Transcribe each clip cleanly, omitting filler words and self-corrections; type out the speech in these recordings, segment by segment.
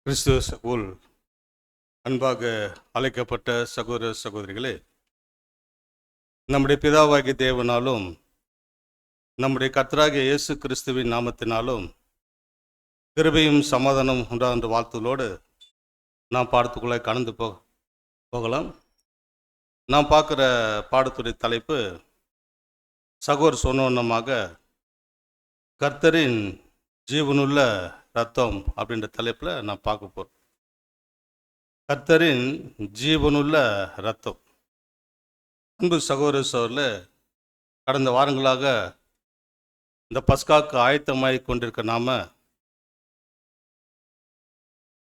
கிறிஸ்துவுக்குள் அன்பாக அழைக்கப்பட்ட சகோதர சகோதரிகளே, நம்முடைய பிதாவாகிய தேவனாலும் நம்முடைய கர்த்தராகிய இயேசு கிறிஸ்துவின் நாமத்தினாலும் கிருபையும் சமாதானம் உண்டான வாழ்த்துகளோடு நாம் பாடத்துக்குள்ளே கடந்து போகலாம். நாம் பார்க்குற பாடத்துடைய தலைப்பு சகோதர சொன்னோன்னமாக கர்த்தரின் ஜீவனுள்ள ரத்தம் அப்படின்ற தலைப்பில் நான் பார்க்க போகிறோம். கர்த்தரின் ஜீவனுள்ள ரத்தம். அன்பு சகோதர சகோதரில், கடந்த வாரங்களாக இந்த பஸ்காக்கு ஆயத்தமாகி கொண்டிருக்க நாம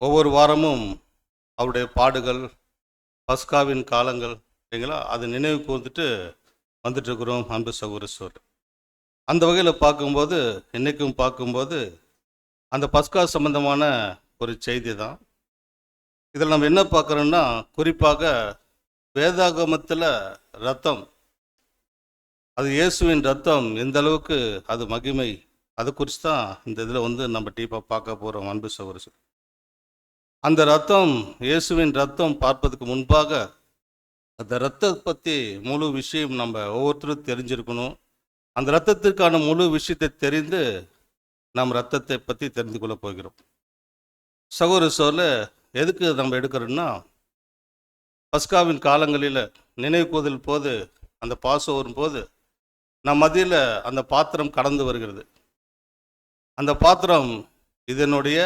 ஒவ்வொரு வாரமும் அவருடைய பாடுகள், பஸ்காவின் காலங்கள் இல்லைங்களா, அதை நினைவு கூர்ந்துட்டு வந்துட்டு இருக்கிறோம். அன்பு சகோதர சகோதரி, அந்த வகையில் பார்க்கும்போது இன்றைக்கும் பார்க்கும்போது அந்த பஸ்கா சம்பந்தமான ஒரு செய்தி தான். இதில் நம்ம என்ன பார்க்குறோன்னா, குறிப்பாக வேதாகமத்தில் ரத்தம், அது இயேசுவின் ரத்தம் எந்த அளவுக்கு அது மகிமை, அது குறித்து தான் இந்த இதில் நம்ம டீப்பாக பார்க்க போகிறோம். அன்பு சகோதரர், அந்த ரத்தம், இயேசுவின் ரத்தம் பார்ப்பதுக்கு முன்பாக அந்த ரத்தத்தை பற்றி முழு விஷயம் நம்ம ஒவ்வொருத்தரும் தெரிஞ்சிருக்கணும். அந்த ரத்தத்திற்கான முழு விஷயத்தை தெரிந்து நாம் ரத்தத்தை பற்றி தெரிந்து கொள்ள போகிறோம். சகோதர சோல எதுக்கு நம்ம எடுக்கிறோன்னா, பஸ்காவின் காலங்களில் நினைவு கூதல் போது, அந்த பாசம் வரும்போது நம் மத்தியில் அந்த பாத்திரம் கடந்து வருகிறது. அந்த பாத்திரம் இதனுடைய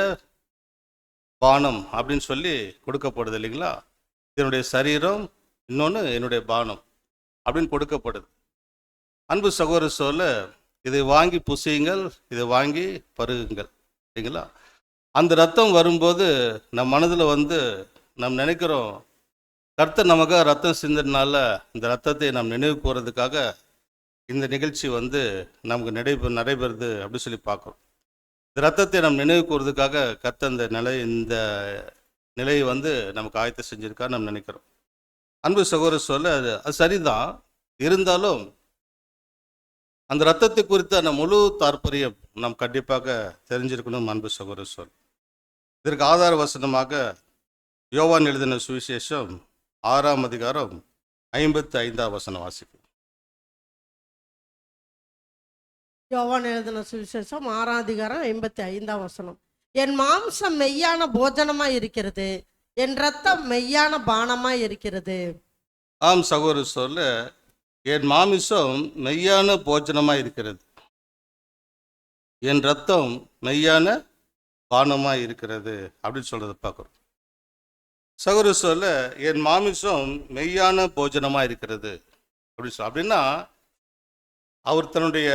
பானம் அப்படின்னு சொல்லி கொடுக்கப்படுது இல்லைங்களா. இதனுடைய சரீரம், இன்னொன்று என்னுடைய பானம் அப்படின்னு கொடுக்கப்படுது. அன்பு சகோதர சோல, இதை வாங்கி புசியுங்கள், இதை வாங்கி பருகுங்கள் சரிங்களா. அந்த ரத்தம் வரும்போது நம் மனதில் நாம் நினைக்கிறோம், கர்த்தர் நமக்காக ரத்தம் சிந்தனால இந்த ரத்தத்தை நாம் நினைவு கூறதுக்காக இந்த நிகழ்ச்சி நமக்கு நடைபெறுது அப்படி சொல்லி பார்க்குறோம். இந்த ரத்தத்தை நாம் நினைவு கூறதுக்காக கர்த்தர் இந்த நிலையை நமக்கு ஆயத்தம் செஞ்சிருக்கா நம்ம நினைக்கிறோம். அன்பு சகோதர சொல்ல அது சரிதான். இருந்தாலும் அந்த ரத்தத்தை குறித்த முழு தாற்பயம் நாம் கண்டிப்பாக தெரிஞ்சிருக்கணும். அன்பு சகோதர சொல், இதற்கு ஆதார வசனமாக யோவான் எழுதின சுவிசேஷம் 6ஆம் அதிகாரம் 55ஆம் வசனம் வாசிக்கும். யோவான் எழுதின சுவிசேஷம் 6ஆம் அதிகாரம் 55ஆம் வசனம். என் மாம்சம் மெய்யான போஜனமாய் இருக்கிறது, என் ரத்தம் மெய்யான பானமாய் இருக்கிறது. ஆம் சகோதர சொல்ல, என் மாமிசம் மெய்யான போஜனமாய் இருக்கிறது, என் ரத்தம் மெய்யான பானமாய் இருக்கிறது அப்படின்னு சொல்றதை பார்க்குறோம். சகோதர சொல்ல, என் மாமிசம் மெய்யான போஜனமாய் இருக்கிறது அப்படின்னா அவர் தன்னுடைய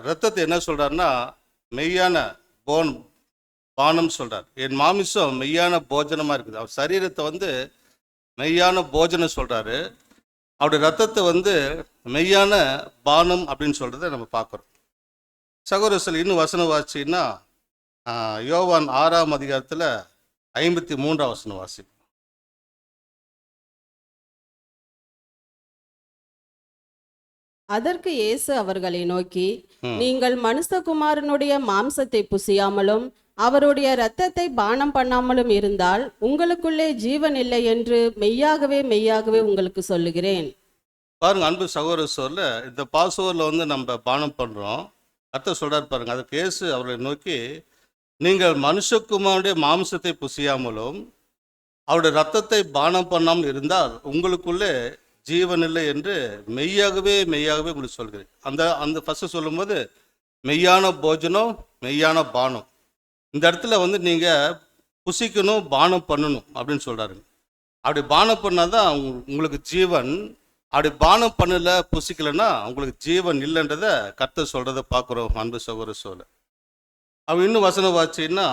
ரத்தத்தை என்ன சொல்றாருன்னா மெய்யான பானம் சொல்றார். என் மாமிசம் மெய்யான போஜனமா இருக்குது. அவர் சரீரத்தை மெய்யான போஜனம் சொல்றாரு. அவருடைய ரத்தத்தை மெய்யான பானம் அப்படின்னு சொல்கிறத நம்ம பார்க்குறோம். சகோதரர்கள், இன்னும் வசனம் வாசின்னா யோவான் 6ஆம் அதிகாரத்தில் 53ஆம் வசனம் வாசி. அதற்கு இயேசு அவர்களை நோக்கி, நீங்கள் மனுஷகுமாரனுடைய மாம்சத்தை புசியாமலும் அவருடைய இரத்தத்தை பானம் பண்ணாமலும் இருந்தால் உங்களுக்குள்ளே ஜீவன் இல்லை என்று மெய்யாகவே மெய்யாகவே உங்களுக்கு சொல்லுகிறேன். பாருங்க அன்பு சகோதர சொல்ல, இந்த பாசோரில் நம்ம பானம் பண்ணுறோம். அர்த்தம் சொல்றாரு பாருங்க. அதுக்கு இயேசு அவர்களை நோக்கி, நீங்கள் மனுஷகுமாரனுடைய மாம்சத்தை புசியாமலும் அவருடைய ரத்தத்தை பானம் பண்ணாமல் இருந்தால் உங்களுக்குள்ளே ஜீவன் இல்லை என்று மெய்யாகவே மெய்யாகவே உங்களுக்கு சொல்கிறேன். அந்த ஃபர்ஸ்ட் சொல்லும்போது மெய்யான போஜனம், மெய்யான பானம். இந்த இடத்துல நீங்கள் புசிக்கணும், பானம் பண்ணணும் அப்படின்னு சொல்கிறாருங்க. அப்படி பானம் பண்ணாதான் உங்களுக்கு ஜீவன். அப்படி பானம் பண்ணல, புசிக்கலைன்னா உங்களுக்கு ஜீவன் இல்லைன்றதை கர்த்தர் சொல்கிறத பார்க்குறோம். அன்பு சகோதர சோல, அவன் இன்னும் வசனம் வாசின்னா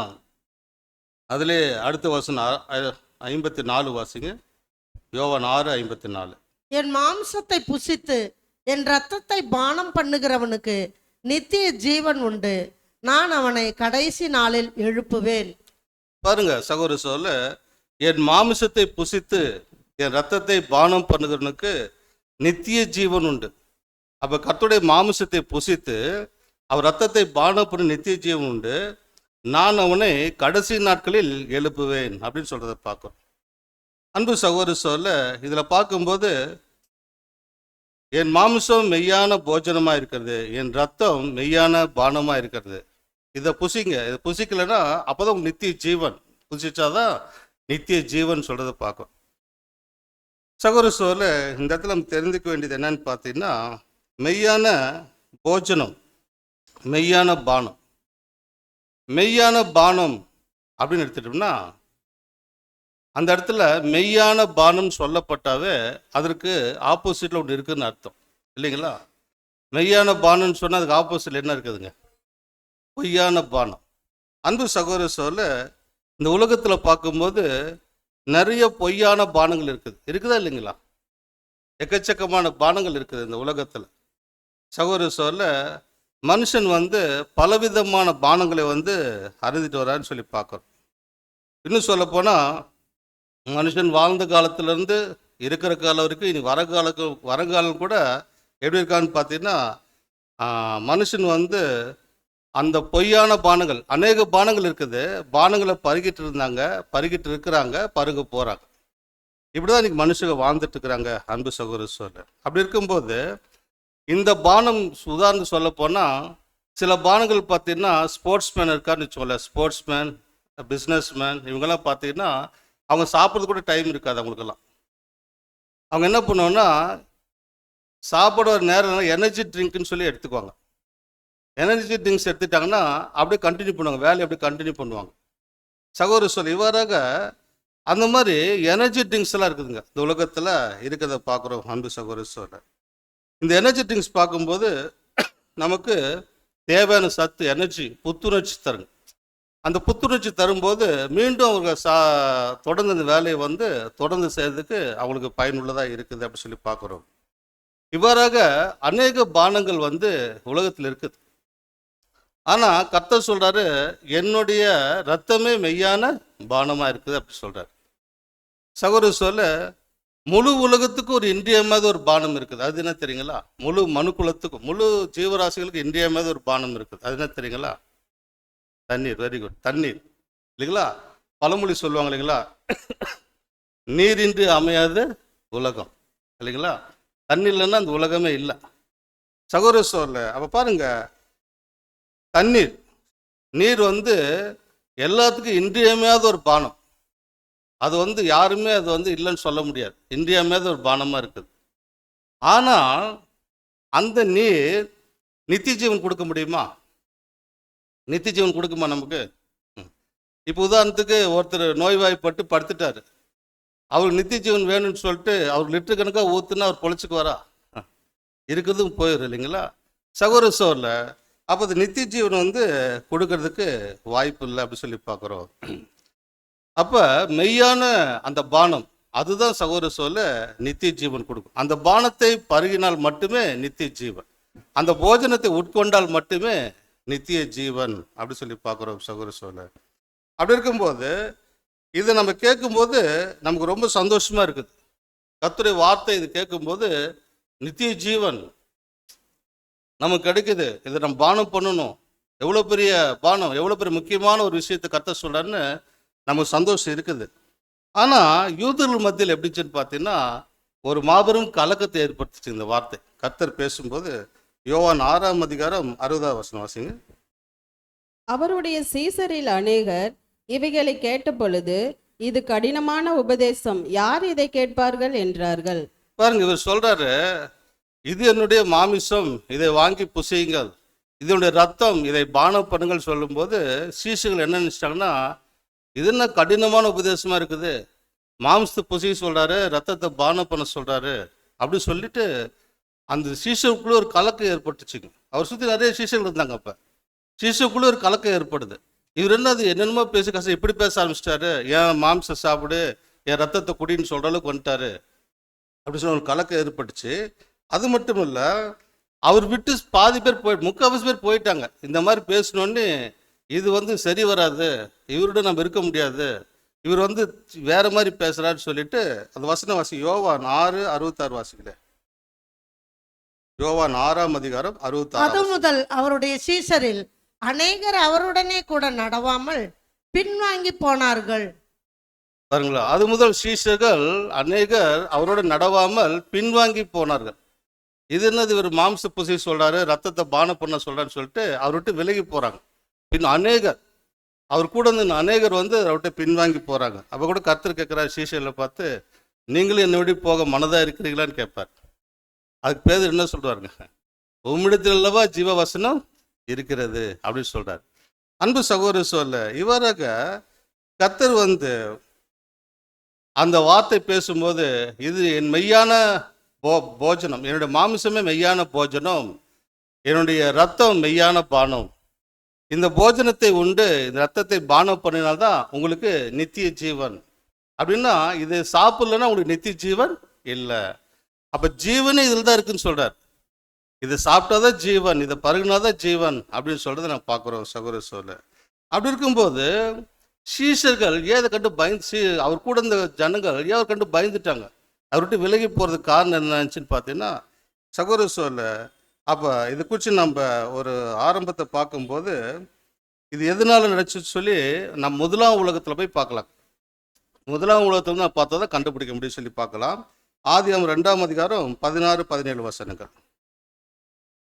அதிலே அடுத்த வசனம் 54 வாசிங்க. யோவான் 6:54. என் மாம்சத்தை புசித்து என் ரத்தத்தை பானம் பண்ணுகிறவனுக்கு நித்திய ஜீவன் உண்டு, நான் அவனை கடைசி நாளில் எழுப்புவேன். பாருங்க சகோதர சொல்ல, என் மாமிசத்தை புசித்து என் ரத்தத்தை பானம் பண்ணுகிறவனுக்கு நித்திய ஜீவன் உண்டு. அப்ப கர்த்தருடைய மாமிசத்தை புசித்து அவர் ரத்தத்தை பானம் பண்ணி நித்திய ஜீவன் உண்டு. நான் அவனை கடைசி நாட்களில் எழுப்புவேன் அப்படின்னு சொல்றதை பார்க்கிறோம். அன்பு சகோதர சொல்ல இதில் பார்க்கும்போது என் மாம்சம் மெய்யான போஜனமா இருக்கிறது, என் ரத்தம் மெய்யான பானமா இருக்கிறது. இதை புசிங்க. இதை புசிக்கலைன்னா அப்போதான் நித்திய ஜீவன். புசிச்சாதான் நித்திய ஜீவன் சொல்றதை பார்க்கும். சகோதர சோழ இந்த இடத்துல நம்ம தெரிஞ்சுக்க வேண்டியது என்னன்னு பார்த்தீங்கன்னா, மெய்யான போஜனம், மெய்யான பானம். மெய்யான பானம் அப்படின்னு எடுத்துட்டோம்னா அந்த இடத்துல மெய்யான பானம் சொல்லப்பட்டாவே அதற்கு ஆப்போசிட்ல ஒன்று இருக்குதுன்னு அர்த்தம் இல்லைங்களா? மெய்யான பானம்னு சொன்னால் அதுக்கு ஆப்போசிட்ல என்ன இருக்குதுங்க? பொய்யான பானம். அன்பு சகோதர சோழ இந்த உலகத்தில் பார்க்கும்போது நிறைய பொய்யான பானங்கள் இருக்குதா இல்லைங்களா? எக்கச்சக்கமான பானங்கள் இருக்குது இந்த உலகத்தில். சகோதர சோழ மனுஷன் பலவிதமான பானங்களை அருந்திட்டு வரான்னு சொல்லி பார்க்குறோம். இன்னும் சொல்லப்போனால் மனுஷன் வாழ்ந்த காலத்திலேருந்து இருக்கிற காலம் வரைக்கும் இனி வரகாலம் கூட எப்படி இருக்கான்னு பார்த்தீங்கன்னா, மனுஷன் அந்த பொய்யான பானங்கள், அநேக பானங்கள் இருக்குது, பானங்களை பருகிட்டு இருக்கிறாங்க, பருக போகிறாங்க. இப்படி தான் இன்றைக்கி மனுஷங்க வாழ்ந்துட்டு இருக்கிறாங்க அன்பு சகோதர சொல்ல. அப்படி இருக்கும்போது இந்த பானம் உதாரணம் சொல்ல போனால் சில பானங்கள் பார்த்தீங்கன்னா ஸ்போர்ட்ஸ்மேன் இருக்கான்னு சொல்ல, ஸ்போர்ட்ஸ்மேன், பிஸ்னஸ்மேன், இவங்கெல்லாம் பார்த்தீங்கன்னா அவங்க சாப்பிட்றது கூட டைம் இருக்காது அவங்களுக்கெல்லாம். அவங்க என்ன பண்ணுவாங்கன்னா சாப்பிட ஒரு நேரம் எனர்ஜி ட்ரிங்க்னு சொல்லி எடுத்துக்குவாங்க. எனர்ஜி ட்ரிங்க்ஸ் எடுத்துட்டாங்கன்னா அப்படியே கண்டினியூ பண்ணுவாங்க, வேலையை அப்படியே கண்டினியூ பண்ணுவாங்க. சகோதர சொல் இவ்வாறாக அந்த மாதிரி எனர்ஜி ட்ரிங்க்ஸ் எல்லாம் இருக்குதுங்க இந்த உலகத்தில் இருக்கிறத பார்க்குறோம் அன்பு சகோதர சொல்ல. இந்த எனர்ஜி ட்ரிங்க்ஸ் பார்க்கும்போது நமக்கு தேவையான சத்து, எனர்ஜி, புத்துணர்ச்சி தருங்க. அந்த புத்துணர்ச்சி தரும்போது மீண்டும் அவங்க தொடர்ந்து அந்த வேலையை தொடர்ந்து செய்யறதுக்கு அவங்களுக்கு பயனுள்ளதாக இருக்குது அப்படி சொல்லி பார்க்குறோம். இவ்வாறாக அநேக பானங்கள் உலகத்தில் இருக்குது. ஆனால் கர்த்தர் சொல்கிறாரு, என்னுடைய ரத்தமே மெய்யான பானமாக இருக்குது அப்படி சொல்கிறார். சகோதர சொல்ல முழு உலகத்துக்கும் ஒரு இன்றியமையாத ஒரு பானம் இருக்குது. அது என்ன தெரியுங்களா? முழு மனுக்குலத்துக்கும், முழு ஜீவராசிகளுக்கு இன்றியமையாத ஒரு பானம் இருக்குது. அது என்ன தெரியுங்களா? தண்ணீர். வெரி குட், தண்ணீர் இல்லைங்களா? பழமொழி சொல்லுவாங்க இல்லைங்களா, நீரின்றி அமையாத உலகம் இல்லைங்களா? தண்ணி இல்லைன்னா அந்த உலகமே இல்லை. சகோதர சொல்ல அப்போ பாருங்க, தண்ணீர், நீர் எல்லாத்துக்கும் இன்றியமையாத ஒரு பானம். அது யாருமே அது இல்லைன்னு சொல்ல முடியாது, இன்றியமையாத ஒரு பானமாக இருக்குது. ஆனால் அந்த நீர் நித்திய ஜீவன் கொடுக்க முடியுமா? நித்திய ஜீவன் கொடுக்குமா நமக்கு? இப்போ உதாரணத்துக்கு ஒருத்தர் நோய்வாய்ப்பட்டு படுத்துட்டாரு, அவருக்கு நித்திய ஜீவன் வேணும்னு சொல்லிட்டு அவர் லிட்டர் கணக்காக ஊற்றுனா அவர் பொழைச்சிக்கு வரா? இருக்கிறதும் போயிடும் இல்லைங்களா? சகோதர சோரில் அப்போ அது நித்திய ஜீவன் கொடுக்கறதுக்கு வாய்ப்பு இல்லை அப்படி சொல்லி பார்க்குறோம். அப்போ மெய்யான அந்த பானம் அதுதான் சகோதர சோரில் நித்திய ஜீவன் கொடுக்கும். அந்த பானத்தை பருகினால் மட்டுமே நித்திய ஜீவன், அந்த போஜனத்தை உட்கொண்டால் மட்டுமே நித்திய ஜீவன் அப்படி சொல்லி பார்க்குறோம் சகோதர சோழ. அப்படி இருக்கும்போது இதை நம்ம கேட்கும்போது நமக்கு ரொம்ப சந்தோஷமா இருக்குது. கர்த்தருடைய வார்த்தை இது கேட்கும்போது நித்திய ஜீவன் நமக்கு கிடைக்குது, இதை நம்ம பானம் பண்ணணும். எவ்வளோ பெரிய பானம், எவ்வளோ பெரிய முக்கியமான ஒரு விஷயத்தை கர்த்தர் சொல்றாருன்னு நமக்கு சந்தோஷம் இருக்குது. ஆனால் யூதர்கள் மத்தியில் எப்படிச்சுன்னு பார்த்தீங்கன்னா ஒரு மாபெரும் கலக்கத்தை ஏற்படுத்துச்சு இந்த வார்த்தை. கர்த்தர் பேசும்போது யோவான் 6ஆம் அதிகாரம் 60ஆம் வசனம் வாசிங்க. அவருடைய சீசரில் அநேகர் இவைகளை கேட்ட பொழுது, இது கடினமான உபதேசம், யார் இதை கேட்பார்கள் என்றார்கள். பாருங்க, இவர் சொல்றாரு, இது என்னுடைய மாமிசம், இதை வாங்கி புசியுங்கள், இதனுடைய ரத்தம், இதை பானம் பண்ணுங்கள் சொல்லும்போது சீசுகள் என்ன நினைச்சிட்டாங்கன்னா, இது என்ன கடினமான உபதேசமா இருக்குது, மாம்சத்தை புசிக்க சொல்றாரு, ரத்தத்தை பானம் பண்ண சொல்றாரு அப்படி சொல்லிட்டு அந்த சீசருக்குள்ளே ஒரு கலக்கம் ஏற்பட்டுச்சுங்க. அவர் சுற்றி நிறைய சீசர்கள் இருந்தாங்க. அப்போ சீசருக்குள்ளே ஒரு கலக்கம் ஏற்படுது. இவர் என்னென்னமோ பேசி கஷ்டம் இப்படி பேச ஆரம்பிச்சிட்டாரு, என் மாம்சம் சாப்பிடு, என் ரத்தத்தை குடின்னு சொல்கிற அளவுக்கு வந்துட்டாரு அப்படி சொல்லி ஒரு கலக்கம் ஏற்பட்டுச்சு. அது மட்டும் இல்லை, அவர் விட்டு பாதி பேர் முக்கால்வாசி பேர் போயிட்டாங்க. இந்த மாதிரி பேசணுன்னு இது சரி வராது, இவரோட நம்ம இருக்க முடியாது, இவர் வேற மாதிரி பேசுறாருன்னு சொல்லிட்டு அந்த வசன வாசி யோவான் 6:66 வாசிக்கிறேன். யோவான் 6ஆம் அதிகாரம் 66. அது முதல் அவருடைய சீசரில் அநேகர் அவருடனே கூட நடவாமல் பின்வாங்கி போனார்கள். பாருங்களா, அது முதல் சீஷர்கள் அநேகர் அவரோட நடவாமல் பின்வாங்கி போனார்கள். இது என்னது, இவர் மாம்ச புசி சொல்றாரு, ரத்தத்தை பானம் பண்ண சொல்றான்னு சொல்லிட்டு அவர் விட்டு விலகி போறாங்க. பின் அநேகர் அவர் கூட இருந்த அநேகர் வந்து அவர்கிட்ட பின்வாங்கி போறாங்க. அப்ப கூட கர்த்தர் கேட்கிறார் சீஷர்களை பார்த்து, நீங்களும் என்னை விட்டு போக மனதா இருக்கிறீங்களான்னு கேட்பார். அதுக்கு பேர் என்ன சொல்றாருங்க, உம்மிடத்தில் அல்லவா ஜீவ வசனம் இருக்கிறது அப்படின்னு சொல்றாரு. அன்பு சகோதர சொல்ல இவராக கர்த்தர் வந்து அந்த வார்த்தை பேசும்போது, இது என் மெய்யான போஜனம், என்னுடைய மாமிசமே மெய்யான போஜனம், என்னுடைய ரத்தம் மெய்யான பானம், இந்த போஜனத்தை உண்டு இந்த ரத்தத்தை பானம் பண்ணினால்தான் உங்களுக்கு நித்திய ஜீவன். அப்படின்னா இது சாப்பிடலன்னா உங்களுக்கு நித்திய ஜீவன் இல்லை. அப்ப ஜீவனே இதில் தான் இருக்குன்னு சொல்றார். இது சாப்பிட்டாதான் ஜீவன், இதை பருகினாதான் ஜீவன் அப்படின்னு சொல்றதை நான் பார்க்குறோம் சகோதர சொல்ல. அப்படி இருக்கும்போது சீஷர்கள் ஏதை கண்டு பயந்து, அவர் கூட இருந்த ஜனங்கள் ஏன் அவர் கண்டு பயந்துட்டாங்க, அவர்கிட்ட விலகி போகிறதுக்கு காரணம் என்னச்சுன்னு பார்த்தீங்கன்னா சகோதர சொல்ல. அப்போ இது குறித்து நம்ம ஒரு ஆரம்பத்தை பார்க்கும்போது இது எதனால நடச்சுன்னு சொல்லி நம்ம முதலாம் உலகத்தில் போய் பார்க்கலாம். முதலாம் உலகத்தில் நான் பார்த்தா தான் கண்டுபிடிக்க முடியும் சொல்லி பார்க்கலாம். ஆதியாகமம் 2ஆம் அதிகாரம் 16-17 வசனங்கள்.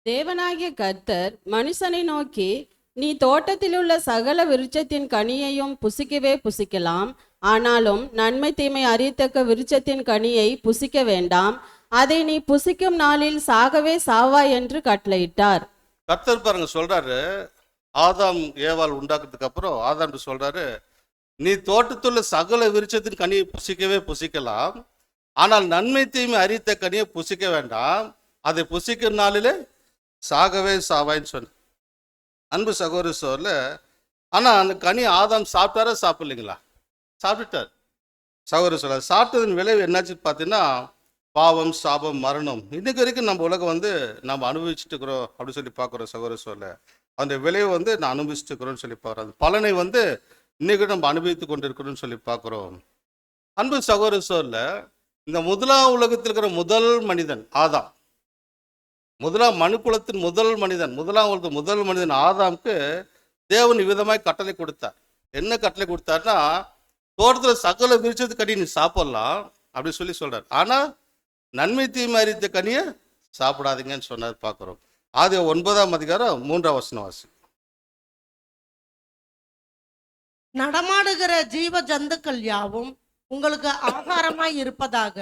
தேவனாகிய கர்த்தர் மனுஷனை நோக்கி, நீ தோட்டத்தில் உள்ள சகல விருட்சத்தின் கனியையும் புசிக்கவே புசிக்கலாம், ஆனாலும் நன்மை தீமை அறியத்தக்க விருட்சத்தின் கனியை புசிக்க வேண்டாம், அதை நீ புசிக்கும் நாளில் சாகவே சாவாய் என்று கட்டளையிட்டார். கர்த்தர் பாருங்க சொல்றாரு, ஆதாம் ஏவாள் உண்டாக்குறதுக்கு அப்புறம் ஆதாம் சொல்றாரு, நீ தோட்டத்துள்ள சகல விருட்சத்தின் கனியை புசிக்கவே புசிக்கலாம், ஆனால் நன்மை தீமை அறித்த கனியை புசிக்க வேண்டாம், அதை புசிக்கிற நாளிலே சாகவே சாவாயின்னு சொன்ன. அன்பு சகோதர சொல்ல, ஆனால் அந்த கனி ஆதாம் சாப்பிட்டாரா சாப்பிடலைங்களா? சாப்பிட்டுட்டார். சகோதர சொல்ல சாப்பிட்டதன் விளைவு என்னாச்சுன்னு பார்த்தீங்கன்னா பாவம், சாபம், மரணம். இன்னைக்கு வரைக்கும் நம்ம உலகம் வந்து நம்ம அனுபவிச்சுட்டு இருக்கிறோம் அப்படின்னு சொல்லி பார்க்குறோம் சகோதர சொல்ல. அந்த விளைவு வந்து நான் அனுபவிச்சுட்டு இருக்கிறோம்னு சொல்லி பார்க்குறோம். அந்த பலனை வந்து இன்னைக்கு நம்ம அனுபவித்து கொண்டு இருக்கிறோம்னு சொல்லி பார்க்குறோம். அன்பு சகோதர சொல்ல, இந்த முதலாம் உலகத்தில் இருக்கிற முதல் மனிதன் ஆதாம், முதலாம் மனுக்குலத்தின் முதல் மனிதன், முதலாம் உலகத்தின் முதல் மனிதன் ஆதாமுக்கு தேவன் விதமாய் கட்டளை கொடுத்தார். என்ன கட்டளை கொடுத்தாருன்னா, தோட்டத்தில் சகல விருட்சத்து கனி நீ சாப்பிடலாம் அப்படின்னு சொல்லி சொல்றார், ஆனால் நன்மை தீமை அறிந்த கனியை சாப்பிடாதீங்கன்னு சொன்னார் பார்க்குறோம். ஆதி 9ஆம் அதிகாரம் 3ஆம் வசனம் வாசி. நடமாடுகிற ஜீவ ஜந்துக்கள் யாவும் உங்களுக்கு ஆகாரமாய் இருப்பதாக,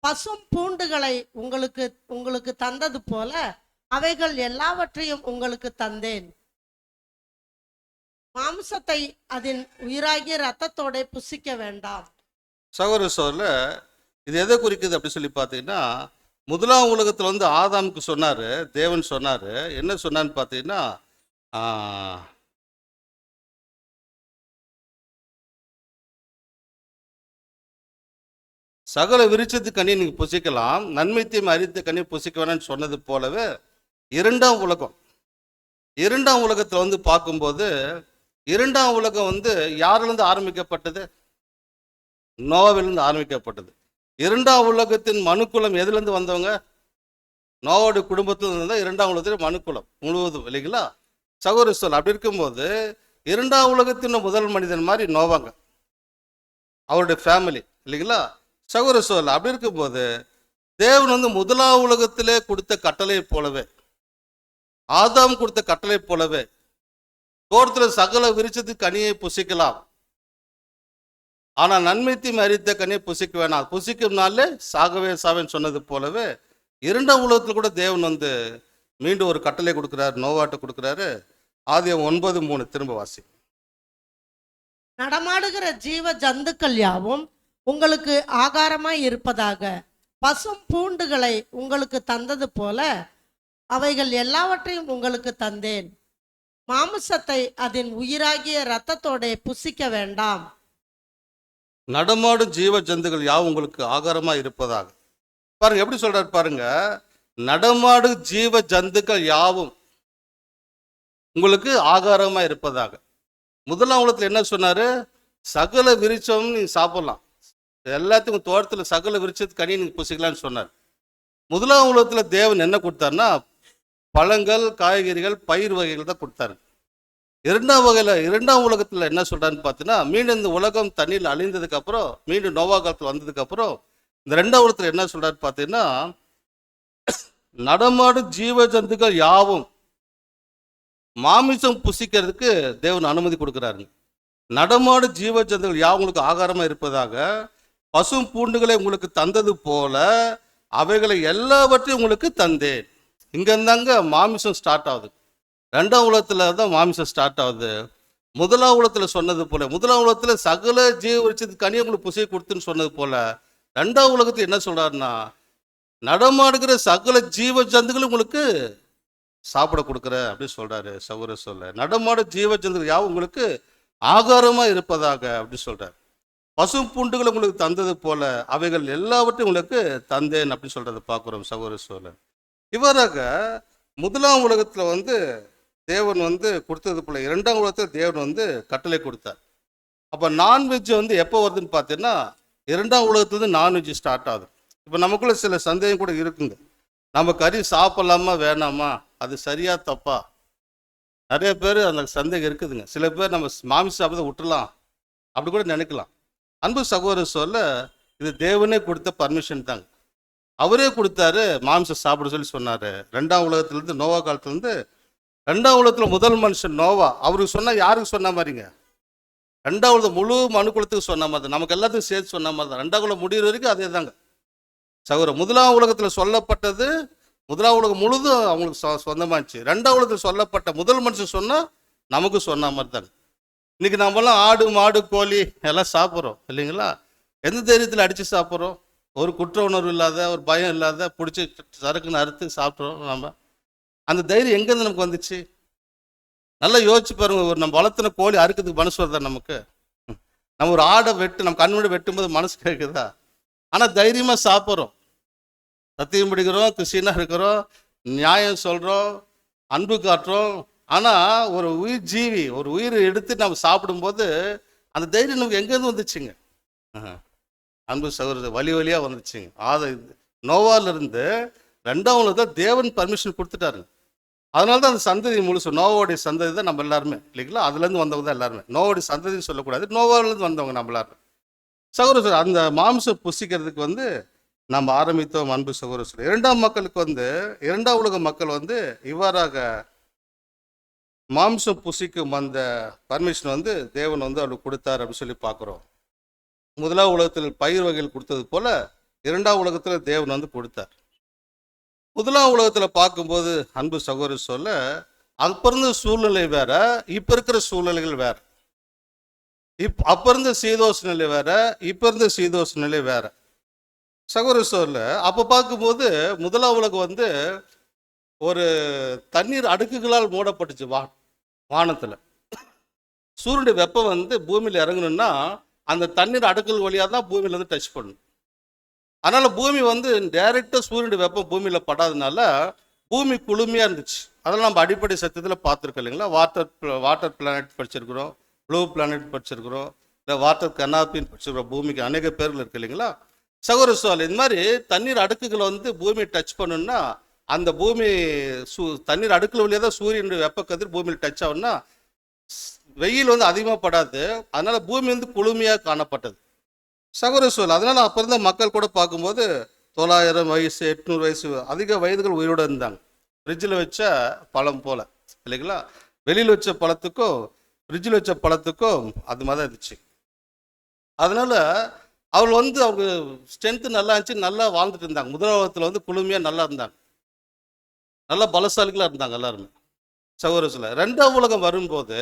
பசும் பூண்டுகளை உங்களுக்கு உங்களுக்கு தந்தது போல அவைகள் எல்லாவற்றையும் உங்களுக்கு தந்தேன். மாம்சத்தை அதன் உயிராகிய ரத்தத்தோட புசிக்க வேண்டாம். சகோதர சொல்ல இது எதை குறிக்குது அப்படி சொல்லி பார்த்தீங்கன்னா, முதலாம் உலகத்தில் வந்து ஆதாமுக்கு சொன்னார், தேவன் சொன்னார். என்ன சொன்னான்னு பார்த்தீங்கன்னா, சகல விருட்சத்து கனி நீங்கள் புசிக்கலாம், நன்மை தீமை அறிந்த கனி புசிக்க வேணாம்னு சொன்னது போலவே இரண்டாம் உலகத்தில் வந்து பார்க்கும்போது, இரண்டாம் உலகம் வந்து யாரிலிருந்து ஆரம்பிக்கப்பட்டது? நோவாவிலிருந்து ஆரம்பிக்கப்பட்டது. இரண்டாம் உலகத்தின் மனுக்குலம் எதுலேருந்து வந்தவங்க? நோவோட குடும்பத்தில் இருந்தால் இரண்டாம் உலகத்தில் மனுக்குலம் முழுவதும், இல்லைங்களா சகோதர சொல். அப்படி இருக்கும்போது இரண்டாம் உலகத்தின் முதல் மனிதன் மாதிரி நோவாங்க, அவருடைய ஃபேமிலி, இல்லைங்களா சகோதர சொல். அப்படி இருக்கும்போது தேவன் வந்து முதலாம் உலகத்திலே கொடுத்த கட்டளை போலவே, ஆதாம் கொடுத்த கட்டளை போலவே, தோட்டத்தில் சகல விருட்சத்துக்கு கனியை புசிக்கலாம், ஆனால் நன்மை தீமை அறிந்த கனியை புசிக்க வேணாம், புசிக்கும் நாளே சாகவே சாவேன்னு சொன்னது போலவே இரண்டாம் உலகத்தில் கூட தேவன் வந்து மீண்டும் ஒரு கட்டளை கொடுக்குறாரு, நோவாட்ட கொடுக்குறாரு. ஆதியாகமம் 9:3 திரும்ப வாசி. நடமாடுகிற ஜீவ ஜந்துக்கள் யாவும் உங்களுக்கு ஆகாரமாய் இருப்பதாக, பசும் பூண்டுகளை உங்களுக்கு தந்தது போல அவைகள் எல்லாவற்றையும் உங்களுக்கு தந்தேன். மாமிசத்தை அதன் உயிராகிய இரத்தத்தோட புசிக்க வேண்டாம். நடமாடும் ஜீவ ஜந்துகள் யாவும் உங்களுக்கு ஆகாரமா இருப்பதாக. பாருங்க எப்படி சொல்றாரு பாருங்க, நடமாடு ஜீவ ஜந்துக்கள் யாவும் உங்களுக்கு ஆகாரமா இருப்பதாக. முதலாம் உலகத்துல என்ன சொன்னாரு? சகல விருட்சம் நீங்க சாப்பிடலாம், எல்லாத்துக்கும் தோட்டத்தில் சகல விருட்சத்து கனி நீங்க புசிக்கலாம்னு சொன்னார். முதலாம் உலகத்துல தேவன் என்ன கொடுத்தாருன்னா பழங்கள், காய்கறிகள், பயிர் வகைகள் தான் கொடுத்தாரு. இரண்டாம் உலகத்தில் என்ன சொல்றான்னு பார்த்தீங்கன்னா, மீண்டும் இந்த உலகம் தண்ணியில் அழிந்ததுக்கு அப்புறம் மீண்டும் நோவா காலத்தில் வந்ததுக்கு அப்புறம் இந்த 2ஆம் உலகத்தில் என்ன சொல்றான்னு பார்த்தீங்கன்னா, நடமாடும் ஜீவ ஜந்துக்கள் யாவும் மாமிசம் புசிக்கிறதுக்கு தேவன் அனுமதி கொடுக்குறாருங்க. நடமாடு ஜீவ ஜந்துக்கள் யாவும் உங்களுக்கு ஆகாரமா இருப்பதாக பசும் பூண்டுகளை உங்களுக்கு தந்தது போல அவைகளை எல்லாவற்றையும் உங்களுக்கு தந்தேன். இங்கந்தாங்க மாமிசம் ஸ்டார்ட் ஆகுது. 2ஆம் உலகத்துல தான் மாமிசம் ஸ்டார்ட் ஆகுது. 1ஆம் உலகத்துல சொன்னது போல, 1ஆம் உலகத்துல சகல ஜீவ விருட்சத்துக்கு கனியை உங்களுக்கு புசியை கொடுத்துன்னு சொன்னது போல 2ஆம் உலகத்துல என்ன சொல்றாருன்னா, நடமாடுகிற சகல ஜீவ ஜந்துகளும் உங்களுக்கு சாப்பிட கொடுக்குற அப்படின்னு சொல்றாரு. சகோதர சொல்ல நடமாடு ஜீவ ஜந்துகள் யாவும் உங்களுக்கு ஆகாரமா இருப்பதாக அப்படின்னு சொல்றாரு. பசும் பூண்டுகளை உங்களுக்கு தந்தது போல அவைகள் எல்லாவற்றையும் உங்களுக்கு தந்தேன் அப்படின்னு சொல்றதை பார்க்குறோம். சகோதர சொல்ல இவ்வாறாக 1ஆம் உலகத்துல தேவன் கொடுத்தது போல 2ஆம் உலகத்துல தேவன் கட்டளை கொடுத்தார். அப்ப நான்வெஜ் எப்போ வருதுன்னு பார்த்தீங்கன்னா 2ஆம் உலகத்துலேருந்து நான்வெஜ் ஸ்டார்ட் ஆகுது. இப்போ நமக்குள்ள சில சந்தேகம் கூட இருக்குங்க. நம்ம கறி சாப்பிடலாமா வேணாமா, அது சரியா தப்பா? நிறைய பேர் அந்த சந்தேகம் இருக்குதுங்க. சில பேர் நம்ம மாமிசம் சாப்பிட விட்டுலாம் அப்படி கூட நினைக்கலாம். அன்பு சகோதரர் சொல்ல இது தேவனே கொடுத்த பர்மிஷன் தாங்க. அவரே கொடுத்தாரு மாமிசம் சாப்பிட சொல்லி சொன்னாரு. 2ஆம் உலகத்திலேருந்து நோவா காலத்துலேருந்து 2ஆம் உலகத்துல முதல் மனுஷன் நோவா, அவருக்கு சொன்னா யாருக்கு சொன்ன மாதிரிங்க? 2ஆம் உலகம் முழு மனுக்குலத்துக்கு சொன்ன மாதிரி, நமக்கு எல்லாத்துக்கும் சேர்த்து சொன்ன மாதிரி தான். 2ஆம் உலகம் முடிகிற வரைக்கும் அதே தாங்க சகோதரர். 1ஆம் உலகத்துல சொல்லப்பட்டது 1ஆம் உலகம் முழுதும் அவங்களுக்கு சொந்தமாச்சு. 2ஆம் உலகத்தில் சொல்லப்பட்ட முதல் மனுஷன் சொன்னா நமக்கு சொன்ன மாதிரி தாங்க. இன்னைக்கு நம்மலாம் ஆடு மாடு கோழி எல்லாம் சாப்பிட்றோம் இல்லைங்களா? எந்த தைரியத்தில் அடித்து சாப்பிட்றோம்? ஒரு குற்ற உணர்வு இல்லாத, ஒரு பயம் இல்லாத, பிடிச்சி சரக்குன்னு அறுத்து சாப்பிட்றோம். அந்த தைரியம் எங்கேருந்து நமக்கு வந்துச்சு? நல்லா யோசிச்சு பாருங்க. ஒரு நம்ம வளர்த்துன கோழி அறுக்கிறதுக்கு மனசு வருதா நமக்கு? நம்ம ஒரு ஆடை நம்ம கண் முன்னாடி வெட்டும்போது மனசு கேட்குதா? ஆனால் தைரியமாக சாப்பிட்றோம், சத்தியம் பிடிக்கிறோம், கிறிஸ்டியனாக இருக்கிறோம், நியாயம் சொல்கிறோம், அன்பு காட்டுறோம். ஆனால் ஒரு உயிர் ஜீவி, ஒரு உயிரை எடுத்து நம்ம சாப்பிடும்போது அந்த தைரியம் நமக்கு எங்கேருந்து வந்துச்சுங்க? அன்பு சகோதரர் வழி வழியாக வந்துச்சுங்க. நோவாலிருந்து 2ஆம் உலகத்தில் தேவன் பர்மிஷன் கொடுத்துட்டாருங்க. அதனால தான் அந்த சந்ததி முழுசு நோவோடைய சந்ததி தான் நம்ம எல்லாருமே இல்லைங்களா? அதுலேருந்து வந்தவங்க தான் எல்லாருமே. நோவோடைய சந்ததின்னு சொல்லக்கூடாது, நோவாவிலேருந்து வந்தவங்க நம்ம எல்லாருமே. சகோதரர் அந்த மாம்சம் புசிக்கிறதுக்கு நம்ம ஆரம்பித்தோம். அன்பு சகோதரர் 2ஆம் மக்களுக்கு 2ஆம் உலக மக்கள் இவ்வாறாக மாம்சம் புசிக்கும் அந்த பர்மிஷன் தேவன் அவளுக்கு கொடுத்தார் அப்படின்னு சொல்லி பார்க்குறோம். 1ஆம் உலகத்தில் பயிர் வகைகள் கொடுத்தது போல 2ஆம் உலகத்தில் தேவன் கொடுத்தார். 1ஆம் உலகத்தில் பார்க்கும்போது அன்பு சகோதரர் சொல்ல அப்ப இருந்த சூழ்நிலை வேற, இப்ப இருக்கிற சூழ்நிலைகள் வேற. அப்ப இருந்த சீதோஷ நிலை வேற, இப்ப இருந்த சீதோஷ நிலை வேற. சகோதரர் சொல்ல அப்ப பார்க்கும்போது 1ஆம் உலகம் ஒரு தண்ணீர் அடுக்குகளால் மூடப்பட்டுச்சு. வானத்துல சூரியனுடைய வெப்பம் பூமியில இறங்கணும்னா அந்த தண்ணீர் அடுக்குகள் வழியாக தான் பூமியில டச் பண்ணும். அதனால பூமி டைரக்டா சூரியனுடைய வெப்பம் பூமியில படாதனால பூமி குளுமையா இருந்துச்சு. அதெல்லாம் நம்ம அடிப்படை சத்தியத்தில் பார்த்துருக்கோம் இல்லைங்களா? வாட்டர் பிளானட் படிச்சிருக்கிறோம், ப்ளூ பிளானட் படிச்சிருக்கிறோம், இல்லை வாட்டர் கனாப்பின்னு படிச்சிருக்கிறோம். பூமிக்கு அநேக பேர்கள் இருக்கு இல்லைங்களா? சகோதர சோழ இந்த மாதிரி தண்ணீர் அடுக்குகளை பூமியை டச் பண்ணணும்னா அந்த பூமி தண்ணீர் அடுக்குல வழியாக தான் சூரியனுடைய வெப்ப கதிர் பூமியில் டச் ஆகும்னா வெயில் அதிகமாக படாது. அதனால பூமி குளுமையாக காணப்பட்டது. சகோதர சோழ அதனால அப்போ இருந்த மக்கள் கூட பார்க்கும்போது 900 வயசு 800 வயசு அதிக வயதுகள் உயிரோடு இருந்தாங்க. ஃப்ரிட்ஜில் வச்ச பழம் போல இல்லைங்களா? வெளியில் வச்ச பழத்துக்கும் ஃப்ரிட்ஜில் வச்ச பழத்துக்கும் அது மாதிரி தான் இருந்துச்சு. அதனால அவள் அவங்க ஸ்ட்ரென்த்து நல்லா இருந்துச்சு, நல்லா வாழ்ந்துட்டு இருந்தாங்க. 1ஆம் உலகத்தில் குளுமையாக நல்லா இருந்தாங்க, நல்லா பலசாலிகளாக இருந்தாங்க எல்லாருமே. சகோதர சொல்ல 2ஆம் உலகம் வரும்போது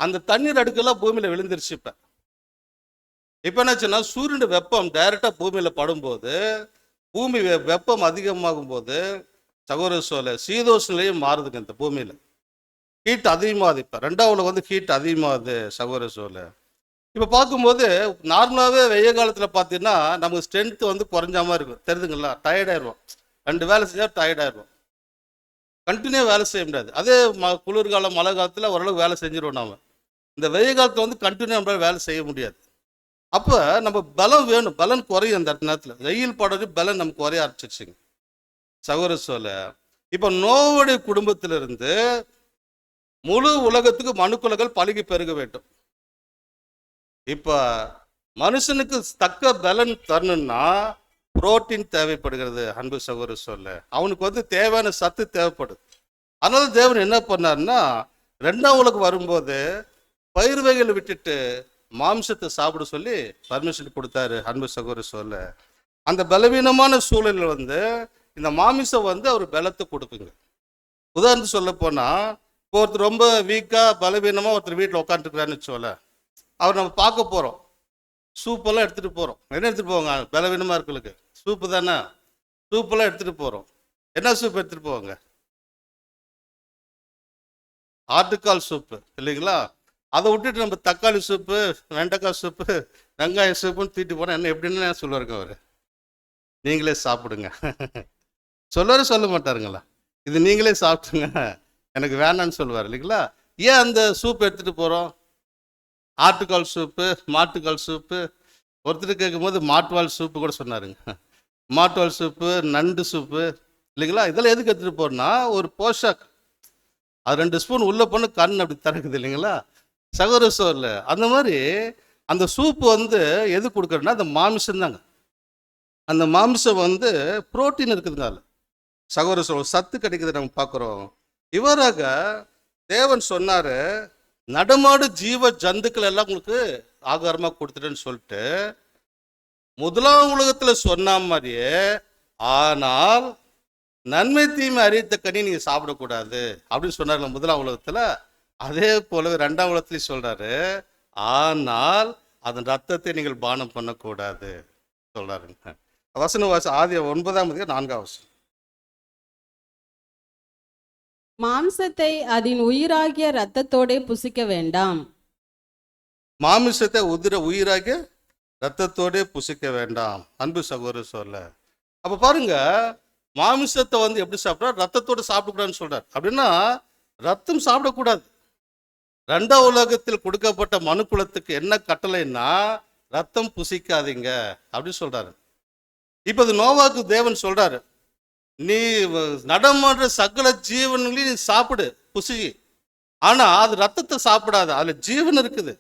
அந்த தண்ணீர் அடுக்கெல்லாம் பூமியில் விழுந்துருச்சு. இப்போ என்னாச்சுன்னா சூரியனுடைய வெப்பம் டைரக்டாக பூமியில் படும்போது பூமி வெப்பம் அதிகமாகும் போது சகோதர சோழ சீதோஷ நிலையும் மாறுதுங்க. இந்த பூமியில் ஹீட் அதிகமாகுது. இப்போ 2ஆம் உலகம் ஹீட் அதிகமாகுது சகோதர சோழ. இப்போ பார்க்கும்போது நார்மலாகவே வெய்ய காலத்தில் பார்த்தீங்கன்னா நமக்கு ஸ்ட்ரென்த்து குறைஞ்ச மாதிரி இருக்கும், தெரியுதுங்களா? டயர்டாயிருவோம், 2 வேலை செஞ்சால் டயர்டாயிருவோம், கண்டினியூ வேலை செய்ய முடியாது. அதே குளிர்காலம் மழை காலத்தில் ஓரளவுக்கு வேலை செஞ்சிருவோம். நாம் இந்த வெய்ய காலத்தில் கண்டினியூ நம்மளால் வேலை செய்ய முடியாது. அப்போ நம்ம பலம் வேணும், பலன் குறையும். அந்த நேரத்தில் வெயில் படுறது பலன் நமக்கு குறைய ஆரம்பிச்சிருச்சுங்க சகோதர சோழ. இப்போ நோவுடைய குடும்பத்திலிருந்து முழு உலகத்துக்கு மனுக்குலகள் பலுகி பெருக வேண்டும். இப்ப மனுஷனுக்கு தக்க பலன் தரணும்னா புரோட்டீன் தேவைப்படுகிறது. அன்பு சகோதர சொல்ல அவனுக்கு தேவையான சத்து தேவைப்படுது. அதனால தேவன் என்ன பண்ணாருன்னா 2ஆம் உலகம் வரும்போது பயிர் வகைகளை விட்டுட்டு மாம்சத்தை சாப்பிட சொல்லி பர்மிஷன் கொடுத்தாரு. அன்பு சகோதர சொல்ல அந்த பலவீனமான சூழலில் இந்த மாமிசம் அவர் பலத்தை கொடுக்குங்க. உதாரணத்துக்கு சொல்ல போனா ஒருத்தர் ரொம்ப வீக்கா பலவீனமா ஒருத்தர் வீட்டில் உட்காந்துருக்கிறான்னு சொல்ல அவர் நம்ம பார்க்க போறோம். சூப்பெல்லாம் எடுத்துட்டு போறோம். என்ன எடுத்துட்டு போவாங்க? பலவீனமா இருக்கிறதுக்கு சூப்பு தானே. சூப்பெல்லாம் எடுத்துட்டு போறோம். என்ன சூப் எடுத்துட்டு போவாங்க? ஆட்டுக்கால் சூப்பு இல்லைங்களா? அதை விட்டுட்டு நம்ம தக்காளி சூப்பு, வெண்டைக்காய் சூப்பு, வெங்காய சூப்புன்னு தூக்கிட்டு போனால் என்ன எப்படின்னு சொல்லுவாருங்க அவர். நீங்களே சாப்பிடுங்க சொல்லுவாரு, சொல்ல மாட்டாருங்களா? இது நீங்களே சாப்பிடுங்க, எனக்கு வேணான்னு சொல்லுவார் இல்லைங்களா? ஏன் அந்த சூப் எடுத்துகிட்டு போகிறோம்? ஆட்டுக்கால் சூப்பு, மாட்டுக்கால் சூப்பு. ஒருத்தர் கேட்கும்போது மாட்டுவால் சூப்பு கூட சொன்னாருங்க. மாட்டுவால் சூப்பு, நண்டு சூப்பு இல்லைங்களா? இதெல்லாம் எதுக்கு எடுத்துகிட்டு போகிறோன்னா ஒரு போஷாக். அது 2 ஸ்பூன் உள்ளே போன கண் அப்படி திறக்குது இல்லைங்களா? சகோதர சோர்ல அந்த மாதிரி அந்த சூப்பு எது கொடுக்குறதுனா அந்த மாமிசம் தாங்க. அந்த மாமிசம் புரோட்டீன் இருக்குதுனால சகோதர சோர் சத்து கிடைக்குது நம்ம பார்க்குறோம். இவராக தேவன் சொன்னாரு, நடமாடு ஜீவ ஜந்துக்கள் எல்லாம் உங்களுக்கு ஆகாரமா கொடுத்துட்டேன்னு சொல்லிட்டு 1ஆம் உலகத்துல சொன்ன மாதிரியே, ஆனால் நன்மை தீமை அறிவித்த கனி நீங்க சாப்பிடக்கூடாது அப்படின்னு சொன்னார்ல 1ஆம் உலகத்துல. அதே போலவே 2ஆம் உலகத்திலையும் சொல்றாரு, ஆனால் அதன் ரத்தத்தை நீங்கள் பானம் பண்ணக்கூடாது சொல்றாருங்க. வசன ஆதி 9ஆம் அதிகாரம் 4ஆம் வசனம். மாம்சத்தை அதன் உயிராகிய இரத்தத்தோடே புசிக்க வேண்டாம். மாமிசத்தை உயிராகிய ரத்தத்தோடே புசிக்க வேண்டாம். அன்பு சகோதர சொல்ல அப்ப பாருங்க, மாமிசத்தை எப்படி சாப்பிட்றாரு? ரத்தத்தோடு சாப்பிடக்கூடாதுன்னு சொல்றாரு. அப்படின்னா ரத்தம் சாப்பிடக்கூடாது. 2ஆம் உலகத்தில் கொடுக்கப்பட்ட மனுக்குலத்துக்கு என்ன கட்டளைன்னா ரத்தம் புசிக்காதீங்க அப்படின்னு சொல்றாரு. இப்ப இது நோவாக்கு தேவன் சொல்றாரு, நீ நடமாடுற சகல ஜீவன்களையும் நீ சாப்பிடு, புசி, ஆனா அது ரத்தத்தை சாப்பிடாது, அதுல ஜீவன் இருக்குது,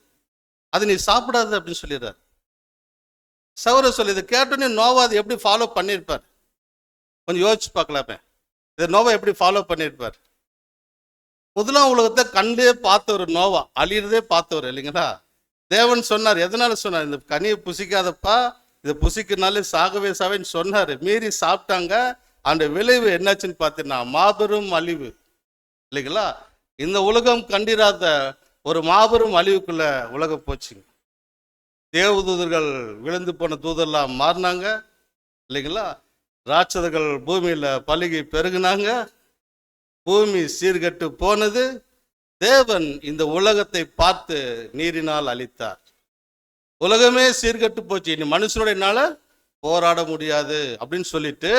அது நீ சாப்பிடாது அப்படின்னு சொல்லிடுறாரு. சகோதர சொல்லி இதை கேட்டோன்னே நோவா அதை எப்படி ஃபாலோ பண்ணியிருப்பார்? கொஞ்சம் யோசிச்சு பார்க்கலாமே. இதை நோவா எப்படி ஃபாலோ பண்ணியிருப்பார்? 1ஆம் உலகத்தை கண்டே பார்த்தவர் நோவா, அழியிறதே பார்த்தவர் இல்லைங்களா? தேவன் சொன்னார், எதனால சொன்னார்? இந்த கனியை புசிக்காதப்பா, இதை புசிக்கிறனாலே சாகவே சாவேன்னு சொன்னார். மீறி சாப்பிட்டாங்க. அந்த விளைவு என்னாச்சுன்னு பார்த்தீங்கன்னா மாபெரும் அழிவு இல்லைங்களா? இந்த உலகம் கண்டிராத ஒரு மாபெரும் அழிவுக்குள்ள உலகம் போச்சுங்க. தேவதூதர்கள் விழுந்து போன தூதரெல்லாம் மாறினாங்க இல்லைங்களா? ராட்சதர்கள் பூமியில பலுகி பெருகினாங்க. பூமி சீர்கட்டு போனது. தேவன் இந்த உலகத்தை பார்த்து நீரினால் அழித்தார். உலகமே சீர்கட்டு போச்சு, இனி மனுஷனுடையனால போராட முடியாது அப்படின்னு சொல்லிட்டு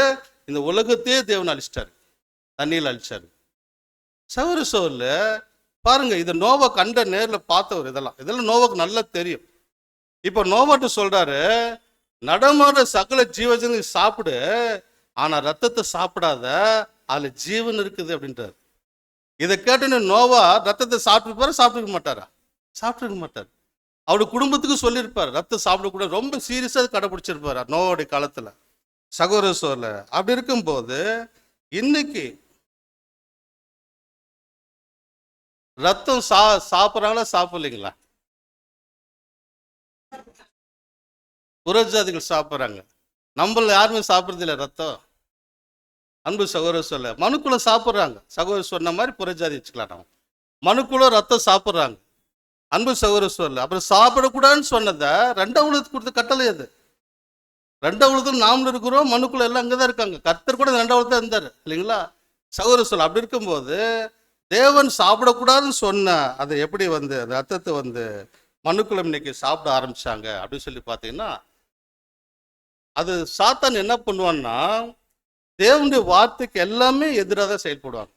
இந்த உலகத்தையே தேவன் அழிச்சிட்டாரு, தண்ணியில் அழிச்சாரு. சௌர சோர்ல பாருங்க, இதை நோவா கண்ட நேர்ல பார்த்தவர். இதெல்லாம் நோவாக்கு நல்லா தெரியும். இப்ப நோவாட்டு சொல்றாரு, நடமாட சகல ஜீவஜனை சாப்பிடு, ஆனா ரத்தத்தை சாப்பிடாத, அதுல ஜீவன் இருக்குது அப்படின்றாரு. இதை கேட்டுன்னு நோவா ரத்தத்தை சாப்பிட்டுருக்க மாட்டாரா? சாப்பிட்டுருக்க மாட்டார். அவருடைய குடும்பத்துக்கு சொல்லியிருப்பார், ரத்தம் சாப்பிடக்கூடாது, ரொம்ப சீரியஸா கடைபிடிச்சிருப்பாரு நோவாவுடைய காலத்துல. சகோதர சோர்ல அப்படி இருக்கும்போது இன்னைக்கு ரத்தம் சாப்பிட்றாங்களா சாப்பிடலைங்களா? புறஜாதிகள் சாப்பிட்றாங்க, நம்மள யாருமே சாப்பிட்றது இல்லை ரத்தம். அன்பு சகோதர சொல்ல மனுக்குள்ள சாப்பிட்றாங்க. சகோதரர் சொன்ன மாதிரி புறஜாதி வச்சுக்கலாம். நம்ம மனுக்குள்ள ரத்தம் சாப்பிட்றாங்க. அன்பு சகோதர சொல்ல அப்புறம் சாப்பிடக்கூடாதுன்னு சொன்னதை 2ஆம் உலகத்துக்கு கொடுத்த கட்டளை அது. 2ஆம் உலகத்தில் நாமளும் இருக்கிறோம், மனுக்குள்ள எல்லாம் அங்கதான் இருக்காங்க. கர்த்தர் கூட 2ஆம் உலகத்தில் இருந்தார் இல்லைங்களா? சகோதர சொல்ல அப்படி இருக்கும்போது தேவன் சாப்பிடக்கூடாதுன்னு சொன்ன அதை எப்படி அந்த ரத்தத்தை மனுக்குள்ள இன்னைக்கு சாப்பிட ஆரம்பிச்சாங்க அப்படின்னு சொல்லி பார்த்தீங்கன்னா, அது சாத்தான் என்ன பண்ணுவான்னா தேவனுடைய வார்த்தைக்கு எல்லாமே எதிராக தான் செயல்படுவாங்க.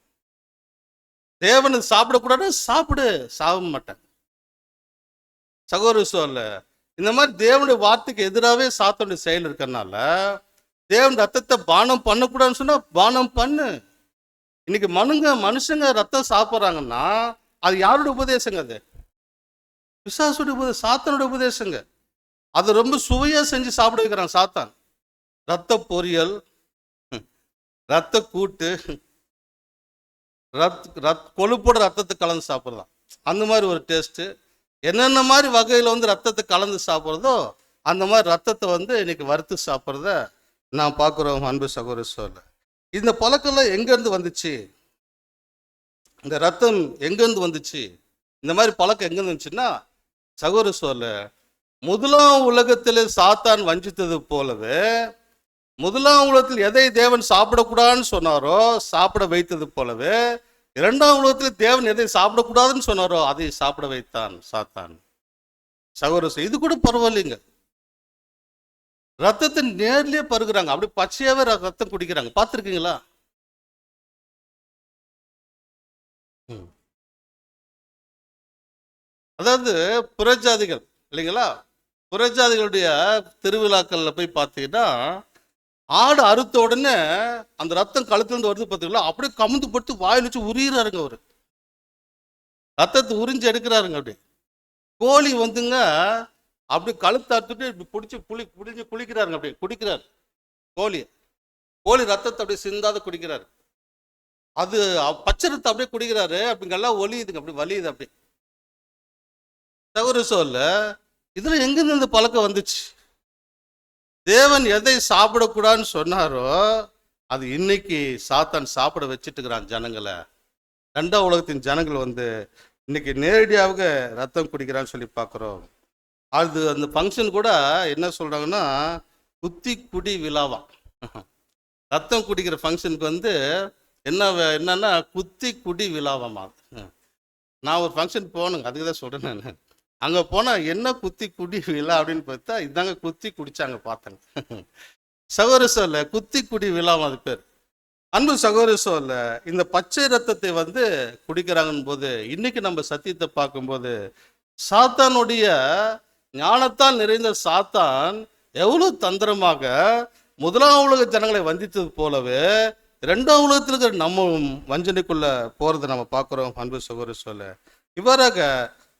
தேவனை சாப்பிடக்கூடாது, சாப்பிடு, சாப்பிட மாட்டாங்க. சகோதர சொல்ல இந்த மாதிரி தேவனுடைய வார்த்தைக்கு எதிராகவே சாத்தனுடைய செயல் இருக்கிறதுனால தேவன் ரத்தத்தை பானம் பண்ணக்கூடாதுன்னு சொன்னா பானம் பண்ணு. இன்னைக்கு மனுஷங்க ரத்தம் சாப்பிட்றாங்கன்னா அது யாருடைய உபதேசங்க? அது பிசாசுடைய உபதேசம், சாத்தானுடைய உபதேசங்க. அதை ரொம்ப சுவையா செஞ்சு சாப்பிட வைக்கிறான் சாத்தான். ரத்த பொரியல், ரத்த கூட்டு, கொழுப்போட ரத்தத்தை கலந்து சாப்பிட்றதான். அந்த மாதிரி ஒரு டேஸ்ட்டு. என்னென்ன மாதிரி வகையில் வந்து ரத்தத்தை கலந்து சாப்பிட்றதோ அந்த மாதிரி ரத்தத்தை வந்து இன்னைக்கு வறுத்து சாப்பிட்றத நான் பார்க்குறோம் அன்பு சகோதர சோழ. இந்த பழக்கம்லாம் எங்கேருந்து வந்துச்சு? இந்த ரத்தம் எங்கேருந்து வந்துச்சு? இந்த மாதிரி பழக்கம் எங்கேருந்து வந்துச்சுன்னா சகோதர சோழ, முதலாம் உலகத்தில் சாத்தான் வஞ்சித்தது போலவே, முதலாம் உலகத்தில் எதை தேவன் சாப்பிடக்கூடாதுன்னு சொன்னாரோ சாப்பிட வைத்தது போலவே, இரண்டாம் உலகத்தில் தேவன் எதை சாப்பிடக்கூடாதுன்னு சொன்னாரோ அதை சாப்பிட வைத்தான் சாத்தான். சகோதர, இது கூட பரவாயில்லைங்க. ரத்தத்தை நேர்லயே பருகுறாங்க, அப்படி பச்சையாவே ரத்தம் குடிக்கிறாங்க. பார்த்துருக்கீங்களா? அதாவது புறஜாதிகள் இல்லைங்களா, புறஜாதிகளுடைய திருவிழாக்கள்ல போய் பார்த்தீங்கன்னா ஆடு அறுத்த உடனே அந்த ரத்தம் கழுத்துலேருந்து வருது பார்த்தீங்களா, அப்படியே கமுந்து போட்டு வாயில் வச்சு உரியிறாருங்க. அவரு ரத்தத்தை உறிஞ்சு எடுக்கிறாருங்க. அப்படி கோழி வந்துங்க அப்படி கழுத்து அறுத்துட்டு இப்படி பிடிச்சி குளிக்கிறாருங்க. அப்படி குடிக்கிறாரு கோழி ரத்தத்தை அப்படியே சிந்தாத குடிக்கிறாரு. அது பச்சை ரத்தம் அப்படியே குடிக்கிறாரு. அப்படிங்கெல்லாம் ஒலியுதுங்க, அப்படி வலியுது. அப்படி தவறு சொல்ல, இதுல எங்கிருந்து இந்த பழக்கம் வந்துச்சு? தேவன் எதை சாப்பிடக்கூடாதுன்னு சொன்னாரோ அது இன்னைக்கு சாத்தான் சாப்பிட வச்சுட்டு இருக்கிறான் ஜனங்களை. ரெண்டாம் உலகத்தின் ஜனங்கள் வந்து இன்னைக்கு நேரடியாக ரத்தம் குடிக்கிறான்னு சொல்லி பார்க்குறோம். அது அந்த ஃபங்க்ஷன் கூட என்ன சொல்றாங்கன்னா குத்தி குடி விழாவா. ரத்தம் குடிக்கிற ஃபங்க்ஷனுக்கு வந்து என்னன்னா குத்தி குடி விழாவாமா. நான் ஒரு ஃபங்க்ஷன் போகணுங்க, அதுக்கு தான் சொல்றேன் நான். அங்கே போனால் என்ன குத்தி குடி விழா அப்படின்னு பார்த்தா இதாங்க குத்தி குடிச்சாங்க பார்த்தேங்க. சகோதர சொல்ல குத்தி குடி விழாவும் அது பேர். அன்பு சகோதர சொல்ல, இந்த பச்சை ரத்தத்தை வந்து குடிக்கிறாங்கன்னு போது இன்னைக்கு நம்ம சத்தியத்தை பார்க்கும்போது சாத்தானுடைய ஞானத்தால் நிறைந்த சாத்தான் எவ்வளவு தந்திரமாக முதலாம் உலக ஜனங்களை வந்தித்தது போலவே இரண்டாம் உலகத்தில் இருக்கிற நம்ம வஞ்சனைக்குள்ள போறதை நம்ம பார்க்குறோம். அன்பு சகோதர சொல்ல, இவ்வாறாக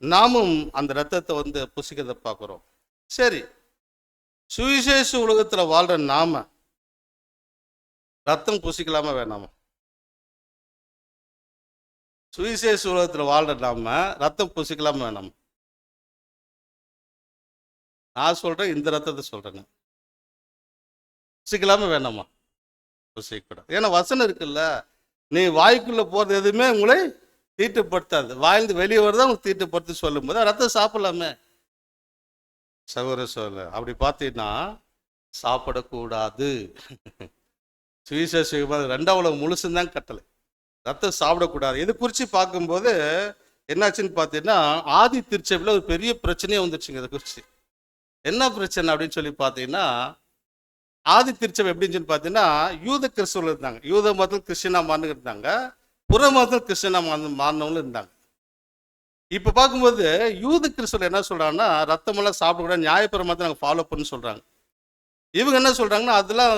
நாமும் அந்த ரத்தத்தை வந்து புசிக்கிறத பார்க்குறோம். சரி, சுவிசேஷ உலகத்துல வாழ்ற நாம ரத்தம் புசிக்கலாமா வேணாமா? சுவிசேஷ உலகத்துல வாழ்ற நாம ரத்தம் புசிக்கலாமா வேணாமா? நான் சொல்றேன், இந்த ரத்தத்தை சொல்றேங்க. புசிக்கலாமா வேணாமா? புசிக்கூடாது. ஏன்னா வசனம் இருக்குல்ல, நீ வாய்க்குள்ள போறது எதுவுமே உங்களை தீட்டுப்படுத்தாது, வாய்ந்து வெளியே வருதான் உங்களுக்கு தீட்டுப்படுத்தி சொல்லும் போது ரத்தம் சாப்பிடலாமே. சகோதர சொல்ல, அப்படி பார்த்தீங்கன்னா சாப்பிடக்கூடாது. சுவிசேஷம் ரெண்டாம் உலகம் முழுசுந்தான் கட்டளை, ரத்தம் சாப்பிடக்கூடாது. இது குறித்து பார்க்கும்போது என்னாச்சுன்னு பார்த்தீங்கன்னா ஆதி திருச்சபையில் ஒரு பெரிய பிரச்சனையே வந்துருச்சுங்க. இதை குறித்து என்ன பிரச்சனை அப்படின்னு சொல்லி பார்த்தீங்கன்னா, ஆதி திருச்சபை எப்படின்னு பார்த்தீங்கன்னா யூத கிறிஸ்துவர்கள் இருந்தாங்க. யூத மதத்தில் கிறிஸ்டினா மாறினு இருந்தாங்க, புற மதத்தில் கிறிஸ்டினா மாறினவங்களும் இருந்தாங்க. இப்போ பார்க்கும்போது யூத கிறிஸ்துவர்கள் என்ன சொல்கிறாங்கன்னா ரத்தமெல்லாம் சாப்பிடக்கூடாது, நியாயப்பிரமாணத்தை நாங்கள் ஃபாலோ பண்ணு சொல்கிறாங்க. இவங்க என்ன சொல்கிறாங்கன்னா அதெல்லாம்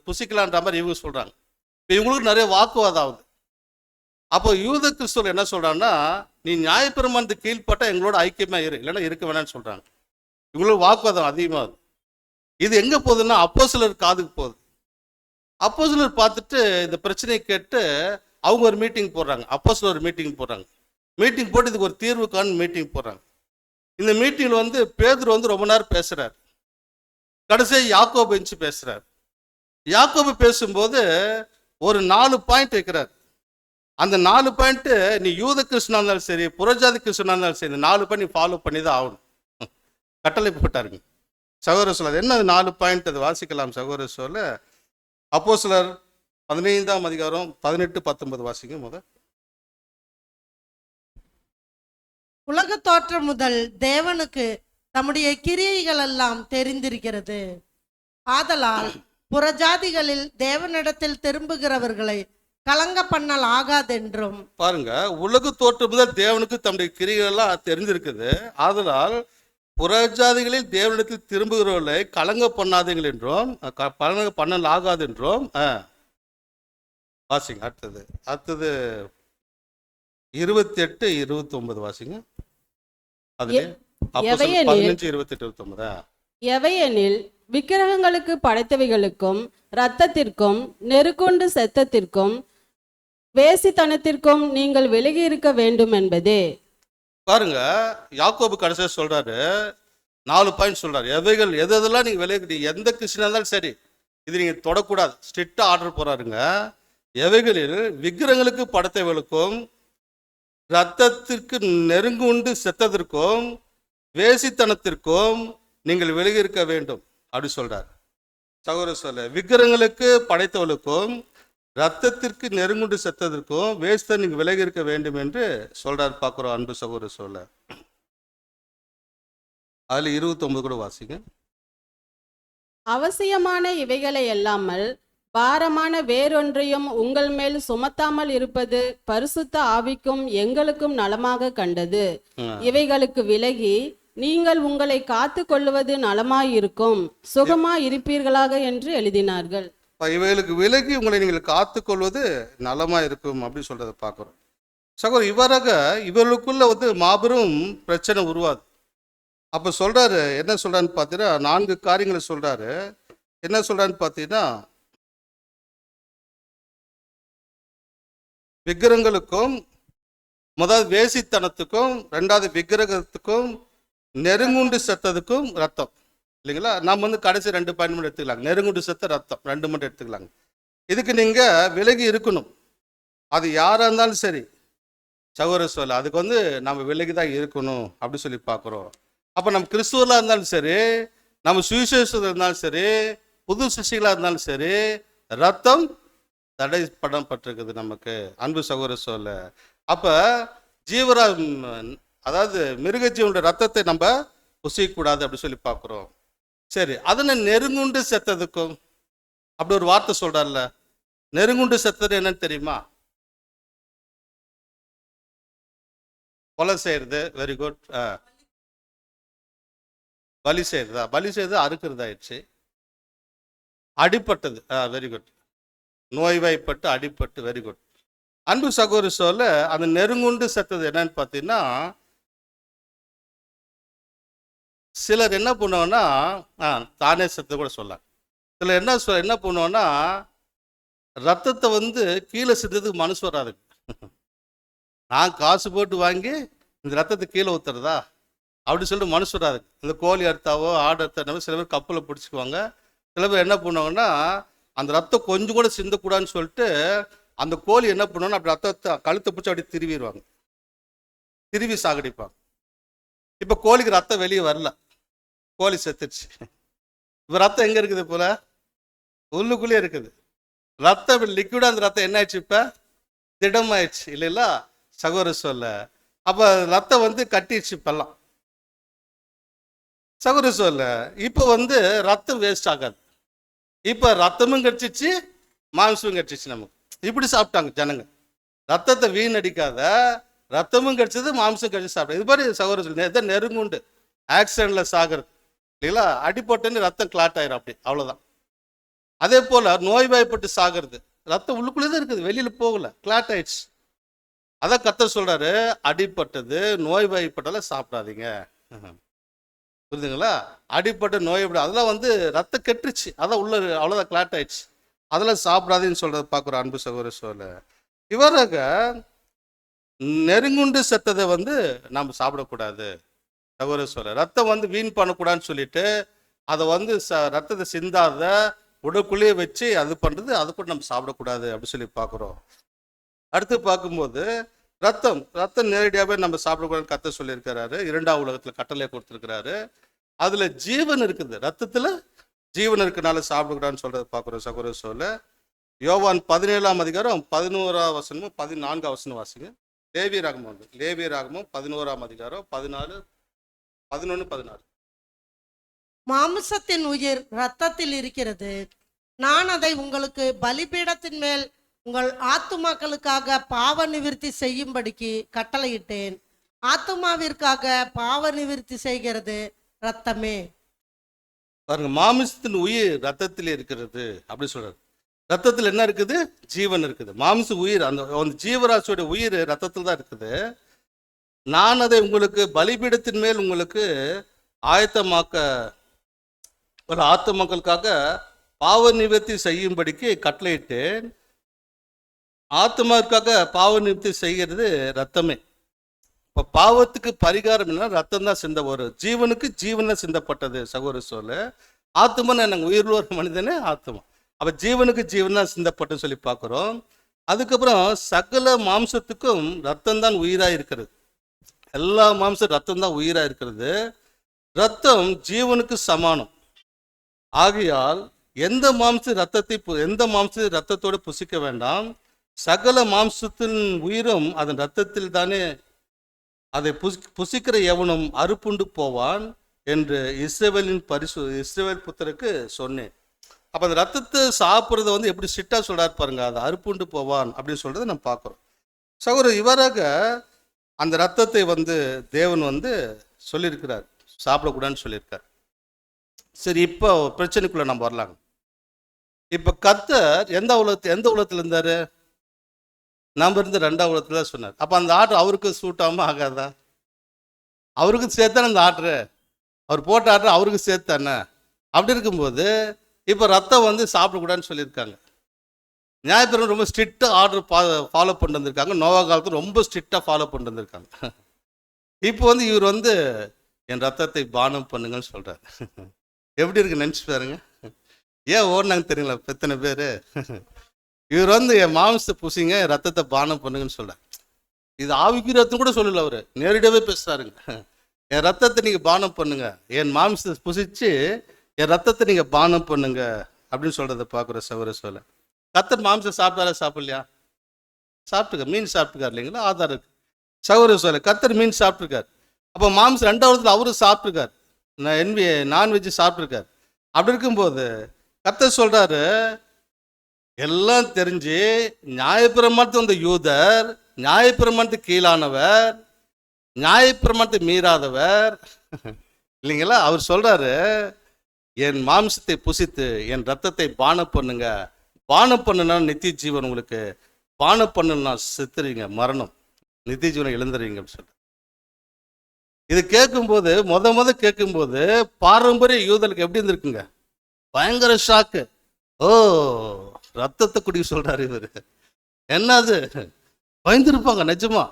புசிக்கலான்ற மாதிரி இவங்க சொல்கிறாங்க. இப்போ இவங்களுக்கு நிறைய வாக்குவாதம் ஆகுது. அப்போ யூத கிறிஸ்துவர்கள் என்ன சொல்கிறாங்கன்னா, நீ நியாயப்பிரமாணத்துக்கு கீழ்பட்டால் எங்களோட ஐக்கியமாக இரு, இல்லைன்னா இருக்க வேணாம்னு சொல்கிறாங்க. இவங்களுக்கு வாக்குவாதம் அதிகமாகுது. இது எங்கே போகுதுன்னா அப்போஸ்தலர் காதுக்கு போகுது. அப்போஸ்தலர் பார்த்துட்டு இந்த பிரச்சனையை கேட்டு அவங்க ஒரு மீட்டிங் போடுறாங்க. அப்போஸ்தலர் ஒரு மீட்டிங் போடுறாங்க. மீட்டிங் போட்டு இதுக்கு ஒரு தீர்வுக்கான மீட்டிங் போடுறாங்க. இந்த மீட்டிங்கில் வந்து பேதுரு வந்து ரொம்ப நேரம் பேசுகிறார். கடைசியாக யாக்கோபு பெஞ்சு பேசுகிறார். யாக்கோபு பேசும்போது ஒரு 4 பாயிண்ட் வைக்கிறார். அந்த 4 பாயிண்ட்டு நீ யூத கிறிஸ்துவனா இருந்தாலும் சரி, புறஜாதி கிறிஸ்துவனா இருந்தாலும் சரி, இந்த 4 பாயிண்ட் நீ ஃபாலோ பண்ணி தான் ஆகணும். கட்டளை போட்டாருங்க. சகோதர சொல்ல என்ன 4 பாயிண்ட், அது வாசிக்கலாம் சகோதர சொல்ல. அப்போஸ்தலர் 15ஆம் அதிகாரம் 18-19 வாசிங்க முத. உலக தோற்றம் முதல் தேவனுக்கு தம்முடைய கிரியைகள் எல்லாம் தெரிந்திருக்கிறது. ஆதலால் புறஜாதிகளில் தேவனிடத்தில் திரும்புகிறவர்களை கலங்க பண்ணல் ஆகாதென்றும். பாருங்க, உலக தோற்றம் முதல் தேவனுக்கு தம்முடைய கிரியைகள் எல்லாம் தெரிந்திருக்குது. ஆதலால் புறஜாதிகளில் தேவனிடத்தில் திரும்புகிறவர்களை கலங்க பண்ணாதீங்கள் என்றும் கலங்க பண்ணல் ஆகாது என்றும். வாசிங்க அடுத்தது 28, 29 வாசிங்க. அதுல எவையெனில் 15, 28, 29. எவையெனில் விக்கிரகங்களுக்கு படைத்தவைகளுக்கும் இரத்தத்திற்கும் நெருக்குண்டு செத்தத்திற்கும் வேசித்தனத்திற்கும் நீங்கள் விலகி இருக்க வேண்டும் என்பதே. பாருங்க, யாக்கோபு கடைசியா சொல்றாரு, 4 பாயிண்ட் சொல்றாரு. எவைகள் எதெல்லாம் நீங்க விலகி, எந்த கிறிஸ்டினா இருந்தாலும் சரி, இது நீங்க தொடக்கூடாது, ஸ்ட்ரிக்டா ஆர்டர் போறாருங்க. எவைகளில் விக்கிரகங்களுக்கு படைத்தவைகளுக்கும் இரத்தத்திற்கு நெருங்குண்டு செத்ததற்கும் வேசித்தனத்திற்கும் நீங்கள் விலகி இருக்க வேண்டும் அப்படி சொல்றார். சகோதர சொல்ல, விக்கிரகங்களுக்கு படைத்தவளுக்கும் ரத்தத்திற்கு நெருங்குண்டு செத்ததற்கும் வேஸ்த நீங்க விலகி இருக்க வேண்டும் என்று சொல்றார் பார்க்கிறோம். அன்பு சகோதர சொல்ல, அதுல 29 கூட வாசிங்க. அவசியமான இவைகளை அல்லாமல் பாரமான வேறொன்றையும் உங்கள் மேல் சுமத்தாமல் இருப்பது பரிசுத்த ஆவிக்கும் எங்களுக்கும் நலமாக கண்டது. இவைகளுக்கு விலகி நீங்கள் உங்களை காத்து கொள்ளுவது நலமாயிருக்கும், சுகமாய் இருப்பீர்களாக என்று எழுதினார்கள். இவைகளுக்கு விலகி உங்களை நீங்கள் காத்து கொள்வது நலமா இருக்கும் அப்படின்னு சொல்றதை பார்க்கிறோம். சகோதரர், இவராக இவர்களுக்குள்ள மாபெரும் பிரச்சனை உருவாது. அப்ப சொல்றாரு, என்ன சொல்றான்னு பார்த்தீங்கன்னா 4 காரியங்களை சொல்றாரு. என்ன சொல்றான்னு பார்த்தீங்கன்னா, விக்கிரகங்களுக்கும், முதல் வேசித்தனத்துக்கும், 2வது விக்கிரகத்துக்கும், நெருங்குண்டு செத்ததுக்கும் ரத்தம், இல்லைங்களா? நம்ம கடைசி 2 பாயிண்ட் மட்டும் எடுத்துக்கலாங்க. நெருங்குண்டு செத்த ரத்தம் 2 மட்டும் எடுத்துக்கலாங்க. இதுக்கு நீங்க விலகி இருக்கணும். அது யாரா இருந்தாலும் சரி சகோதர சொல்ல, அதுக்கு நம்ம விலகி தான் இருக்கணும் அப்படி சொல்லி பார்க்குறோம். அப்போ நம்ம கிறிஸ்துவர்களாக இருந்தாலும் சரி, நம்ம சுவிசேஷத்தில் இருந்தாலும் சரி, புது சிருஷ்டிகளாக இருந்தாலும் சரி, ரத்தம் தடை படப்பட்டிருக்குது நமக்கு, அன்பு சகோதர சொல்ல. அப்போ ஜீவரா, அதாவது மிருக ஜீவனுடைய ரத்தத்தை நம்ம புசிக்கக்கூடாது அப்படி சொல்லி பார்க்குறோம். சரி, அதனை நெருங்குண்டு செத்ததுக்கும் அப்படி ஒரு வார்த்தை சொல்றாருல, நெருங்குண்டு செத்தது என்னன்னு தெரியுமா? கொலை செய்யறது. Very good. பலி செய்யறதா? பலி செய்யறது அறுக்கிறது ஆயிடுச்சு. அடிப்பட்டது. Very good. நோய்வாய்ப்பட்டு அடிப்பட்டு. Very good. அன்பு சகோதர சொல்ல, அந்த நெருங்குண்டு செத்தது என்னன்னு பார்த்தீங்கன்னா, சிலர் என்ன பண்ணுவோன்னா, தானே செத்து கூட சொல்லலாம். சிலர் என்ன பண்ணுவோன்னா, ரத்தத்தை கீழே சிந்ததுக்கு மனசு வராது. நான் காசு போட்டு வாங்கி இந்த ரத்தத்தை கீழே ஊத்துறதா அப்படி சொல்லிட்டு மனசு வராது. இந்த கோழி அறுத்தாவோ ஆடு அறுத்தாவோ சில பேர் கப்பலில் பிடிச்சிக்குவாங்க. சில பேர் என்ன பண்ணுவாங்கன்னா, அந்த ரத்தம் கொஞ்சம் கூட சிந்தக்கூடாதுன்னு சொல்லிட்டு அந்த கோழி என்ன பண்ணுவாங்கன்னா, அப்படி ரத்தத்தை கழுத்தை பிடிச்சி அப்படி திருவிடுவாங்க, திருவி சாகடிப்பாங்க. இப்போ கோழிக்கு ரத்தம் வெளியே வரல, கோழி செத்துடுச்சு. இப்போ ரத்தம் எங்கே இருக்குது? போல உள்ளுக்குள்ளே இருக்குது ரத்தம், லிக்விடாக. அந்த ரத்தம் என்ன ஆயிடுச்சு? இப்போ திடமாயிடுச்சு, இல்லைங்களா சகோதர சொல்ல? அப்போ ரத்தம் கட்டிடுச்சு இப்பெல்லாம் சகோதர சொல்ல. இப்போ ரத்தம் வேஸ்ட் ஆகாது. இப்போ ரத்தமும் கடிச்சிச்சு, மாംசமும் கடிச்சிச்சு. நமக்கு இப்படி சாப்பிட்டாங்க ஜனங்க. ரத்தத்தை வீணடிக்காத, ரத்தமும் கடிச்சது, மாംசம் கடிச்சு சாப்பிட்டாங்க. இது மாதிரி சகோதர சொல்ல, எதை நெருங்குண்டு ஆக்சிடென்ட்ல சாகிறது, இல்லைங்களா? அடிப்பட்டுன்னு ரத்தம் கிளாட் ஆயிரும், அப்படி அவ்வளோதான். அதே போல நோய்வாய்ப்பட்டு சாகிறது, ரத்தம் உள்ளுக்குள்ளே தான் இருக்குது, வெளியில போகல, கிளாட் ஆயிடுச்சு. அதான் கர்த்தர் சொல்றாரு, அடிப்பட்டது நோய்வாய்ப்பட்டெல்லாம் சாப்பிடாதீங்க. புரியுதுங்களா? அடிப்பட்ட நோய் அதெல்லாம் ரத்தம் கெட்டுருச்சு, அதான் உள்ள அவ்வளோதான் கிளாட் ஆயிடுச்சு, அதெல்லாம் சாப்பிடாதீன்னு சொல்றதை பார்க்குறோம். அன்பு சகோதர சொல்ல, இவராக நெருங்குண்டு செத்ததை நம்ம சாப்பிடக்கூடாது சகோதர சொல்ல. ரத்தம் வீண் பண்ணக்கூடாதுன்னு சொல்லிட்டு அதை ரத்தத்தை சிந்தாத உடற்குள்ளேயே வச்சு அது பண்றது, அது கூட நம்ம சாப்பிடக்கூடாது அப்படி சொல்லி பார்க்குறோம். அடுத்து பார்க்கும்போது ரத்தம் நேரடியாகவே நம்ம சாப்பிடக்கூடாதுன்னு கர்த்தர் சொல்லியிருக்கிறாரு. 2ஆம் உலகத்தில் கட்டளை கொடுத்துருக்கிறாரு. அதுல ஜீவன் இருக்குது, ரத்தத்துல ஜீவன் இருக்கனால சாப்பிடக்கூடாதுன்னு சொல்றதை பார்க்குறோம் சகோதர சொல்ல. யோவான் 17ஆம் அதிகாரம் 11ஆம் வசனமும் 14ஆம் வசனம் வாசிங்க. லேவிய ராகமம் 11ஆம் அதிகாரம் 14, 11, 16. மாம்சத்தின் உயிர் இரத்தத்தில் இருக்கிறது. நான் அதை உங்களுக்கு பலிபீடத்தின் மேல் உங்கள் ஆத்துமாக்களுக்காக பாவ நிவிர்த்தி செய்யும்படிக்கு கட்டளையிட்டேன். ஆத்துமாவிற்காக பாவ நிவிர்த்தி செய்கிறது ரத்தமே. பாருங்க, மாமிசத்தின் உயிர் ரத்தத்தில் இருக்கிறது அப்படி சொல்றாரு. ரத்தத்தில் என்ன இருக்குது? ஜீவன் இருக்குது. மாம்ச உயிர், அந்த ஜீவராசியோட உயிர் ரத்தத்தில் தான் இருக்குது. நான் அதை உங்களுக்கு பலிபீடத்தின் மேல் உங்களுக்கு ஆயத்தமாக்க, ஒரு ஆத்துமக்களுக்காக பாவ நிவர்த்தி செய்யும்படிக்கு கட்டளையிட்டேன். ஆத்மாவுக்காக பாவ நிவர்த்தி செய்கிறது ரத்தமே. இப்போ பாவத்துக்கு பரிகாரம் என்ன? ரத்தம் தான் சிந்த, ஒரு ஜீவனுக்கு ஜீவன் தான் சிந்தப்பட்டது. சகோதர சொல்ல ஆத்மன்னு நாங்கள் உயிரில் ஒரு மனிதனே ஆத்மா. அப்போ ஜீவனுக்கு ஜீவன் தான் சிந்தப்பட்டுன்னு சொல்லி பார்க்குறோம். அதுக்கப்புறம் சகல மாம்சத்துக்கும் ரத்தம் தான் உயிராக இருக்கிறது. எல்லா மாம்சம் ரத்தம் தான் உயிராக இருக்கிறது. ரத்தம் ஜீவனுக்கு சமானம். ஆகையால் எந்த மாம்ச ரத்தத்தோடு புசிக்க வேண்டாம். சகல மாம்சத்தின் உயிரும் அதன் ரத்தத்தில் தானே, அதை புசிக்கிற எவனும் அறுப்புண்டு போவான் என்று இஸ்ரவேல் புத்தருக்கு சொன்னேன். அப்போ அந்த ரத்தத்தை சாப்பிட்றத எப்படி சிட்டா சொல்றாரு பாருங்க, அதை அறுப்புண்டு போவான் அப்படின்னு சொல்றதை நம்ம பார்க்குறோம். சகோதரர், இவராக அந்த ரத்தத்தை தேவன் சொல்லியிருக்கிறார், சாப்பிடக்கூடாதுன்னு சொல்லியிருக்கார். சரி, இப்போ பிரச்சனைக்குள்ள நம்ம வரலாங்க. இப்போ கர்த்தர் எந்த உலகத்தில் இருந்தாரு? நம்ம இருந்து 2ஆம் உலகத்துல சொன்னார். அப்போ அந்த ஆர்டர் அவருக்கு சூட்டாமல் ஆகாதா? அவருக்கு சேர்த்தானே அந்த ஆர்டரு, அவர் போட்ட ஆர்டர் அவருக்கு சேர்த்தானே. அப்படி இருக்கும்போது இப்போ ரத்தம் சாப்பிடக்கூடாதுன்னு சொல்லியிருக்காங்க. நியாயப்பிரகாரம் ரொம்ப ஸ்ட்ரிக்டாக ஆர்டர் ஃபாலோ பண்ணிட்டு வந்திருக்காங்க. நோவா காலத்தில் ரொம்ப ஸ்ட்ரிக்டாக ஃபாலோ பண்ணிட்டு வந்திருக்காங்க. இப்போ இவர் என் ரத்தத்தை பானம் பண்ணுங்கன்னு சொல்கிறார். எப்படி இருக்கு நினச்சி பாருங்க. ஏன் ஓடினாங்க தெரியுங்களா எத்தனை பேர்? இவர் என் மாம்சத்தை புசிங்க, என் ரத்தத்தை பானம் பண்ணுங்கன்னு சொல்கிறார். இது ஆவிக்குரிய ரத்தம் கூட சொல்லல, அவர் நேரடியாகவே பேசுகிறாருங்க. என் ரத்தத்தை நீங்கள் பானம் பண்ணுங்க, என் மாம்சத்தை புசிச்சு என் ரத்தத்தை நீங்கள் பானம் பண்ணுங்க அப்படின்னு சொல்கிறத பார்க்குற சவர சொல்ல. கர்த்தர் மாம்சம் சாப்பிட்டாரா சாப்பிடலையா? சாப்பிட்டுக்க, மீன் சாப்பிட்டுக்கார் இல்லைங்களா? ஆதாரம் இருக்கு. சகோதர சொல்ல கர்த்தர் மீன் சாப்பிட்ருக்கார். அப்போ மாம்சம் 2வது அவரும் சாப்பிட்ருக்கார், நான்வெஜ் சாப்பிட்ருக்கார். அப்படி இருக்கும்போது கர்த்தர் சொல்கிறாரு, எல்லாம் தெரிஞ்சு நியாயப்பிரமாணத்தை வந்த யூதர், நியாயப்பிரமாணத்துக்கு கீழானவர், நியாயப்பிரமாணத்தை மீறாதவர் இல்லைங்களா? அவர் சொல்கிறாரு, என் மாம்சத்தை புசித்து என் ரத்தத்தை பானம் பண்ணுங்க. பானம் பண்ணுனா நித்திய ஜீவன் உங்களுக்கு, பானம் பண்ணுனா செத்துறீங்க, மரணம், நித்திய ஜீவனை இழந்துறீங்க அப்படின்னு சொல்ற. இது கேட்கும்போது முத கேட்கும்போது பாரம்பரிய யூதர்களுக்கு எப்படி இருந்திருக்குங்க? பயங்கர ஷாக்கு. ஓ, ரத்தத்தை குடிக்க சொல்றாரு இவர், என்னது? பயந்துருப்பாங்க நிஜமா.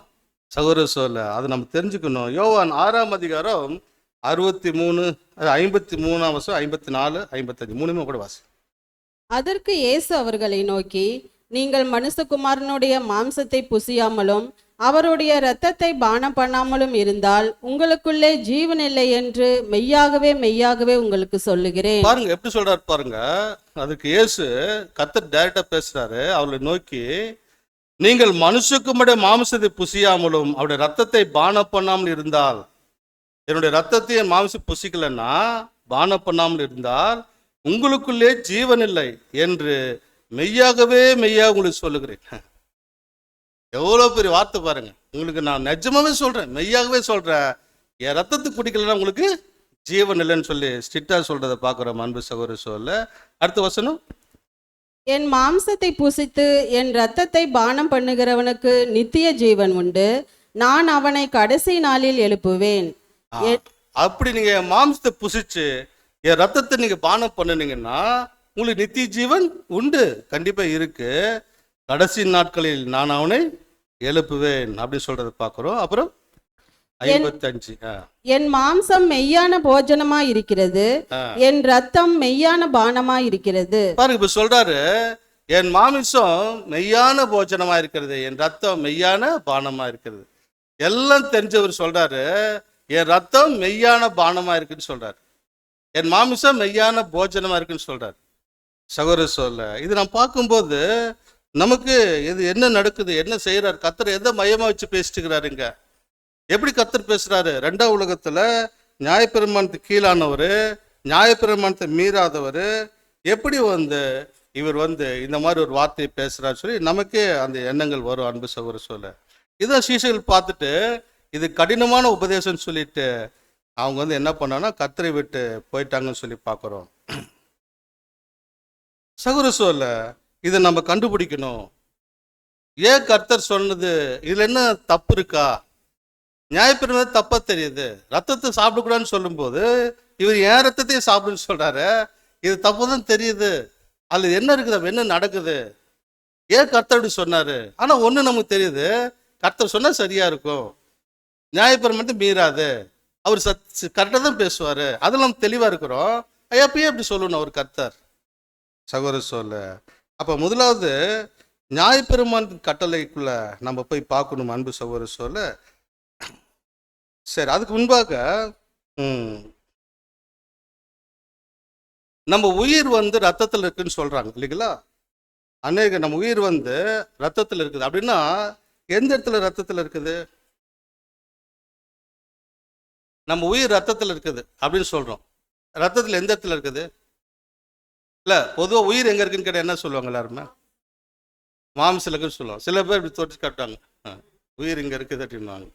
சகோதர சொல்ல அதை நம்ம தெரிஞ்சுக்கணும். யோவான் 6ஆம் அதிகாரம் 63, 53ஆம் வசனம், 54, 55 மூணுமே கூட வாசி. அதற்கு இயேசு அவர்களை நோக்கி, நீங்கள் மனுஷகுமாரனுடைய மாம்சத்தை புசியாமலும் அவருடைய இரத்தத்தை பானம் பண்ணாமலும் இருந்தால் உங்களுக்குள்ளே ஜீவன் இல்லை என்று மெய்யாகவே மெய்யாகவே உங்களுக்கு சொல்லுகிறேன். பாருங்க எப்படி சொல்றாரு பாருங்க. அதுக்கு இயேசு கர்த்தர் டைரக்டா பேசுறாரு. அவளை நோக்கி, நீங்கள் மனுஷகுமாரனுடைய மாம்சத்தை புசியாமலும் அவருடைய ரத்தத்தை பானம் பண்ணாமல் இருந்தால், என்னுடைய ரத்தத்தை என் மாம்சம் புசிக்கலன்னா, பானம் பண்ணாமல் இருந்தால் உங்களுக்குள்ளே ஜீவன் இல்லை என்று மெய்யாகவே மெய்யாக உங்களுக்கு சொல்லுகிறேன். எவ்வளோ பெரிய வார்த்தை பாருங்க. உங்களுக்கு நான் நிஜமாவே சொல்றேன், மெய்யாகவே சொல்றேன், என் ரத்தத்தை குடிக்கலன்னா உங்களுக்கு ஜீவன் இல்லைன்னு சொல்லி ஸ்ட்ரிக்டா சொல்றதை பார்க்குறோம். அன்பு சகோதர சொல்ல அடுத்த வசனம், என் மாம்சத்தை புசித்து என் இரத்தத்தை பானம் பண்ணுகிறவனுக்கு நித்திய ஜீவன் உண்டு, நான் அவனை கடைசி நாளில் எழுப்புவேன். அப்படி நீங்க என் மாம்சத்தை புசிச்சு என் ரத்தத்தை நீங்க பானம் பண்ணுனீங்கன்னா உங்களுக்கு நித்திய ஜீவன் உண்டு, கண்டிப்பா இருக்கு. கடைசி நாட்களில் நான் அவனை எழுப்புவேன் அப்படின்னு சொல்றதை பார்க்கிறோம். அப்புறம் 55, என் மாம்சம் மெய்யான போஜனமா இருக்கிறது, என் ரத்தம் மெய்யான பானமா இருக்கிறது. பாருங்க இப்ப சொல்றாரு, என் மாமிசம் மெய்யான போஜனமா இருக்கிறது, என் ரத்தம் மெய்யான பானமா இருக்கிறது. எல்லாம் தெரிஞ்சவர் சொல்றாரு, என் ரத்தம் மெய்யான பானமா இருக்குன்னு சொல்றாரு, என் மாமிசம் மெய்யான போஜனமா இருக்குன்னு சொல்றாரு. சகோதர சொல்ல இது நான் பார்க்கும்போது நமக்கு இது என்ன நடக்குது, என்ன செய்யறாரு கர்த்தர், எதை மையமா வச்சு பேசிட்டுக்கிறாருங்க. எப்படி கர்த்தர் பேசுறாரு? 2ஆம் உலகத்துல நியாயப்பிரமாணத்துக்கு கீழானவர், நியாயப்பிரமாணத்தை மீறாதவர், எப்படி இவர் இந்த மாதிரி ஒரு வார்த்தையை பேசுறாரு சொல்லி நமக்கே அந்த எண்ணங்கள் வரும். அன்பு சகோதர சொல்ல இதான் சீசர்கள் பார்த்துட்டு இது கடினமான உபதேசம் சொல்லிட்டு அவங்க என்ன பண்ணாங்கன்னா கர்த்தரை விட்டு போயிட்டாங்கன்னு சொல்லி பார்க்குறோம். சகோதர சொல்ல இதை நம்ம கண்டுபிடிக்கணும். ஏன் கர்த்தர் சொன்னது, இதுல என்ன தப்பு இருக்கா? நியாயப்பிரமாணம் தப்பா தெரியுது. ரத்தத்தை சாப்பிடக்கூடாதுன்னு சொல்லும்போது இவர் ஏன் ரத்தத்தையும் சாப்பிடுன்னு சொல்றாரு. இது தப்பு தான் தெரியுது. அதுல என்ன இருக்குது, என்ன நடக்குது, ஏன் கர்த்தர் இப்படி சொன்னாரு? ஆனா ஒண்ணு நமக்கு தெரியுது, கர்த்தர் சொன்னா சரியா இருக்கும், நியாயப்பிரமாணத்தை மீறாது, அவர் கரெக்டாக தான் பேசுவாரு, அதில் நம்ம தெளிவா இருக்கிறோம். எப்பயே இப்படி சொல்லணும் அவர் கர்த்தர். சகோதர சொல்ல அப்ப முதலாவது நியாயப்பிரமாணத்தின் கட்டளைக்குள்ள நம்ம போய் பார்க்கணும் அன்பு சகோதர சொல்ல. சரி, அதுக்கு முன்பாக நம்ம உயிர் வந்து ரத்தத்தில் இருக்குன்னு சொல்றாங்க இல்லைங்களா? அநேக நம்ம உயிர் வந்து ரத்தத்தில் இருக்குது. அப்படின்னா எந்த இடத்துல ரத்தத்தில் இருக்குது? நம்ம உயிர் ரத்தத்தில் இருக்குது அப்படின்னு சொல்றோம். ரத்தத்தில் எந்த இடத்துல இருக்குது? இல்ல, பொதுவாக உயிர் எங்க இருக்குன்னு கேட்டால் என்ன சொல்லுவாங்க எல்லாருமே? மாம்சத்தில் இருக்குன்னு சொல்லுவாங்க. சில பேர் இப்படி தொட்டு காட்டுவாங்க, உயிர் இங்க இருக்குது அப்படின்வாங்க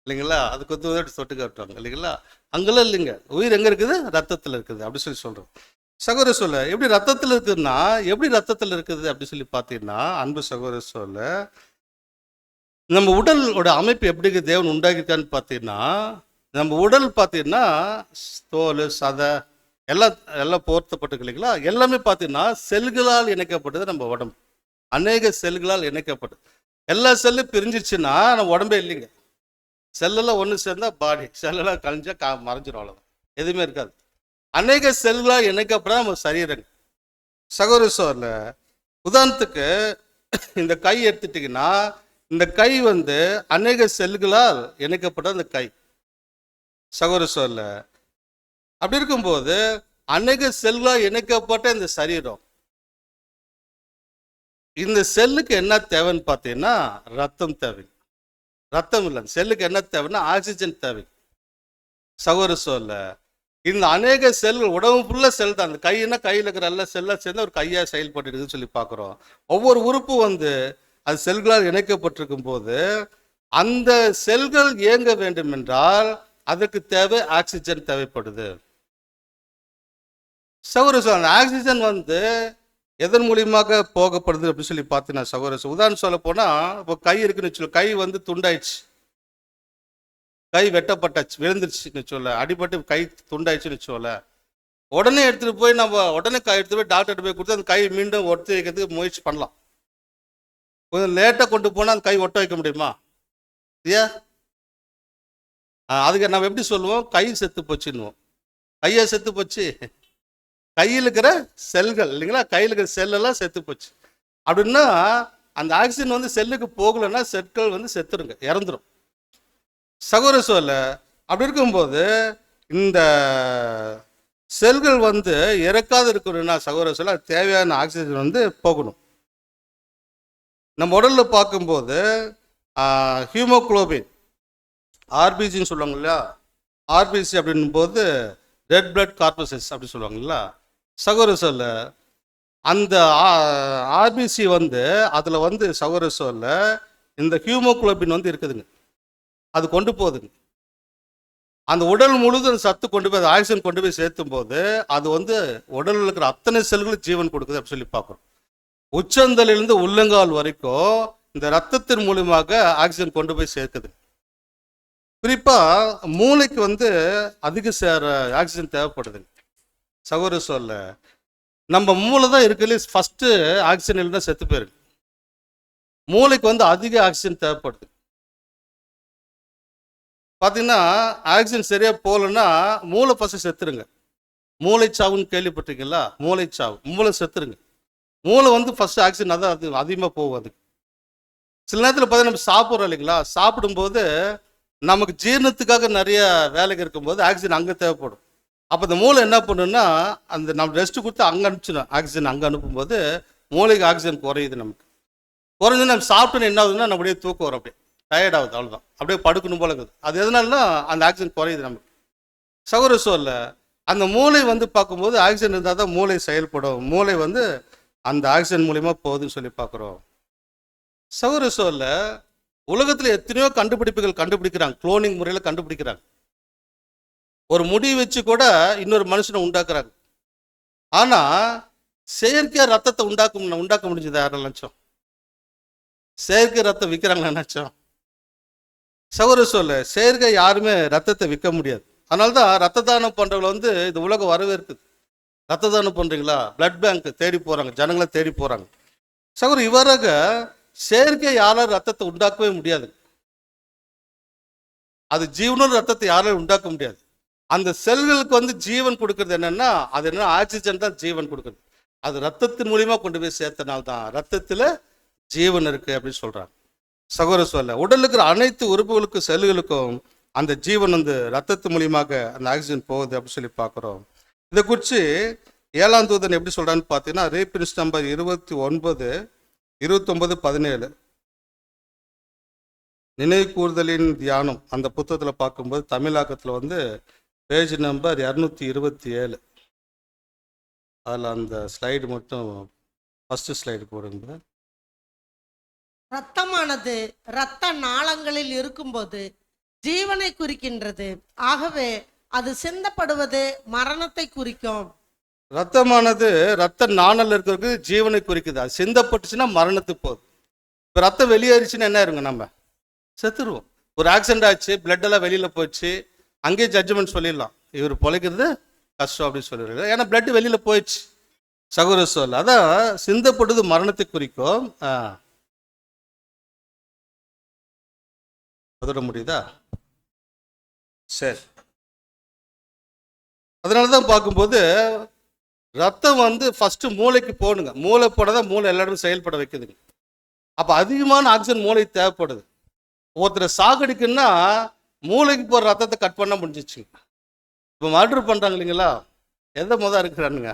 இல்லைங்களா? அது கொத்து தொட்டு காட்டுவாங்க இல்லைங்களா? அங்கெல்லாம் இல்லைங்க, உயிர் எங்க இருக்குது? ரத்தத்தில் இருக்குது அப்படி சொல்லி சொல்றோம். சகோதர சொல்ல எப்படி ரத்தத்தில் இருக்குதுன்னா, எப்படி ரத்தத்தில் இருக்குது அப்படி சொல்லி பார்த்தீங்கன்னா, அன்பு சகோதர சொல்ல, நம்ம உடலோட அமைப்பு எப்படி தேவன் உண்டாக்கிட்டான்னு பார்த்தீங்கன்னா, நம்ம உடல் பார்த்தீங்கன்னா தோல் சதை எல்லாம் போர்த்தப்பட்டு இல்லைங்களா? எல்லாமே பார்த்தீங்கன்னா செல்களால் இணைக்கப்பட்டது நம்ம உடம்பு. அநேக செல்களால் இணைக்கப்பட்டது. எல்லா செல்லும் பிரிஞ்சிச்சுன்னா நம்ம உடம்பே இல்லைங்க. செல்லெல்லாம் ஒன்று சேர்ந்தா பாடி, செல்லெல்லாம் கழிஞ்சா மறைஞ்சிடும், அவ்வளோதான், எதுவுமே இருக்காது. அநேக செல்களால் இணைக்கப்பட நம்ம சரீரங்க. சகோதர சோர்ல உதாரணத்துக்கு இந்த கை எடுத்துட்டீங்கன்னா, இந்த கை வந்து அநேக செல்களால் இணைக்கப்பட்ட அந்த கை. சகோதர சோர்ல அப்படி இருக்கும்போது அநேக செல்களால் இணைக்கப்பட்ட இந்த சரீரம், இந்த செல்லுக்கு என்ன தேவைன்னு பார்த்தீங்கன்னா ரத்தம் தேவை. ரத்தம் இல்லை, செல்லுக்கு என்ன தேவைன்னா ஆக்சிஜன் தேவை. சகோதர சொல்ல இந்த அநேக செல்கள் உடம்பு ஃபுல்லாக செல் தான். அந்த கையினா கையில் இருக்கிற எல்லா செல்லாக சேர்ந்து ஒரு கையாக செயல்பட்டு இருக்குன்னு சொல்லி பார்க்குறோம். ஒவ்வொரு உறுப்பும் வந்து அது செல்களால் இணைக்கப்பட்டிருக்கும் போது அந்த செல்கள் இயங்க வேண்டும் என்றால் அதுக்கு தேவை ஆக்சிஜன் தேவைப்படுது. சகோதர சொல்ல ஆக்சிஜன் வந்து எதன் மூலியமாக போகப்படுது அப்படின்னு சொல்லி பார்த்தீங்கன்னா சகோதர உதாரணம் சொல்ல போனால், இப்போ கை இருக்குன்னு சொல்லு, கை வந்து துண்டாயிடுச்சு, கை வெட்டப்பட்டாச்சு, விழுந்துருச்சுன்னு சொல்ல, அடிபட்டு கை துண்டாயிடுச்சுன்னு சொல்ல, உடனே எடுத்துகிட்டு போய் நம்ம உடனே கை எடுத்துகிட்டு போய் டாக்டர்கிட்ட போய் கொடுத்து அந்த கை மீண்டும் ஒட்ட வைக்கிறதுக்கு முயற்சி பண்ணலாம். கொஞ்சம் லேட்டாக கொண்டு போனால் அந்த கை ஒட்ட வைக்க முடியுமா? இல்லையா? அதுக்கு நம்ம எப்படி சொல்லுவோம்? கை செத்து போச்சுன்னுவோம். கையை செத்து போச்சு, கையில் இருக்கிற செல்கள் இல்லைங்களா, கையில் இருக்கிற செல்லெல்லாம் செத்து போச்சு அப்படின்னா அந்த ஆக்சிஜன் வந்து செல்லுக்கு போகலைன்னா செல்கள் வந்து செத்துருங்க, இறந்துடும். சகோதர சொல்ல அப்படி இருக்கும்போது இந்த செல்கள் வந்து இறக்காது இருக்கணும்னா சகோதர சொல்ல அது தேவையான ஆக்சிஜன் வந்து போகணும். நம்ம உடல்ல பார்க்கும்போது ஹீமோகுளோபின் ஆர்பிசின்னு சொல்லுவாங்க இல்லையா? ஆர்பிசி அப்படின்னும் போது ரெட் பிளட் கார்பஸஸ் அப்படி சொல்லுவாங்கல்ல. சகோதர சொல்ல அந்த ஆர்பிசி வந்து அதில் வந்து சகோதர சொல்ல இந்த ஹீமோகுளோபின் வந்து இருக்குதுங்க, அது கொண்டு போகுதுங்க. அந்த உடல் முழுதும் சத்து கொண்டு போய் ஆக்சிஜன் கொண்டு போய் சேர்த்தும் போது அது வந்து உடலில் இருக்கிற அத்தனை செல்களும் ஜீவன் கொடுக்குது அப்படி சொல்லி பார்க்குறோம். உச்சந்தலிலிருந்து உள்ளங்கால் வரைக்கும் இந்த ரத்தத்தின் மூலமாக ஆக்சிஜன் கொண்டு போய் சேர்க்குது. குறிப்பாக மூளைக்கு வந்து அதிக ஆக்சிஜன் தேவைப்படுதுங்க. சகோதர சொல்ல நம்ம மூளை தான் இருக்கிறதுலே ஃபஸ்ட்டு ஆக்சிஜன் இல்லைன்னா செத்து போயிருக்கு. மூளைக்கு வந்து அதிக ஆக்சிஜன் தேவைப்படுது. பார்த்தீங்கன்னா ஆக்சிஜன் சரியாக போகலன்னா மூளை ஃபஸ்ட்டு செத்துருங்க. மூளைச்சாவுன்னு கேள்விப்பட்டிருக்கீங்களா? மூளைச்சாவு, மூளை செத்துருங்க. மூளை வந்து ஃபஸ்ட்டு ஆக்சிஜன் அதான் அது அதிகமாக போகும். அதுக்கு சில நேரத்தில் பார்த்தீங்கன்னா நம்ம சாப்பிட்றோம் இல்லைங்களா? சாப்பிடும்போது நமக்கு ஜீரணத்துக்காக நிறைய வேலைக்கு இருக்கும்போது ஆக்சிஜன் அங்கே தேவைப்படும். அப்போ இந்த மூளை என்ன பண்ணுன்னா அந்த நம்ம ரெஸ்ட்டு கொடுத்து அங்கே அனுப்பிச்சிடும். ஆக்சிஜன் அங்கே அனுப்பும்போது மூளைக்கு ஆக்சிஜன் குறையுது. நமக்கு குறைஞ்சு நம்ம சாப்பிட்டோன்னு என்ன ஆகுதுன்னா நம்மளுடைய தூக்கம் வரும், அப்படியே டயர்ட் ஆகுது, அவ்வளோதான், அப்படியே படுக்கணும் போல இருக்குது. அது எதனாலனா அந்த ஆக்சிஜன் குறையுது நமக்கு. சகோதர சொல்ல அந்த மூளை வந்து பார்க்கும்போது ஆக்சிஜன் இருந்தால் தான் மூளை செயல்படும். மூளை வந்து அந்த ஆக்சிஜன் மூலியமாக போகுதுன்னு சொல்லி பார்க்குறோம். சகோதர சொல்ல உலகத்தில் எத்தனையோ கண்டுபிடிப்புகள் கண்டுபிடிக்கிறாங்க, குளோனிங் முறையில் கண்டுபிடிக்கிறாங்க. ஒரு முடி வச்சு கூட இன்னொரு மனுஷனை உண்டாக்குறாங்க. ஆனால் செயற்கை ரத்தத்தை உண்டாக்க முடிஞ்சது யாரும் லட்சம்? செயற்கை ரத்தம் விற்கிறாங்களா லட்சம்? சகோதர சொல்ல செயற்கை யாருமே ரத்தத்தை விற்க முடியாது. அதனால தான் ரத்த தானம் பண்றவங்களை வந்து இது உலகம் வரவேற்குது. ரத்த தானம் பண்றீங்களா, பிளட் பேங்க் தேடி போறாங்க, ஜனங்களை தேடி போறாங்க. சகோதர இவராக செயற்கை யாராலும் ரத்தத்தை உண்டாக்கவே முடியாது. அது ஜீவனோட ரத்தத்தை யாராலும் உண்டாக்க முடியாது. அந்த செல்களுக்கு வந்து ஜீவன் கொடுக்கறது என்னன்னா, அது என்ன ஆக்சிஜன் தான் ஜீவன் கொடுக்குறது. அது ரத்தத்தின் மூலியமா கொண்டு போய் சேர்த்தனால தான் ரத்தத்துல ஜீவன் இருக்கு அப்படின்னு சொல்றாங்க. சகோதர சொல்ல உடல் இருக்கிற அனைத்து உறுப்புகளுக்கும் செல்லுகளுக்கும் அந்த ஜீவன் வந்து ரத்தத்து மூலியமாக அந்த ஆக்சிஜன் போகுது அப்படின்னு சொல்லி பார்க்குறோம். இதை குறித்து 7ஆம் தூதன் எப்படி சொல்றான்னு பார்த்தீங்கன்னா, ரீபிரின்ஸ் நம்பர் 29, 29, 17 நினைவு கூறுதலின் தியானம் அந்த புத்தகத்தில் பார்க்கும்போது தமிழாக்கத்தில் வந்து பேஜ் நம்பர் 227. அதில் அந்த ஸ்லைடு மட்டும் ஃபர்ஸ்ட் ஸ்லைடு போடுங்க. இரத்தமானது இரத்த நாளங்களில் இருக்கும்போது ஜீவனை குறிக்கின்றது. ஆகவே அது சிந்தப்படுவது மரணத்தை குறிக்கும். ரத்தமானது ரத்த நாணல் இருக்கிறதுக்கு ஜீவனை குறிக்குது. அது சிந்தப்பட்டுச்சுன்னா மரணத்துக்கு போகுது. இப்போ ரத்தம் வெளியேறிச்சுன்னா என்ன இருங்க, நம்ம செத்துருவோம். ஒரு ஆக்சிடென்ட் ஆச்சு, பிளட் எல்லாம் வெளியில போயிடுச்சு, அங்கேயே ஜட்ஜ்மெண்ட் சொல்லிடலாம், இவர் பொழைக்கிறது கஷ்டம் அப்படின்னு சொல்லிடுறாரு. ஏன்னா பிளட் வெளியில போயிடுச்சு. சகோதர சொல் அதான் சிந்தப்படுது மரணத்தை குறிக்கும். அதோட முடியுதா? சரி. அதனாலதான் பார்க்கும்போது ரத்தம் வந்து ஃபர்ஸ்ட் மூளைக்கு போகணுங்க. மூளை போனதான் மூளை எல்லா இடமும் செயல்பட வைக்குதுங்க. அப்ப அதிகமான ஆக்சிஜன் மூளைக்கு தேவைப்படுது. ஒருத்தரை சாகடிக்குன்னா மூளைக்கு போற ரத்தத்தை கட் பண்ண முடிஞ்சிச்சுங்க. இப்போ மர்டர் பண்றாங்க இல்லைங்களா, எதை இருக்கிறானுங்க,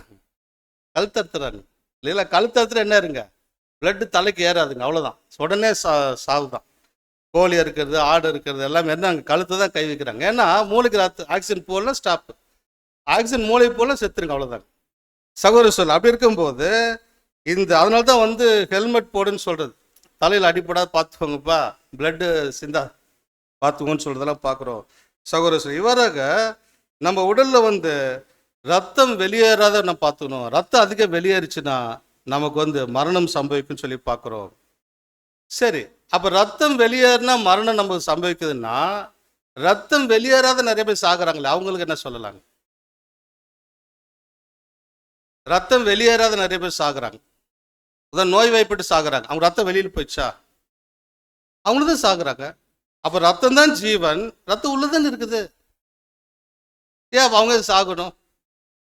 கழுத்தறுத்துறாங்க இல்லைங்களா. கழுத்தறுத்துற என்ன இருங்க, பிளட் தலைக்கு ஏறாதுங்க, அவ்வளோதான், உடனே சாவுதான். கோழி இருக்கிறது, ஆடு இருக்கிறது எல்லாமே என்ன கழுத்தை தான் கை வைக்கிறாங்க. ஏன்னா மூளைக்கு ஆக்சிஜன் போல ஸ்டாப், ஆக்சிஜன் மூளை போல செத்துருங்க, அவ்வளோதாங்க. சகோதர சொல் அப்படி இருக்கும்போது அதனால தான் வந்து ஹெல்மெட் போடுன்னு சொல்றது. தலையில் அடிப்படாது பார்த்துக்கோங்கப்பா, பிளட்டு சிந்தா பார்த்துக்கோன்னு சொல்றதெல்லாம் பார்க்குறோம். சகோதர சொல் இவராக நம்ம உடல்ல வந்து ரத்தம் வெளியேறாத நம்ம பார்த்துக்கணும். ரத்தம் அதிகம் வெளியேறிச்சுன்னா நமக்கு வந்து மரணம் சம்பவிக்கும்னு சொல்லி பார்க்குறோம். சரி, அப்ப ரத்தம் வெளியேறினா மரணம் நமக்கு சம்பவிக்குதுன்னா ரத்தம் வெளியேறாத நிறைய பேர் சாகுறாங்களே, அவங்களுக்கு என்ன சொல்லலாங்க? ரத்தம் வெளியேறாத நிறைய பேர் சாகுறாங்க, அதான் நோய் வாய்ப்பட்டு சாகுறாங்க. அவங்க ரத்தம் வெளியில் போயிடுச்சா, அவங்களும் தான் சாகுறாங்க. அப்ப ரத்தம் தான் ஜீவன், ரத்தம் உள்ளதான் இருக்குது, ஏன் அவங்க சாகணும்?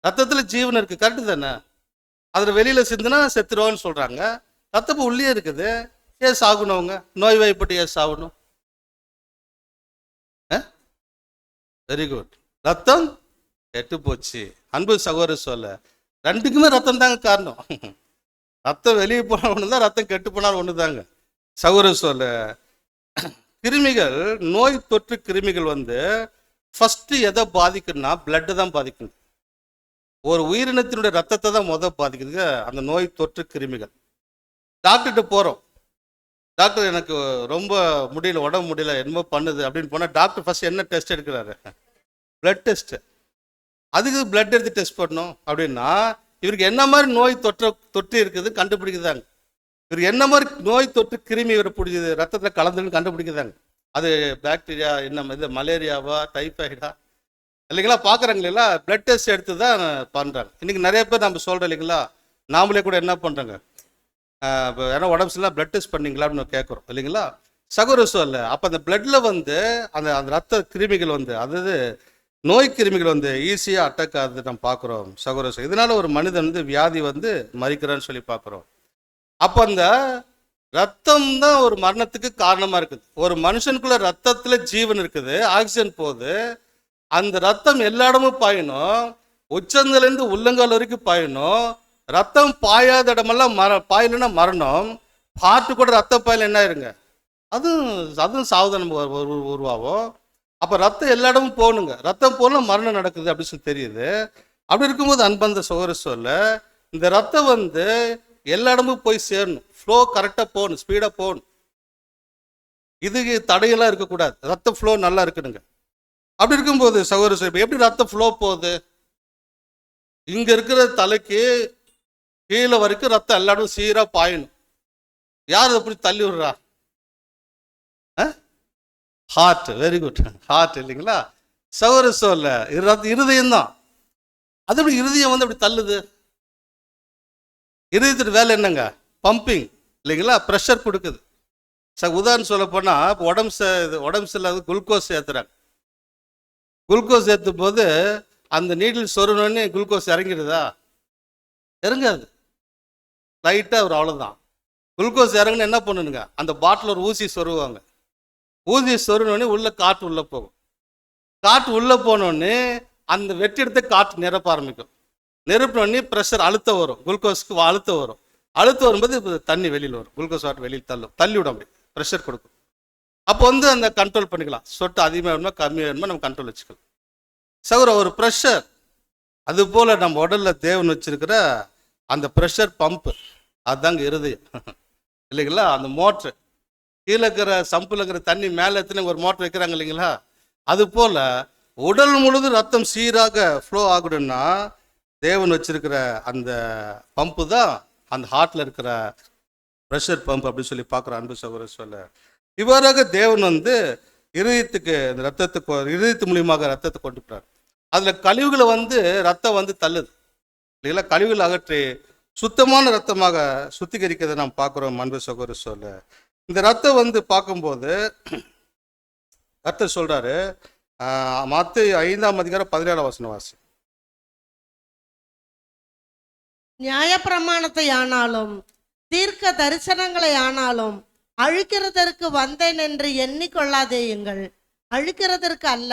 ரத்தத்துல ஜீவன் இருக்கு, கரெக்டு தானே? அதுல வெளியில சிந்துனா செத்துருவோன்னு சொல்றாங்க. ரத்தம் உள்ளே இருக்குது, ஏன் சாகணும்? அவங்க நோய் வாய்ப்பட்டு ஏன் சாகணும்? Very good. ரத்தம் கெட்டு போச்சு. அன்பு சகோதர சொல்ல ரெண்டுக்குமே ரத்தம் தாங்க காரணம். ரத்தம் வெளியே போன ஒன்று தான், ரத்தம் கெட்டு போனாலும் ஒன்று தாங்க. சகோதர சொல்ல கிருமிகள், நோய் தொற்று கிருமிகள் வந்து ஃபர்ஸ்ட் எதை பாதிக்குன்னா பிளட்டை தான் பாதிக்குது. ஒரு உயிரினத்தினுடைய ரத்தத்தை தான் பாதிக்குதுங்க அந்த நோய் தொற்று கிருமிகள். டாக்டர்கிட்ட போகிறோம், டாக்டர் எனக்கு ரொம்ப முடியல, உடம்பு முடியல, என்னமோ பண்ணுது அப்படின்னு போனால் டாக்டர் ஃபர்ஸ்ட் என்ன டெஸ்ட் எடுக்கிறாரு? Blood test. அதுக்கு பிளட் எடுத்து டெஸ்ட் பண்ணணும் அப்படின்னா இவருக்கு என்ன மாதிரி நோய் தொற்று இருக்குது கண்டுபிடிக்குதாங்க. இவருக்கு என்ன மாதிரி நோய் தொற்று கிருமி இவரை பிடிக்குது, ரத்தத்தில் கலந்துன்னு கண்டுபிடிக்குதாங்க. அது பாக்டீரியா, என்ன இது மலேரியாவா, டைஃபாய்டா இல்லைங்களா, பார்க்குறாங்க இல்லைங்களா. பிளட் டெஸ்ட் எடுத்து தான் பண்ணுறாங்க. இன்றைக்கி நிறைய பேர் நம்ம சொல்கிறோம் இல்லைங்களா, நாமளே கூட என்ன பண்ணுறாங்க, இப்போ ஏன்னா உடம்பு சரியில்லை பிளட் டெஸ்ட் பண்ணீங்களா அப்படின்னு கேட்குறோம் இல்லைங்களா. சகோதர சொல்ல அப்போ அந்த பிளட்டில் வந்து அந்த அந்த ரத்த கிருமிகள் வந்து, அதாவது நோய் கிருமிகள் வந்து ஈஸியாக அட்டாக் ஆகுது நம்ம பார்க்குறோம். சகோதர சொல்ல இதனால ஒரு மனிதன் வந்து வியாதி வந்து மறிக்கிறான்னு சொல்லி பார்க்குறோம். அப்போ அந்த ரத்தம் தான் ஒரு மரணத்துக்கு காரணமாக இருக்குது. ஒரு மனுஷனுக்குள்ள ரத்தத்தில் ஜீவன் இருக்குது, ஆக்சிஜன் போகுது, அந்த ரத்தம் எல்லா இடமும் பாயணும், உச்சந்திலேருந்து உள்ளங்கால் வரைக்கும் பாயணும். ரத்தம் பாயாத இடமெல்லாம் பாயலன்னா மரணம். பாட்டு கூட ரத்த பாயல என்ன இருங்க, அதுவும் சாவதானம் உருவாகும். அப்போ ரத்தம் எல்லா இடமும் போகணுங்க, ரத்தம் போகணும் மரணம் நடக்குது அப்படின்னு சொல்லி தெரியுது. அப்படி இருக்கும்போது அன்பந்த சகோதர சொல்ல இந்த ரத்தம் வந்து எல்லா இடமும் போய் சேரணும், ஃப்ளோ கரெக்டாக போகணும், ஸ்பீடாக போகணும். இதுக்கு தடையெல்லாம் இருக்கக்கூடாது, ரத்த ஃப்ளோ நல்லா இருக்கணுங்க. அப்படி இருக்கும்போது சகோதர சொல்ல எப்படி ரத்த ஃப்ளோ போகுது? இங்க இருக்கிற தலைக்கு கீழே வரைக்கும் ரத்தம் எல்லாரும் சீராக பாயணும். யார் அதை பிடிச்சி தள்ளி விடுறா? ஹார்ட். வெரி குட், ஹார்ட் இல்லைங்களா? சகோதர சொல்ல இருதயம் தான். அது எப்படி இருதயம் வந்து அப்படி தள்ளுது? இருதயத்துக்கு வேலை என்னங்க? பம்பிங் இல்லைங்களா? ப்ரெஷர் கொடுக்குது. உதாரணம் சொல்ல போனால் இப்போ உடம்பு சரியில்லாத குளுக்கோஸ் ஏற்றுறாங்க. குளுக்கோஸ் ஏற்றும் போது அந்த நீடில் சொருனோடனே குளுக்கோஸ் இறங்கிடுதா? இறங்காது. லைட்டாக ஒரு அவ்வளோதான். குளுக்கோஸ் இறங்குன்னு என்ன பண்ணணுங்க? அந்த பாட்டில் ஒரு ஊசி சொருவாங்க. ஊசி சொருனோடனே உள்ள காற்று உள்ளே போகும். காற்று உள்ளே போனோடனே அந்த வெட்டி எடுத்து காற்று நிரப்ப ஆரம்பிக்கும். நிரப்பினோடனே ப்ரெஷர் அழுத்தம் வரும். குளுக்கோஸுக்கு அழுத்தம் வரும். அழுத்தம் வரும்போது தண்ணி வெளியில் வரும். குளுக்கோஸ் வாட்டர் வெளியில் தள்ளி விட முடியும். ப்ரெஷர் கொடுக்கும். அப்போ வந்து அந்த கண்ட்ரோல் பண்ணிக்கலாம். சொட்டு அதிகமாக வேணுமா கம்மியாக வேணுமா நம்ம கண்ட்ரோல் வச்சுக்கலாம். சகோதர ஒரு ப்ரெஷர் அது போல் நம்ம உடலில் தேவன் வச்சிருக்கிற அந்த ப்ரெஷர் பம்பு அதுதாங்க இருதயம் இல்லைங்களா? அந்த மோட்ரு கீழே இருக்கிற சம்பில் இருக்கிற தண்ணி மேலே எத்தனை ஒரு மோட்ரு வைக்கிறாங்க இல்லைங்களா? அது போல் உடல் முழுதும் ரத்தம் சீராக ஃப்ளோ ஆகணும்னா தேவன் வச்சிருக்கிற அந்த பம்பு தான் அந்த ஹார்ட்டில் இருக்கிற ப்ரெஷர் பம்ப் அப்படின்னு சொல்லி பார்க்குறோம். அன்பு சகோதர சொல்ல இவ்வாறாக தேவன் வந்து இருதயத்துக்கு இந்த ரத்தத்தை இருதயத்து மூலியமாக ரத்தத்தை கொண்டு போறார். அதில் கழிவுகளை வந்து ரத்தம் வந்து தள்ளுது இல்லைங்களா? கழிவுகள் அகற்றி சுத்தமான ரத்தமாக சுத்திகரிக்கிறதை நாம் பார்க்குறோம். அன்பு சகோதர சொல்ல இந்த ரத்தம் வந்து பார்க்கும்போது கர்த்தர் சொல்றாரு, மத்தேயு 5:17 வாசி. நியாயப்பிரமாணத்தை ஆனாலும் தீர்க்க தரிசனங்களை ஆனாலும் அழிக்கிறதற்கு வந்தேன் என்று எண்ணிக்கொள்ளாதேயுங்கள். அழிக்கிறதற்கு அல்ல,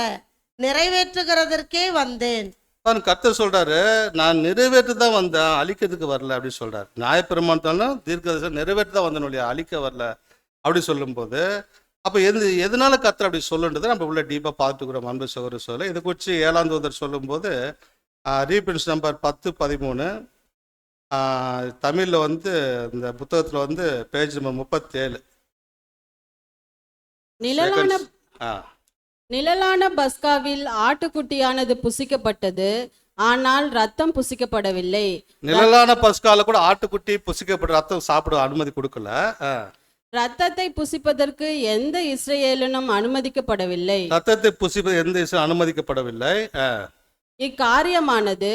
நிறைவேற்றுகிறதற்கே வந்தேன். கர்த்தர் சொல்றாரு, நான் நிறைவேற்ற தான் வந்தேன், அழிக்கிறதுக்கு வரல அப்படின்னு சொல்றாரு. நியாயப்பிரமாணத்தாலும் தீர்க்க தரிசனம் நிறைவேற்ற தான் வந்தேன், இல்லையா, அழிக்க வரல அப்படி சொல்லும்போது அப்போ எதனால கர்த்தர் அப்படி சொல்லுன்றதை நம்ம உள்ள டீப்பாக பார்த்துக்கிறோம். அன்பு சகோதர சொல்ல இதை குறித்து 7ஆம் தூதர் சொல்லும்போது ரீபின்ஸ் நம்பர் 10-13 தமிழில் வந்து இந்த புத்தகத்தில் வந்து பேஜ் நம்பர் 37. நிழலான பஸ்காவில் ஆட்டுக்குட்டியானது புசிக்கப்பட்டது, ஆனால் ரத்தம் புசிக்கப்படவில்லை. நிழலான பஸ்கால கூட ஆட்டுக்குட்டி புசிக்கப்பட்ட ரத்தம் சாப்பிட அனுமதி கொடுக்கல. ரத்தத்தை புசிப்பதற்கு எந்த இஸ்ரவேலனும் அனுமதிக்கப்படவில்லை. ரத்தத்தை புசிப்பது எந்த இஸ்ரவேலும் அனுமதிக்கப்படவில்லை. இக்காரியமானது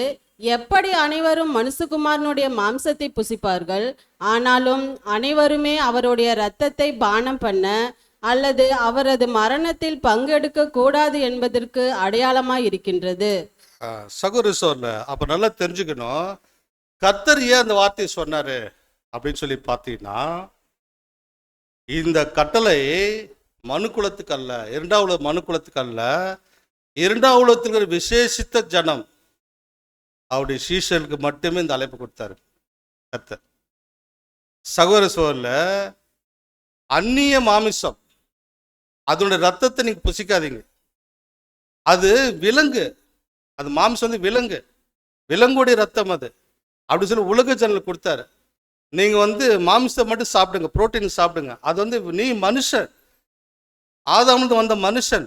எப்படி அனைவரும் மனுஷகுமாரனுடைய மாம்சத்தை புசிப்பார்கள், ஆனாலும் அனைவருமே அவருடைய இரத்தத்தை பானம் பண்ண அல்லது அவரது மரணத்தில் பங்கெடுக்க கூடாது என்பதற்கு அடையாளமாய் இருக்கின்றது. சகோதர அப்ப நல்லா தெரிஞ்சுக்கணும், கர்த்தர் ஏன் அந்த வார்த்தையை சொன்னாரு அப்படின்னு சொல்லி பார்த்தீங்கன்னா, இந்த கட்டளை மனுக்குலத்துக்கு அல்ல, இரண்டாவது மனுக்குலத்துக்கு அல்ல, இரண்டாவது விசேஷித்த ஜனம் அவருடைய சீஷர்களுக்கு மட்டுமே இந்த அழைப்பு கொடுத்தாரு கர்த்தர். சகோதர சோழர்ல அந்நிய மாமிசம் அதனுடைய ரத்தத்தை நீங்க புசிக்காதீங்க. அது விலங்கு, அது மாமிசம் வந்து விலங்குடைய ரத்தம் அது அப்படி சொல்லி உலக ஜனங்களுக்கு கொடுத்தாரு. நீங்க வந்து மாமிசம் மட்டும் சாப்பிடுங்க, புரோட்டீன் சாப்பிடுங்க. அது வந்து நீ மனுஷன், ஆதாம்ல வந்த மனுஷன்,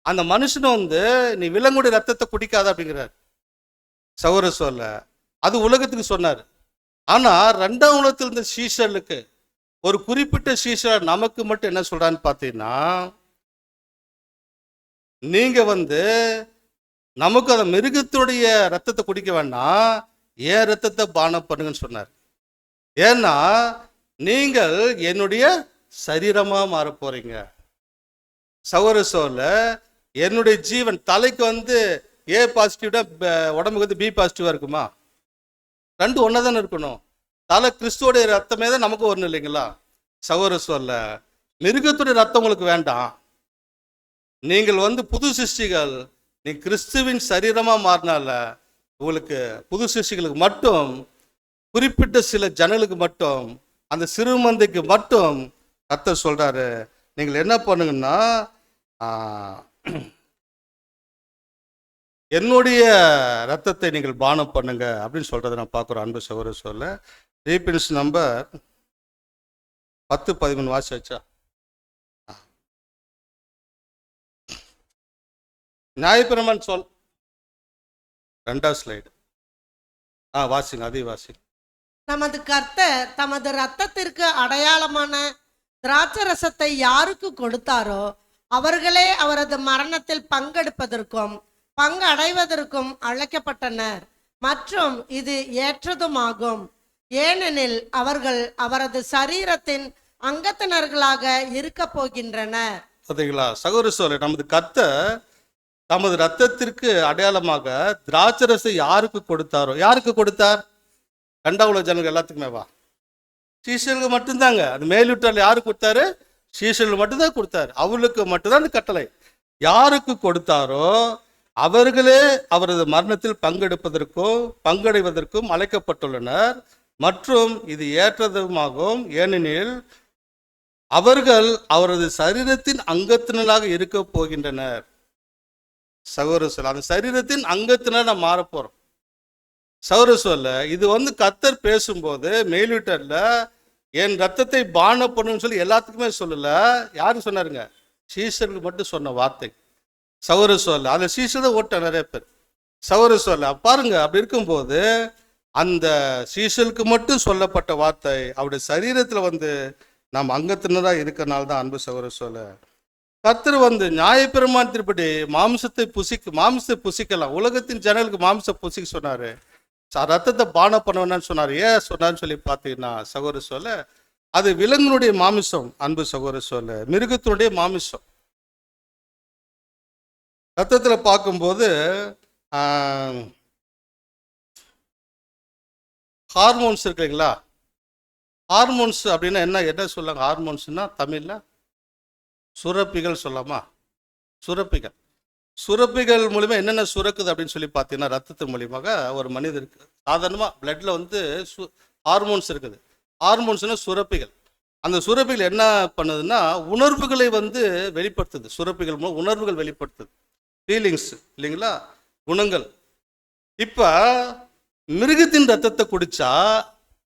அந்த மனுஷனை வந்து நீ விலங்குடைய ரத்தத்தை குடிக்காத அப்படிங்கிறார் சகோதர சொல்ல. அது உலகத்துக்கு சொன்னார். ஆனா 2ஆம் உலகத்தில் இருந்த சீஷர்களுக்கு, ஒரு குறிப்பிட்ட சீஷர் நமக்கு மட்டும் என்ன சொல்றான்னு பார்த்தீங்கன்னா, நீங்க வந்து நமக்கு அந்த மிருகத்துடைய ரத்தத்தை குடிக்க வேண்டாம், ஏன் ரத்தத்தை பானம் பண்ணுங்கன்னு சொன்னார். ஏன்னா நீங்கள் என்னுடைய சரீரமா மாற போறீங்க. சகோதர சொல்ல என்னுடைய ஜீவன் தலைக்கு வந்து ஏ பாசிட்டிவ்டா உடம்புக்கு வந்து பி பாசிட்டிவா இருக்குமா? ரெண்டு ஒன்னா தானே இருக்கணும். தலை கிறிஸ்துவோடைய ரத்தமே தான் நமக்கு வரணும் இல்லைங்களா? சகோதர சொல்ல மிருகத்துடைய ரத்தம் உங்களுக்கு வேண்டாம். நீங்கள் வந்து புது சிருஷ்டிகள், நீ கிறிஸ்துவின் சரீரமா மாறினால உங்களுக்கு புது சிருஷ்டிகளுக்கு மட்டும், குறிப்பிட்ட சில ஜனங்களுக்கு மட்டும், அந்த சிறுமந்தைக்கு மட்டும் கர்த்தர் சொல்றாரு, நீங்கள் என்ன பண்ணுங்கன்னா என்னுடைய ரத்தத்தை நீங்கள் பானம் பண்ணுங்க அப்படின்னு சொல்றதை நான் பார்க்குறோம். அன்பு சகோதர சொல்ல ரீபின்ஸ் நம்பர் 10-13 வாசிச்சா. நியாயப்பிரமாணம் சொல் 2ஆவது ஸ்லைடு வாசிங்க, அதே வாசிங்க. நமது கர்த்தர் தமது இரத்தத்திற்கு அடையாளமான திராட்சரசத்தை யாருக்கு கொடுத்தாரோ அவர்களே அவரது மரணத்தில் பங்கெடுப்பதற்கும் பங்கு அடைவதற்கும் அழைக்கப்பட்டனர் மற்றும் இது ஏற்றதுமாகும். ஏனெனில் அவர்கள் அவரது சரீரத்தின் அங்கத்தினர்களாக இருக்க போகின்றனர். பார்த்தீங்களா சகோதர சோலை, நமது கர்த்தர் தமது ரத்தத்திற்கு அடையாளமாக திராட்சரசை யாருக்கு கொடுத்தாரோ, யாருக்கு கொடுத்தார்? கண்டவுல ஜனங்கள் எல்லாத்துக்குமே வா, சீஷர்களுக்கு மட்டும்தாங்க. அது மேலிட்டால் யாருக்கு கொடுத்தாரு? சீஷர்கள் மட்டும்தான் கொடுத்தாரு. அவளுக்கு மட்டும்தான் அந்த கட்டளை. யாருக்கு கொடுத்தாரோ அவர்களே அவரது மரணத்தில் பங்கெடுப்பதற்கும் பங்கடைவதற்கும் அழைக்கப்பட்டுள்ளனர் மற்றும் இது ஏற்றதுமாகும். ஏனெனில் அவர்கள் அவரது சரீரத்தின் அங்கத்தினராக இருக்க போகின்றனர். சகோதர சொல், அந்த சரீரத்தின் அங்கத்தினர் நான் மாற போறோம். சகோதர சொல்ல, இது கர்த்தர் பேசும்போது மேல்வீட்டர்ல என் ரத்தத்தை பான பண்ணுன்னு சொல்லி எல்லாத்துக்குமே சொல்லல. யாருக்கு சொன்னாருங்க? சீஷருக்கு மட்டும் சொன்ன வார்த்தை. சகோதர சொல்ல, அந்த சீஷரை ஓட்ட நிறைய பேர். சகோதர சொல்ல பாருங்க, அப்படி இருக்கும்போது அந்த சீஷருக்கு மட்டும் சொல்லப்பட்ட வார்த்தை அவருடைய சரீரத்துல நாம் அங்கத்தினராக இருக்கிறனால தான். அன்பு சகோதர சொல்ல, கர்த்தர் நியாயப்பிரமாணத்தின்படி மாம்சத்தை புசிக்கலாம். உலகத்தின் ஜனங்களுக்கு மாம்ச புசிக்க சொன்னாரு. ரத்தத்தை பானம் பண்ணணும்னு சொன்னார். ஏன் சொன்னார்னு சொல்லி பார்த்தீங்கன்னா சகோதர சொல்ல, அது விலங்கினுடைய மாமிசம். அன்பு சகோதர சொல்ல, மிருகத்தினுடைய மாமிசம். ரத்தத்துல பார்க்கும்போது ஹார்மோன்ஸ் இருக்குங்களா? ஹார்மோன்ஸ் அப்படின்னா என்ன சொல்லாங்க? ஹார்மோன்ஸ்னா தமிழ்ல சுரப்பிகள் சொல்லலாமா? சுரப்பிகள். சுரப்பிகள் மூலிமா என்னென்ன சுரக்குது அப்படின்னு சொல்லி பார்த்தீங்கன்னா, ரத்தத்தின் மூலியமாக ஒரு மனிதருக்கு சாதாரணமாக பிளட்ல ஹார்மோன்ஸ் இருக்குது. ஹார்மோன்ஸ்னா சுரப்பிகள். அந்த சுரப்பிகள் என்ன பண்ணுதுன்னா உணர்வுகளை வெளிப்படுத்துது. சுரப்பிகள் மூலம் உணர்வுகள் வெளிப்படுத்துது. ஃபீலிங்ஸ் இல்லைங்களா? குணங்கள். இப்போ மிருகத்தின் ரத்தத்தை குடிச்சா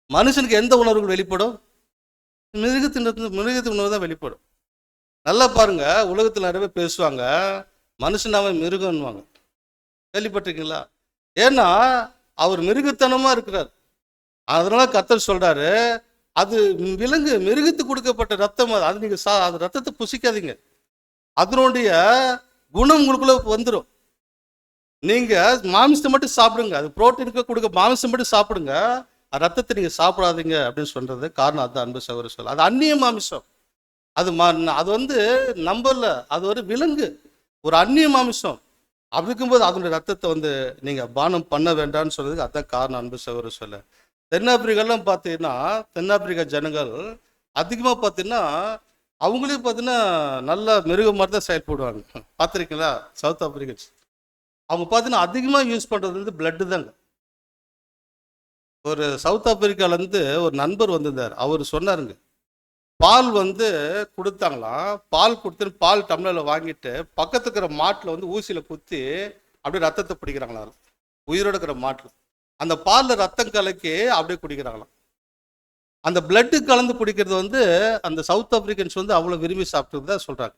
மனுஷனுக்கு எந்த உணர்வுகள் வெளிப்படும்? மிருகத்தின் உணர்வு தான் வெளிப்படும். நல்லா பாருங்க, உலகத்தில் நிறைய பேர் பேசுவாங்க மனுஷனாவே மிருகன்வாங்க. கேள்விப்பட்டிருக்கீங்களா? ஏன்னா அவர் மிருகத்தனமா இருக்கிறார். அதனால கர்த்தர் சொல்றாரு, அது விலங்கு, மிருகத்துக்கு கொடுக்கப்பட்ட ரத்தம். அது நீங்க அது ரத்தத்தை புசிக்காதீங்க. அதனுடைய குணம் உங்களுக்குள்ள வந்துடும். நீங்க மாமிசத்தை மட்டும் சாப்பிடுங்க. அது புரோட்டீனுக்கு கொடுக்க மாமிசம் மட்டும் சாப்பிடுங்க. ரத்தத்தை நீங்க சாப்பிடாதீங்க அப்படின்னு சொல்றது காரணம் அதுதான். அன்பு சகோதர சொல்ல, அது அந்நிய மாமிசம். அது நம்பல. அது ஒரு விலங்கு, ஒரு அந்நிய மாமிசம். அப்படி இருக்கும்போது அதனுடைய ரத்தத்தை நீங்க பானம் பண்ண வேண்டாம்னு சொல்றதுக்கு அதான் காரணம். அன்பு சகோதர சொல்ல, தென்னாப்பிரிக்காலாம் பார்த்தீங்கன்னா, தென்னாப்பிரிக்கா ஜனங்கள் அதிகமாக பார்த்தீங்கன்னா அவங்களே பார்த்தீங்கன்னா நல்லா மிருகம் மாதிரி தான் செயல்படுவாங்க. பார்த்துருக்கீங்களா? சவுத் ஆப்பிரிக்கன்ஸ் அவங்க பார்த்தீங்கன்னா அதிகமாக யூஸ் பண்ணுறது பிளட்டு தாங்க. ஒரு சவுத் ஆப்பிரிக்காலேருந்து ஒரு நண்பர் வந்திருந்தார். அவர் சொன்னாருங்க, பால் கொடுத்தாங்களாம். பால் கொடுத்து பால் டம்ளரில் வாங்கிட்டு பக்கத்து இருக்கிற மாட்டில் ஊசியில் குத்தி அப்படியே ரத்தத்தை பிடிக்கிறாங்களாம். உயிரோடு இருக்கிற மாட்டில் அந்த பாலில் ரத்தம் கலக்கி அப்படியே குடிக்கிறாங்களாம். அந்த பிளட்டு கலந்து குடிக்கிறது அந்த சவுத் ஆப்பிரிக்கன்ஸ் அவ்வளோ விரும்பி சாப்பிட்டு தான் சொல்கிறாங்க.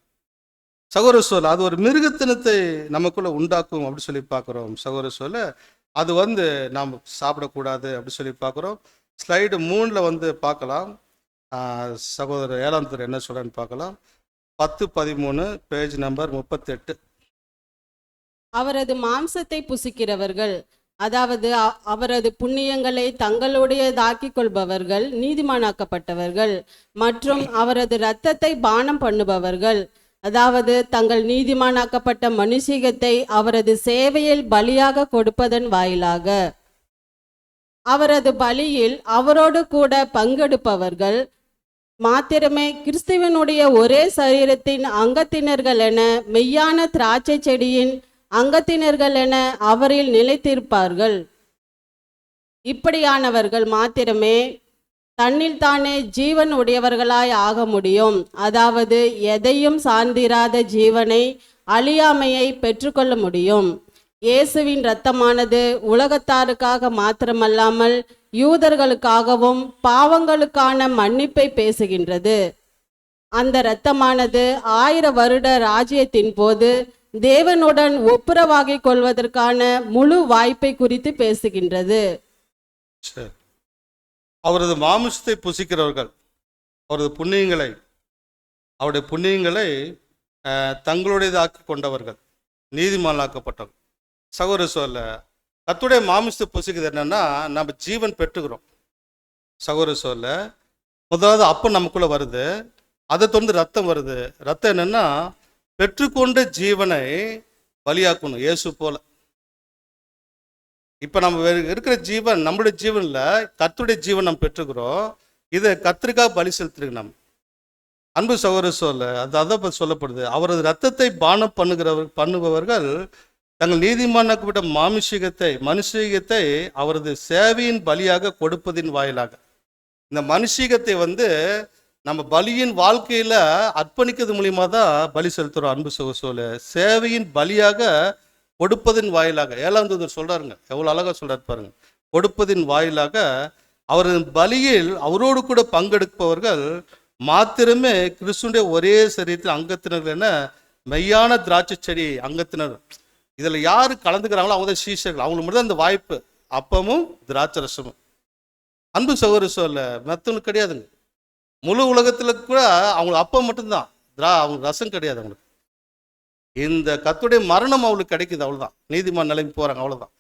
சகோதர சொல்ல, அது ஒரு மிருகத்தினத்தை நமக்குள்ள உண்டாக்கும் அப்படி சொல்லி பார்க்குறோம். சகோதர சொல்ல, அது நாம் சாப்பிடக்கூடாது அப்படி சொல்லி பார்க்குறோம். ஸ்லைடு 3ல் பார்க்கலாம். சகோதரர் 7ஆம் துறை என்ன சொல்றேன்னு பார்க்கலாம். 10-13 பேஜ் நம்பர் 38. அவரது மாம்சத்தை புசிக்கிறவர்கள், அதாவது அவரது புண்ணியங்களை தங்களுடையதாக்கிக் கொள்பவர்கள் நீதிமானாக்கப்பட்டவர்கள், மற்றும் அவரது இரத்தத்தை பானம் பண்ணுபவர்கள், அதாவது தங்கள் நீதிமானாக்கப்பட்ட மனுஷீகத்தை அவரது சேவையில் பலியாக கொடுப்பதன் வாயிலாக அவரது பலியில் அவரோடு கூட பங்கெடுப்பவர்கள் மாத்திரமே கிறிஸ்துவனுடைய ஒரே சரீரத்தின் அங்கத்தினர்கள் என, மெய்யான திராட்சை செடியின் அங்கத்தினர்கள் என அவரில் நிலைத்திருப்பார்கள். இப்படியானவர்கள் மாத்திரமே தன்னில் தானே ஜீவன் உடையவர்களாய் ஆக முடியும். அதாவது எதையும் சார்ந்திராத ஜீவனை, அழியாமையை பெற்றுக்கொள்ள முடியும். இயேசுவின் இரத்தமானது உலகத்தாருக்காக மாத்திரமல்லாமல் யூதர்களுக்காகவும் பாவங்களுக்கான மன்னிப்பை பேசுகின்றது. அந்த இரத்தமானது 1000 வருட ராஜ்யத்தின் போது தேவனுடன் ஒப்புரவாகிக் கொள்வதற்கான முழு வாய்ப்பை குறித்து பேசுகின்றது. அவரது மாமிசத்தை புசிக்கிறவர்கள் அவரது புண்ணியங்களை அவருடைய புண்ணியங்களை தங்களுடையதாக்கி கொண்டவர்கள் நீதிமானாக்கப்பட்டவர்கள். சகோதர சொல்ல கர்த்தருடைய மாமிசத்தை புசிக்கிறது என்னன்னா நம்ம ஜீவன் பெற்றுக்கிறோம். சகோதர சொல்ல முதலாவது அப்பம் நமக்குள்ள வருது, அதை தொடர்ந்து ரத்தம் வருது. ரத்தம் என்னன்னா பெற்றுக்கொண்ட ஜீவனை பலியாக்கணும் இயேசு போல. இப்போ நம்ம இருக்கிற ஜீவன் நம்மளுடைய ஜீவனில் கர்த்தருடைய ஜீவன் நம்ம பெற்றுக்கிறோம். இதை கர்த்தருக்காக பலி செலுத்துறோம் நம்ம. அன்பு சகோதர சொல்ல அதான் சொல்லப்படுது, அவரது ரத்தத்தை பானம் பண்ணுபவர்கள் தங்கள் நீதிமானாக்கப்பட்ட மனுஷீகத்தை அவரது சேவையின் பலியாக கொடுப்பதின் வாயிலாக. இந்த மனுஷீகத்தை நம்ம பலியின் வாழ்க்கையில அர்ப்பணிக்கிறது மூலியமா தான் பலி செலுத்துறோம். அன்பு சகோதர சேவையின் பலியாக கொடுப்பதின் வாயிலாக 7ஆம் தூதர் சொல்றாருங்க, எவ்வளவு அழகா சொல்றாரு பாருங்க. கொடுப்பதின் வாயிலாக அவரது பலியில் அவரோடு கூட பங்கெடுப்பவர்கள் மாத்திரமே கிறிஸ்துடைய ஒரே சரீரத்தில் அங்கத்தினர்கள் என மெய்யான திராட்சை செடி அங்கத்தினர். இதுல யாரு கலந்துக்கிறாங்களோ அவங்க தான் சீஷர்கள், அவங்களுக்கு மட்டும் தான் இந்த வாய்ப்பு. அப்பமும் திராட்சை ரசமும். அன்பு சகோதர சொல்ல மற்றவங்களுக்கு கிடையாதுங்க. முழு உலகத்துல கூட அவங்களுக்கு அப்பம் மட்டும்தான், அவங்களுக்கு ரசம் கிடையாது. அவங்களுக்கு இந்த கர்த்தருடைய மரணம் அவங்களுக்கு கிடைக்குது, அவ்வளவுதான். நீதிமான் நிலைமை போறாங்க, அவ்வளவுதான்.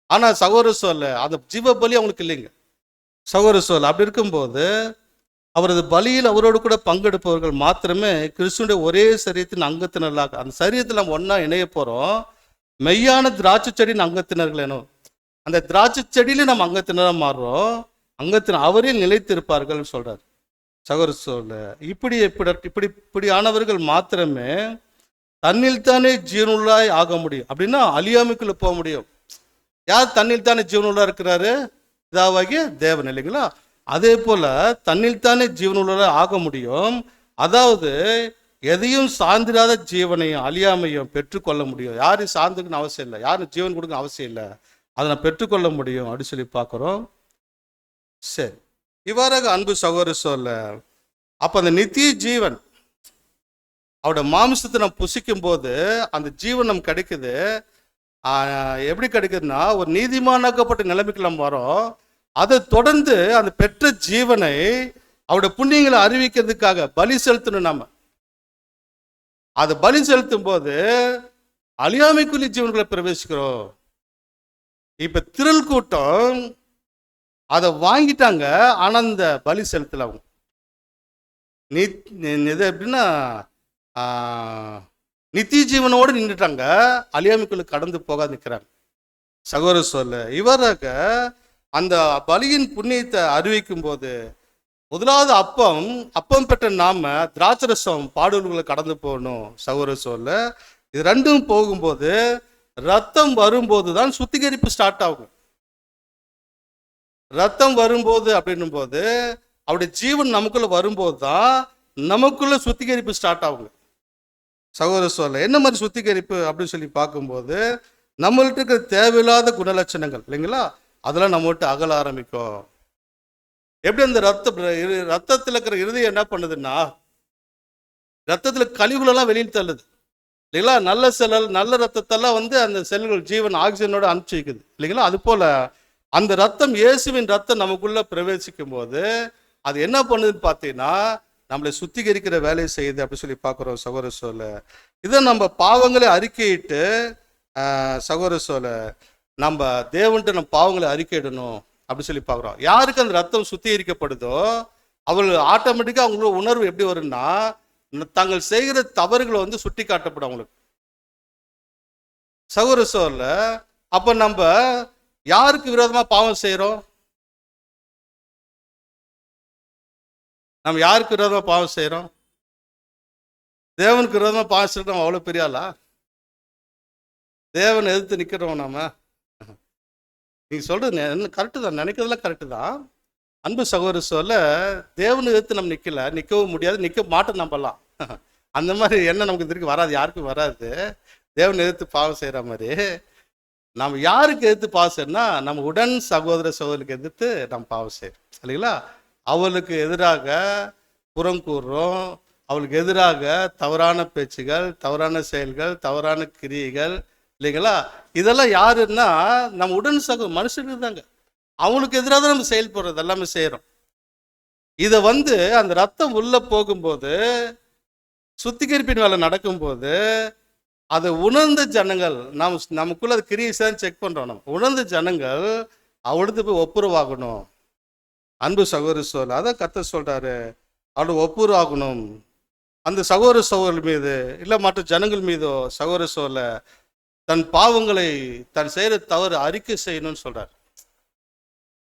ஆனா சகோதர சொல்ல அந்த ஜீவ பலி அவங்களுக்கு இல்லைங்க. சகோதர சொல்ல அப்படி இருக்கும்போது அவரது பலியில் அவரோடு கூட பங்கெடுப்பவர்கள் மாத்திரமே கிறிஸ்துடைய ஒரே சரீரத்தின் அங்கத்தினர்களாக, அந்த சரீரத்தில் நம்ம ஒன்னா இணைய போறோம். மெய்யான திராட்சை செடியின் அங்கத்தினர்கள் எனும். அந்த திராட்சை செடியில நம்ம அங்கத்தினராக மாறுறோம். அவரில் நிலைத்திருப்பார்கள் சொல்றாரு. சகோதர சொல்ல இப்படியானவர்கள் மாத்திரமே தன்னில் தானே ஜீவனுள்ளாய் ஆக முடியும். அப்படின்னா அழியாமைக்குள்ள போக முடியும். யார் தன்னில் தானே ஜீவனுள்ளா இருக்கிறாரு? இதாவாகிய தேவன், இல்லைங்களா? அதே போல தன்னில் தானே ஜீவனுள்ளாய் ஆக முடியும். அதாவது எதையும் சார்ந்திராத ஜீவனையும் அழியாமையும் பெற்றுக்கொள்ள முடியும். யாரும் சார்ந்துக்குன்னு அவசியம் இல்லை, யாரும் ஜீவன் கொடுக்க அவசியம் இல்லை, அதை நான் பெற்றுக்கொள்ள முடியும் அப்படின்னு சொல்லி பார்க்குறோம். சரி, இவ்வாறாக அன்பு சகோதர சொல்ல அப்போ அந்த நித்திய ஜீவன் அவருடைய மாமிசத்தை நம்ம புசிக்கும் போது அந்த ஜீவன் நமக்கு கிடைக்குது. எப்படி கிடைக்குதுன்னா ஒரு நீதிமானாக்கப்பட்ட நிலைமைக்கு நம்ம வரோம். அதை தொடர்ந்து அந்த பெற்ற ஜீவனை அவருடைய புண்ணியங்களை அறிவிக்கிறதுக்காக பலி செலுத்தணும். நம்ம அதை பலி செலுத்தும் போது அழியாமைக்குரிய ஜீவன்களை பிரவேசிக்கிறோம். இப்ப திரள் கூட்டம் அதை வாங்கிட்டாங்க, ஆனா அந்த பலி செலுத்தல. அவங்க இது எப்படின்னா நித்திய ஜீவனோடு நின்றுட்டாங்க, அழியாமைக்குள்ள கடந்து போக நிற்கிறாங்க. சகோதர சொல்ல இவராக அந்த பலியின் புண்ணியத்தை அறிவிக்கும் போது முதலாவது அப்பம் பெற்ற நாம திராட்சரசம் பாடுகளை கடந்து போகணும். சகோதர சொல்ல இது ரெண்டும் போகும்போது ரத்தம் வரும்போது தான் சுத்திகரிப்பு ஸ்டார்ட் ஆகும். ரத்தம் வரும்போது அப்படின்னும் போது அவருடைய ஜீவன் நமக்குள்ள வரும்போது தான் நமக்குள்ள சுத்திகரிப்பு ஸ்டார்ட் ஆகுங்க. சகோதர சொல்ல என்ன மாதிரி சுத்திகரிப்பு அப்படின்னு சொல்லி பார்க்கும்போது நம்மள்ட்ட இருக்கிற தேவையில்லாத குணலட்சணங்கள், இல்லைங்களா, அதெல்லாம் நம்மகிட்ட அகல ஆரம்பிக்கும். எப்படி அந்த ரத்தத்தில் இருக்கிற இருதயம் என்ன பண்ணுதுன்னா ரத்தத்துல கழிவுகளெல்லாம் வெளியில் தள்ளுது, இல்லைங்களா? நல்ல ரத்தத்தெல்லாம் அந்த செல்கள் ஜீவன் ஆக்சிஜனோட அனுப்பிச்சு வைக்குது, இல்லைங்களா? அது போல அந்த ரத்தம் இயேசுவின் ரத்தம் நமக்குள்ள பிரவேசிக்கும் போது அது என்ன பண்ணுதுன்னு பார்த்தீங்கன்னா நம்மளை சுத்திகரிக்கிற வேலையை செய்யுது அப்படி சொல்லி பார்க்குறோம். சகோதர சொல்ல இதை நம்ம பாவங்களை அறிக்கையிட்டு சகோதர சொல்ல நம்ம தேவன்ட்டு நம்ம பாவங்களை அறிக்கையிடணும் அப்படி சொல்லி பார்க்குறோம். யாருக்கு அந்த ரத்தம் சுத்திகரிக்கப்படுதோ அவர்கள் ஆட்டோமேட்டிக்காக அவங்களோட உணர்வு எப்படி வரும்னா தாங்கள் செய்கிற தவறுகளை சுட்டி காட்டப்படும் அவங்களுக்கு. சகோதர சொல்ல அப்ப நம்ம யாருக்கு விரோதமா பாவம் செய்யறோம்? நம்ம யாருக்கு விரோதமா பாவம் செய்யறோம்? தேவனுக்கு விரோதமா பாவம் செய்யறோம். அவ்வளவு பெரிய ஆளா? தேவனை எதிர்த்து நிக்கிறோம் நாம? நீங்க சொல்றது கரெக்டு தான், நினைக்கிறதுலாம் கரெக்டு தான். அன்பு சகோதர சொல்ல தேவனை எதிர்த்து நம்ம நிற்கவும் முடியாது, நிற்க மாட்டோம் நம்பலாம். அந்த மாதிரி என்ன நமக்கு திருப்பி வராது, யாருக்கும் வராது. தேவனை எதிர்த்து பாவம் செய்யற மாதிரி நம்ம யாருக்கு எதிர்த்து பாவம் செய்யறோம்னா நம்ம உடன் சகோதர சகோதரிக்கு எதிர்த்து நம்ம பாவம் செய்யறோம், இல்லைங்களா? அவளுக்கு எதிராக புறம் கூறுறோம், அவளுக்கு எதிராக தவறான பேச்சுகள், தவறான செயல்கள், தவறான கிரியைகள், இல்லைங்களா? இதெல்லாம் யாருன்னா நம்ம உடன் மனுஷனுக்கு தாங்க. அவங்களுக்கு எதிராக தான் நம்ம செயல்படுறது எல்லாமே செய்யறோம். இதை வந்து அந்த ரத்தம் உள்ள போகும்போது, சுத்திகரிப்பின் வேலை நடக்கும்போது, அதை உணர்ந்த ஜனங்கள், நமக்குள்ள அது கிரியேஷன் செக் பண்றோம். நம்ம உணர்ந்த ஜனங்கள் அவளுக்கு போய் ஒப்புரவாகணும். அன்பு சகோதர சோழ அதான் கர்த்தர் சொல்றாரு, அவளோட ஒப்புரவாகணும். அந்த சகோதர சோழர்கள் மீது இல்லை மற்ற ஜனங்கள் மீதோ சகோதர சோழ தன் பாவங்களை தன் செய்கிற தவறு அறிக்கை செய்யணும்னு சொல்றார்.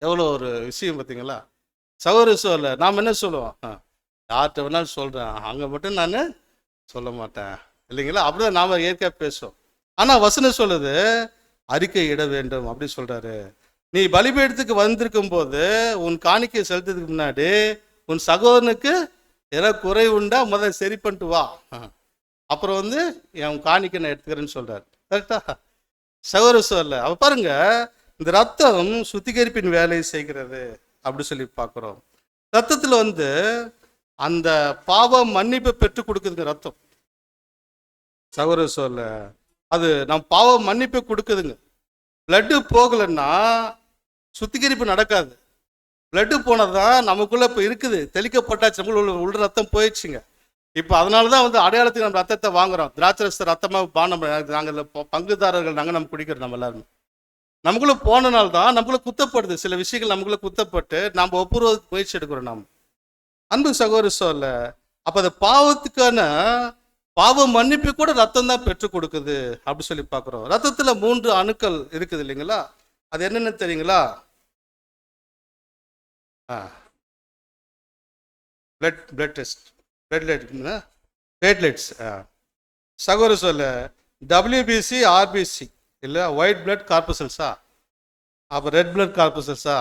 எவ்வளோ ஒரு விஷயம் பார்த்தீங்களா? சகோதர சோழ நாம் என்ன சொல்லுவோம், யார்கிட்ட வேணாலும் சொல்கிறேன், அங்கே மட்டும் நான் சொல்ல மாட்டேன் இல்லைங்களா? அப்படிதான் நாம் இயற்கையாக பேசுவோம். ஆனால் வசனம் சொல்லுது அறிக்கை இட வேண்டும் அப்படி சொல்கிறாரு. நீ பலிபீடத்துக்கு வந்திருக்கும் போது உன் காணிக்கை செலுத்துறதுக்கு முன்னாடி உன் சகோதரனுக்கு ஏதாவது குறை உண்டா முதல்ல சரி பண்ணிட்டு வா, அப்புறம் வந்து என் காணிக்கை நான் எடுத்துக்கிறேன்னு சொல்கிறார். கரெக்டா? சகோதர சொல்ல அவ பாருங்க, இந்த ரத்தம் சுத்திகரிப்பின் வேலையை செய்கிறது அப்படி சொல்லி பார்க்குறோம். ரத்தத்தில் வந்து அந்த பாவம் மன்னிப்பை பெற்றுக் கொடுக்குதுங்க ரத்தம். சகோதர சொல்ல அது நம் பாவம் மன்னிப்பை கொடுக்குதுங்க. பிளட்டு போகலைன்னா சுத்திகரிப்பு நடக்காது. பிளட்டு போனதான் நமக்குள்ள இப்போ இருக்குது, தெளிக்கப்பட்டாச்சு, நம்மளுள்ள உள்ள ரத்தம் போயிடுச்சுங்க. இப்போ அதனால தான் வந்து அடையாளத்துக்கு நம்ம ரத்தத்தை வாங்குறோம். திராட்சரச ரத்தமாக பானம் நாங்கள் பங்குதாரர்கள், நாங்கள் நம்ம குடிக்கிறோம். நம்ம எல்லாருமே நமக்குள்ள போனனால தான் நமக்குள்ள குத்தப்படுது. சில விஷயங்கள் நமக்குள்ள குத்தப்பட்டு நம்ம ஒப்புரவுக்கு முயற்சி எடுக்கிறோம். நாம் அன்பு சகோதர சொல்ல அப்போ அந்த பாவத்துக்கான பாவ மன்னிப்பு கூட ரத்தம் தான் பெற்றுக் கொடுக்குது அப்படி சொல்லி பார்க்குறோம். ரத்தத்தில் 3 அணுக்கள் இருக்குது இல்லைங்களா? அது என்னென்னு தெரியுங்களா? Blood test, platelets. சகோதர சொல்ல WBC RBC இல்லை ஒயிட் பிளட் கார்பசல்ஸா, அப்போ ரெட் பிளட் கார்பசல்ஸா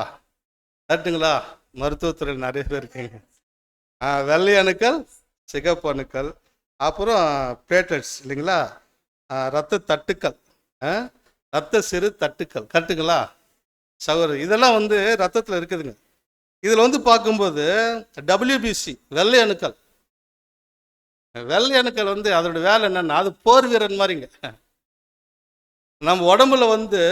கரெக்டுங்களா? மருத்துவத்துறையில் நிறைய பேர் இருக்கீங்க. வெள்ளை அணுக்கள், சிகப்பு அணுக்கள், அப்புறம் பிளேட்லெட்ஸ் இல்லைங்களா? ரத்த தட்டுக்கள், ரத்த சிறு தட்டுக்கள், கரெக்டுங்களா சகோதரர்? இதெல்லாம் வந்து ரத்தத்தில் இருக்குதுங்க. இதில் வந்து பார்க்கும்போது WBC வெள்ளை அணுக்கள், வெள்ளை அணுக்கள் வந்து அதோட வேலை என்னன்னா, அது போர் வீரன் மாதிரிங்க. நம்ம உடம்புல வந்து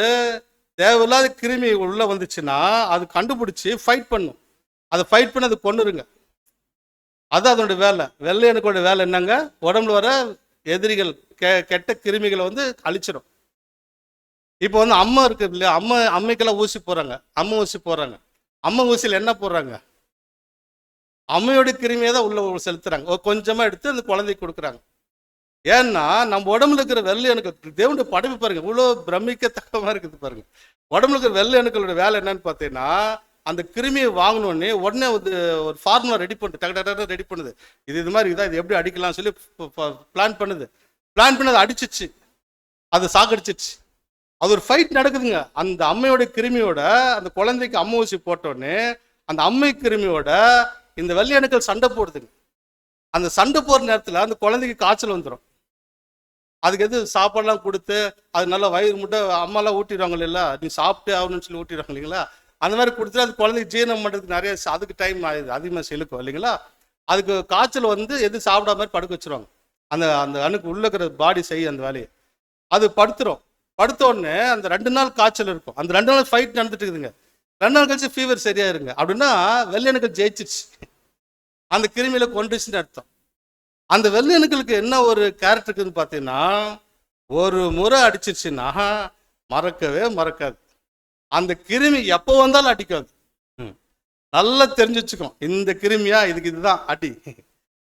தேவையில்லாத கிருமி உள்ள வந்துச்சுன்னா அது கண்டுபிடிச்சி ஃபைட் பண்ணும். அதை ஃபைட் பண்ணி அது கொண்டுருங்க. அது அதோட வேலை. வெள்ளை அணுக்களோட வேலை என்னங்க? உடம்புல வர எதிரிகள், கெட்ட கிருமிகளை வந்து அழிச்சிடும். இப்போ வந்து அம்மா இருக்குது இல்லையா? அம்மைக்கெல்லாம் ஊசி போடுறாங்க, அம்மை ஊசி போடுறாங்க. அம்மை ஊசியில் என்ன போடுறாங்க? அம்மையோட கிருமியை தான் உள்ள செலுத்துறாங்க. கொஞ்சமாக எடுத்து அந்த குழந்தைக்கு கொடுக்குறாங்க. ஏன்னா நம்ம உடம்புல இருக்கிற வெள்ளை அணுக்கள், தேவனுடைய படைப்பு பாருங்க, இவ்வளோ பிரமிக்கத்தக்கமாக இருக்குது பாருங்க. உடம்புல இருக்கிற வெள்ளை அணுக்களோட வேலை என்னன்னு பார்த்தீங்கன்னா, அந்த கிருமியை வாங்கினோடனே உடனே ஒரு ஃபார்முலா ரெடி பண்ணிட்டு டக்கு ரெடி பண்ணுது. இது மாதிரி இதான், இது எப்படி அடிக்கலாம்னு சொல்லி பிளான் பண்ணுது. பிளான் பண்ணி அதை அடிச்சிச்சு, அது சாகடிச்சிச்சு. அது ஒரு ஃபைட் நடக்குதுங்க. அந்த அம்மையோட கிருமியோட அந்த குழந்தைக்கு அம்மை ஊசி போட்டோடனே அந்த அம்மை கிருமியோட இந்த வெள்ளை அணுக்கள் சண்டை போடுதுங்க. அந்த சண்டை போடுற நேரத்தில் அந்த குழந்தைக்கு காய்ச்சல் வந்துடும். அதுக்கு எது சாப்பாடுலாம் கொடுத்து அது நல்லா வயிறு முட்டை அம்மாலாம் ஊட்டிடுவாங்க இல்லைங்களா? நீ சாப்பிட்டே ஆகணும்னு சொல்லி ஊட்டிடுவாங்க இல்லைங்களா? அந்த மாதிரி கொடுத்துட்டு அது குழந்தைக்கு ஜீரணம் பண்ணுறதுக்கு நிறைய அதுக்கு டைம் ஆகுது, அதிகமாக செலுக்கும் இல்லைங்களா? அதுக்கு காய்ச்சல் வந்து எது சாப்பிடாத மாதிரி படுக்க வச்சுருவாங்க. அந்த அந்த அணுக்கு உள்ள இருக்கிற பாடி செய்ய அந்த வேலையை அது படுத்துரும். படுத்த உடனே அந்த 2 நாள் காய்ச்சல் இருக்கும். அந்த 2 நாள் ஃபைட் நடந்துட்டு இருக்குதுங்க. 2 நாள் கழிச்சு ஃபீவர் சரியா இருங்க அப்படின்னா வெள்ளை அணுக்கள் ஜெயிச்சிச்சு, அந்த கிருமியில கொண்டுச்சுன்னு அர்த்தம். அந்த வெள்ளை அணுக்களுக்கு என்ன ஒரு கேரக்டர் இருக்குதுன்னு பார்த்தீங்கன்னா, ஒரு முறை அடிச்சிருச்சுன்னா மறக்கவே மறக்காது. அந்த கிருமி எப்போ வந்தாலும் அடிக்காது. நல்லா தெரிஞ்சு வச்சுக்கோம், இந்த கிருமியா, இதுக்கு இதுதான் அடி,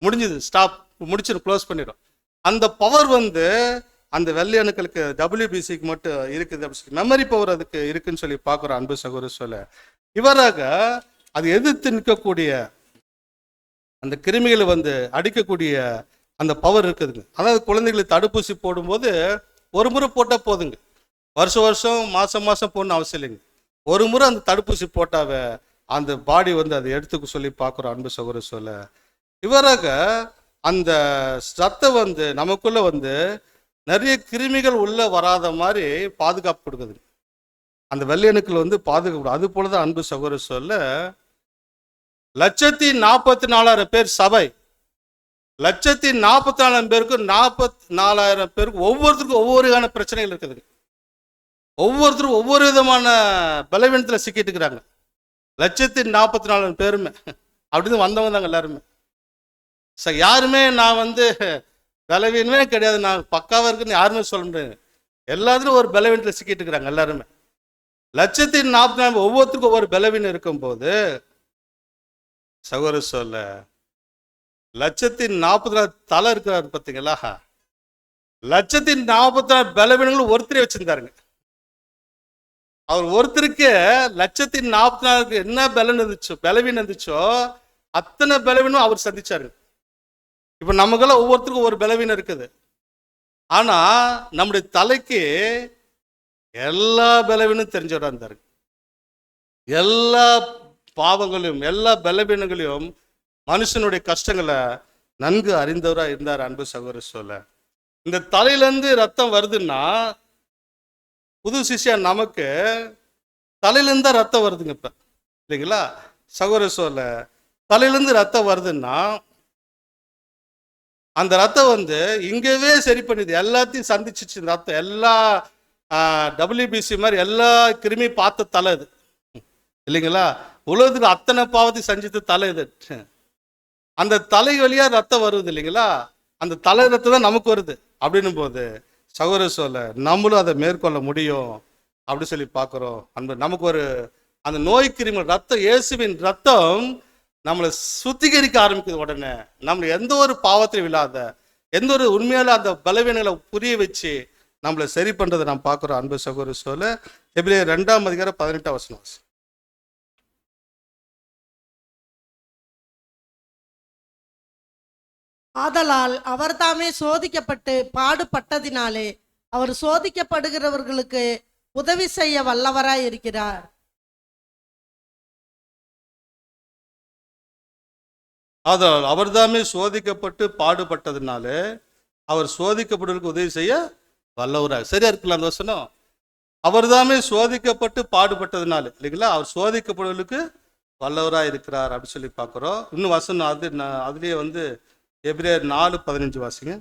முடிஞ்சது, ஸ்டாப், முடிச்சிடும், க்ளோஸ் பண்ணிடும். அந்த பவர் வந்து அந்த வெள்ளை அணுக்களுக்கு WBCக்கு மட்டும் இருக்குது அப்படின்னு சொல்லி மெமரி பவர் அதுக்கு இருக்குன்னு சொல்லி பார்க்குறோம். அன்பு சகோதர சொல்ல இவராக அது எதிர்த்து நிற்கக்கூடிய அந்த கிருமிகளை வந்து அடிக்கக்கூடிய அந்த பவர் இருக்குதுங்க. அதாவது குழந்தைகளுக்கு தடுப்பூசி போடும்போது ஒரு முறை போட்டால் போதுங்க, வருஷம் மாதம் போடணும் அவசியம் இல்லைங்க. ஒரு முறை அந்த தடுப்பூசி போட்டாவே அந்த பாடி வந்து அதை எடுத்துக்க சொல்லி பார்க்குறோம். அன்பு சகோதர சொல்ல இவராக அந்த சத்தம் வந்து நமக்குள்ள வந்து நிறைய கிருமிகள் உள்ள வராத மாதிரி பாதுகாப்பு கொடுக்குது. அந்த வெள்ளை அணுக்கள் வந்து பாதுகாப்பு. அது போலதான் அன்பு சகோதர சொல்ல 1,44,000 பேர் சபை, 1,44,000 பேருக்கு 44,000 பேருக்கு ஒவ்வொருத்தருக்கும் ஒவ்வொரு விதமான பிரச்சனைகள் இருக்குது. ஒவ்வொருத்தரும் ஒவ்வொரு விதமான பலவீனத்தில் சிக்கிட்டு இருக்கிறாங்க. 1,44,000 பேருமே அப்படின்னு வந்தவங்க தாங்க எல்லாருமே. யாருமே நான் வந்து பலவீனமே கிடையாது, நான் பக்காவாக இருக்குன்னு யாருமே சொல்ல முடியாது. எல்லாத்துலையும் ஒரு பலவீனத்தில் சிக்கிட்டு இருக்கிறாங்க எல்லாருமே. 1,40,000 ஒவ்வொருத்தருக்கும் ஒவ்வொரு பலவீனம் இருக்கும்போது சகோதர சொல்ல 1,40,000 தலை இருக்கிறாரு பார்த்தீங்களா, 1,40,000 பலவீனங்களும் ஒருத்தரே வச்சிருந்தாருங்க. அவர் ஒருத்தருக்கு 1,40,000 என்ன பலவீனம் இருந்துச்சோ அத்தனை பலவீனம் அவர் சந்திச்சாரு. இப்ப நமக்கெல்லாம் ஒவ்வொருத்தருக்கும் ஒரு பலவீனம் இருக்குது. ஆனா நம்முடைய தலைக்கு எல்லா பலவீனம் தெரிஞ்சவரா இருந்தாரு. எல்லா பாவங்களையும் எல்லா பலவீனங்களையும் மனுஷனுடைய கஷ்டங்களை நன்கு அறிந்தவரா இருந்தார். அன்பு சகோதர சொல்ல, இந்த தலையிலேருந்து ரத்தம் வருதுன்னா புது சிஷ்யா நமக்கு தலையிலேருந்து தான் ரத்தம் வருதுங்க இப்ப, இல்லைங்களா சகோதர சொல்ல? தலையிலேருந்து ரத்தம் வருதுன்னா அந்த ரத்தம் வந்து இங்கவே சரி பண்ணுது, எல்லாத்தையும் சந்திச்சிச்சு. இந்த ரத்தம் எல்லா WBC மாதிரி எல்லா கிருமி பார்த்த தலை இது, இல்லைங்களா? உலகத்துக்கு அத்தனை பாவத்தை செஞ்சுட்டு தலை இது. அந்த தலை வழியா ரத்தம் வருது, இல்லைங்களா? அந்த தலை ரத்தம் தான் நமக்கு வருது. அப்படின்னும் போது சகோதர சொல்ல நம்மளும் அதை மேற்கொள்ள முடியும் அப்படி சொல்லி பார்க்குறோம். அந்த நமக்கு ஒரு அந்த நோய் கிருமி ரத்தம், இயேசுவின் ரத்தம் நம்மளை சுத்திகரிக்க ஆரம்பிக்குது. உடனே நம்மளை எந்த ஒரு பாவத்திலும் இல்லாத, எந்த ஒரு உண்மையால அந்த பலவீனங்களை புரிய வச்சு நம்மளை சரி பண்றதை நாம் பார்க்குறோம். அன்பு சகோதர சொல்ல எபிரேயர் 2:18 ஆதலால் அவர் தாமே சோதிக்கப்பட்டு பாடுபட்டதினாலே அவர் சோதிக்கப்படுகிறவர்களுக்கு உதவி செய்ய வல்லவராய் இருக்கிறார். ஆதலால் அவர் தாமே சோதிக்கப்பட்டு பாடுபட்டதுனாலே அவர் சோதிக்கப்படுவதற்கு உதவி செய்ய வல்லவராக. சரியா இருக்கலாம் அந்த வசனம்? அவர் தாமே சோதிக்கப்பட்டு பாடுபட்டதுனால, இல்லைங்களா? அவர் சோதிக்கப்படுவதற்கு வல்லவராக இருக்கிறார் அப்படின்னு சொல்லி பார்க்குறோம். இன்னும் வசனம் அதுலேயே வந்து எபிரேயர் 4:15 வாசிங்க.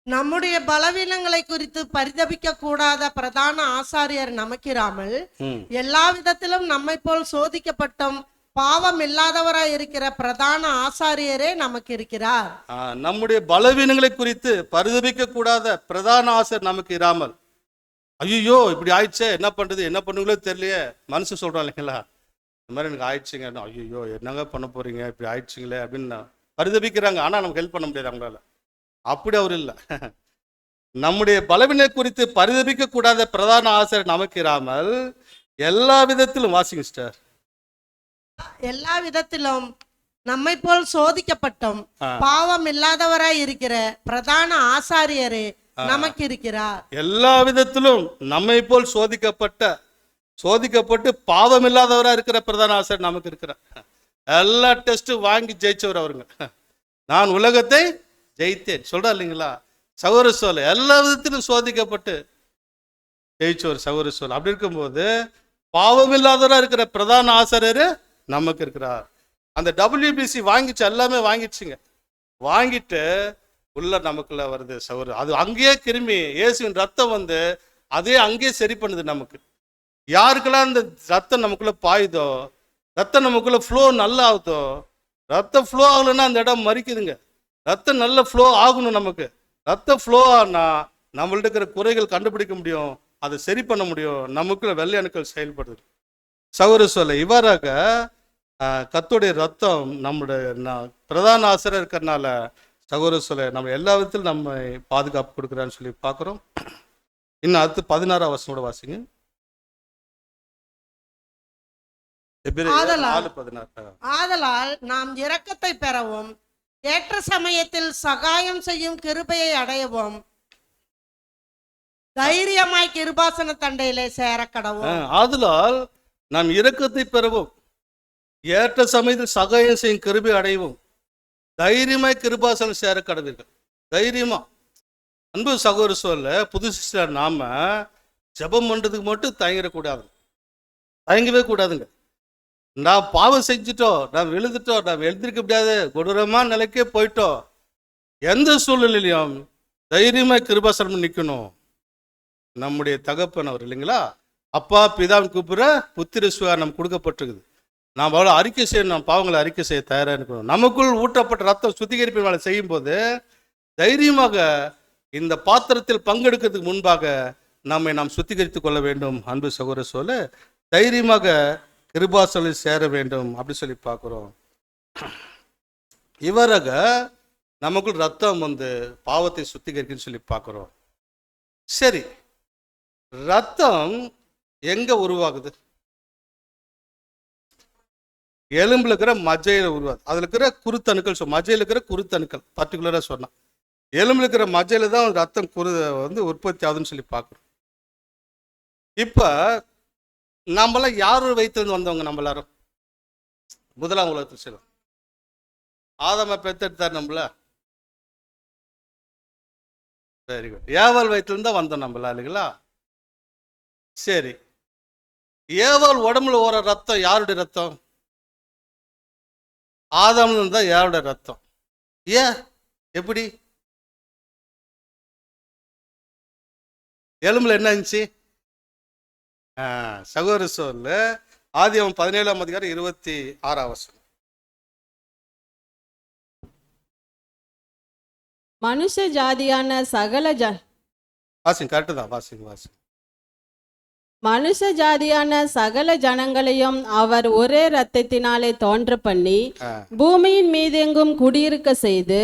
நம்முடைய பலவீனங்களை குறித்து பரிதபிக்க கூடாத பிரதான ஆசாரியர் நமக்கிராமல் எல்லா விதத்திலும் நம்மை போல் சோதிக்கப்பட்டும் பாவம் இல்லாதவராய் இருக்கிற பிரதான ஆசாரியரே நமக்கு இருக்கிறார். நம்முடைய பலவீனங்களை குறித்து பரிதபிக்க கூடாத பிரதான ஆசாரியர் நமக்கு இராமல், ஐயோ இப்படி ஆயிடுச்சே, என்ன பண்றது, என்ன பண்ணுங்களோ தெரியலையே, மனுஷன் சொல்றான் இல்லைங்களா, இந்த மாதிரி எனக்கு ஆயிடுச்சுங்க, ஐயோ என்னங்க பண்ண போறீங்க, இப்படி ஆயிடுச்சுங்களே அப்படின்னு பரிதபிக்கிறாங்க. ஆனா நமக்கு ஹெல்ப் பண்ண முடியாது அவங்களால. அப்படி அவர் இல்லை. நம்முடைய பலவீனத்தை குறித்து பரிதபிக்க கூடாத பிரதான ஆசாரியர் நமக்கு இராமல் எல்லா விதத்திலும், வாசிங்க சிஸ்டர், எல்லா விதத்திலும் நம்மை போல் சோதிக்கப்பட்டோம் பாவம் இல்லாதவராய் இருக்கிற பிரதான ஆசாரியரே நமக்கு இருக்கிறார். எல்லா விதத்திலும் நம்மை போல் சோதிக்கப்பட்டு பாவம் இல்லாதவரா இருக்கிற பிரதான ஆசாரியர் நமக்கு இருக்கிறார். எல்லா டெஸ்டும் வாங்கி ஜெயிச்சவர் அவருங்க. நான் உலகத்தை ஜெயித்தேன் சொல்றா இல்லைங்களா சகோதர சோழ? எல்லா விதத்திலும் சோதிக்கப்பட்டு ஜெயிச்சவர் சகோதர சோழ. அப்படி இருக்கும்போது பாவம் இல்லாதவரா இருக்கிற பிரதான ஆசாரியர் நமக்கு இருக்கிறார். அந்த WBC வாங்கிச்சு, எல்லாமே வாங்கிடுச்சுங்க. வாங்கிட்டு உள்ள நமக்குள்ள வருது சகோதர. அது அங்கேயே கிருமி இயேசுவின் ரத்தம் வந்து அதே அங்கேயே சரி பண்ணுது நமக்கு. யாருக்கெல்லாம் இந்த ரத்தம் நமக்குள்ள பாயுதோ, ரத்தம் நமக்குள்ள ஃப்ளோ நல்லா ஆகுதோ, ரத்தம் ஃப்ளோ ஆகலைன்னா அந்த இடம் மறிக்குதுங்க. ரத்தம் நல்ல ஃப்ளோ ஆகணும். நமக்கு ரத்தம் ஃப்ளோ ஆனா நம்மள்ட்ட இருக்கிற குறைகள் கண்டுபிடிக்க முடியும், அதை சரி பண்ண முடியும், நமக்குள்ள வெள்ளை அணுக்கள் செயல்படுது சகோதர சொல்ல. இவ்வாறாக கர்த்தருடைய ரத்தம் நம்முடைய பிரதான ஆசிரியர் இருக்கிறதுனால சகோதர சொல்ல நம்ம எல்லா விதத்திலும் நம்ம பாதுகாப்பு கொடுக்குறான்னு சொல்லி பார்க்குறோம். இன்னும் அடுத்து 16 வசனோட வாசிங்க. ஆதலால் நாம் இரக்கத்தை பெறவும் ஏற்ற சமயத்தில் சகாயம் செய்யும் கிருபையை அடையவும் தைரியமாய் கிருபாசன தண்டையிலே சேர கடவும். ஆதலால் நாம் இரக்கத்தை பெறவும் ஏற்ற சமயத்தில் சகாயம் செய்யும் கிருபை அடையவும் தைரியமாய் கிருபாசனம் சேர கடவீர்கள். தைரியமா அன்பு சகோதர சொல்ல புதுசு நாம ஜெபம் பண்றதுக்கு மட்டும் தயங்கவே கூடாதுங்க. நான் பாவம் செஞ்சுட்டோம், நான் விழுந்துட்டோம், நான் எழுந்திருக்க முடியாது கொடூரமான நிலைக்கே போயிட்டோம், எந்த சூழ்நிலையிலையும் தைரியமா கிருபாசனம் நிற்கணும். நம்முடைய தகப்பன் அவர் இல்லைங்களா, அப்பா பிதாவின் கூப்பிட புத்திர சுவார் நம்ம கொடுக்கப்பட்டிருக்குது. நாம் அவ்வளோ அறிக்கை செய்யணும், நாம் பாவங்களை அறிக்கை செய்ய தயாராக இருக்கணும். நமக்குள் ஊற்றப்பட்ட ரத்தம் சுத்திகரிப்பின் வேலை செய்யும்போது தைரியமாக இந்த பாத்திரத்தில் பங்கெடுக்கிறதுக்கு முன்பாக நாம் சுத்திகரித்து கொள்ள வேண்டும். அன்பு சகோதர சொல்ல தைரியமாக கிருபாசலில் சேர வேண்டும் அப்படி சொல்லி பார்க்குறோம். இவராக நமக்குள் ரத்தம் பாவத்தை சுத்திகரிக்குன்னு சொல்லி பார்க்குறோம். சரி, ரத்தம் எங்க உருவாகுது? எலும்புல இருக்கிற மஜையில உருவாது. அதுல இருக்கிற குருத்தணுக்கள், மஜையில இருக்கிற குருத்தணுக்கள் பர்டிகுலரா சொன்னா, எலும்புல இருக்கிற மஜையில தான் ரத்தம் உற்பத்தி ஆகுதுன்னு சொல்லி பார்க்கணும். இப்ப நம்மளாம் யாரோட வயிற்றுல வந்தவங்க? நம்ம எல்லாரும் முதலாம் உலகத்தில் செல்லும் ஆதாம பெத்தெடுத்தார் நம்மள. Very good. ஏவாள் வயிற்றுல தான் வந்தோம் நம்மளா, இல்லைங்களா? சரி, ஏவாள் உடம்புல ஓர ரத்தம் யாருடைய ரத்தம்? ஆதாம்ல இருந்தா யாருடைய ரத்தம்? ஏன், எப்படி? எலும்புல என்ன இருந்துச்சு? சகோதர சொல்ல ஆதியாகமம் 17ஆம் அதிகாரம் 26ஆம் வசனம். மனுஷ ஜாதியான சகல வாசிங்க, கரெக்டு தான், வாசிங்க. மனுஷ ஜாதியான சகல ஜனங்களையும் அவர் ஒரே இரத்தத்தினாலே தோன்ற பண்ணி பூமியின் மீதெங்கும் குடியிருக்க செய்து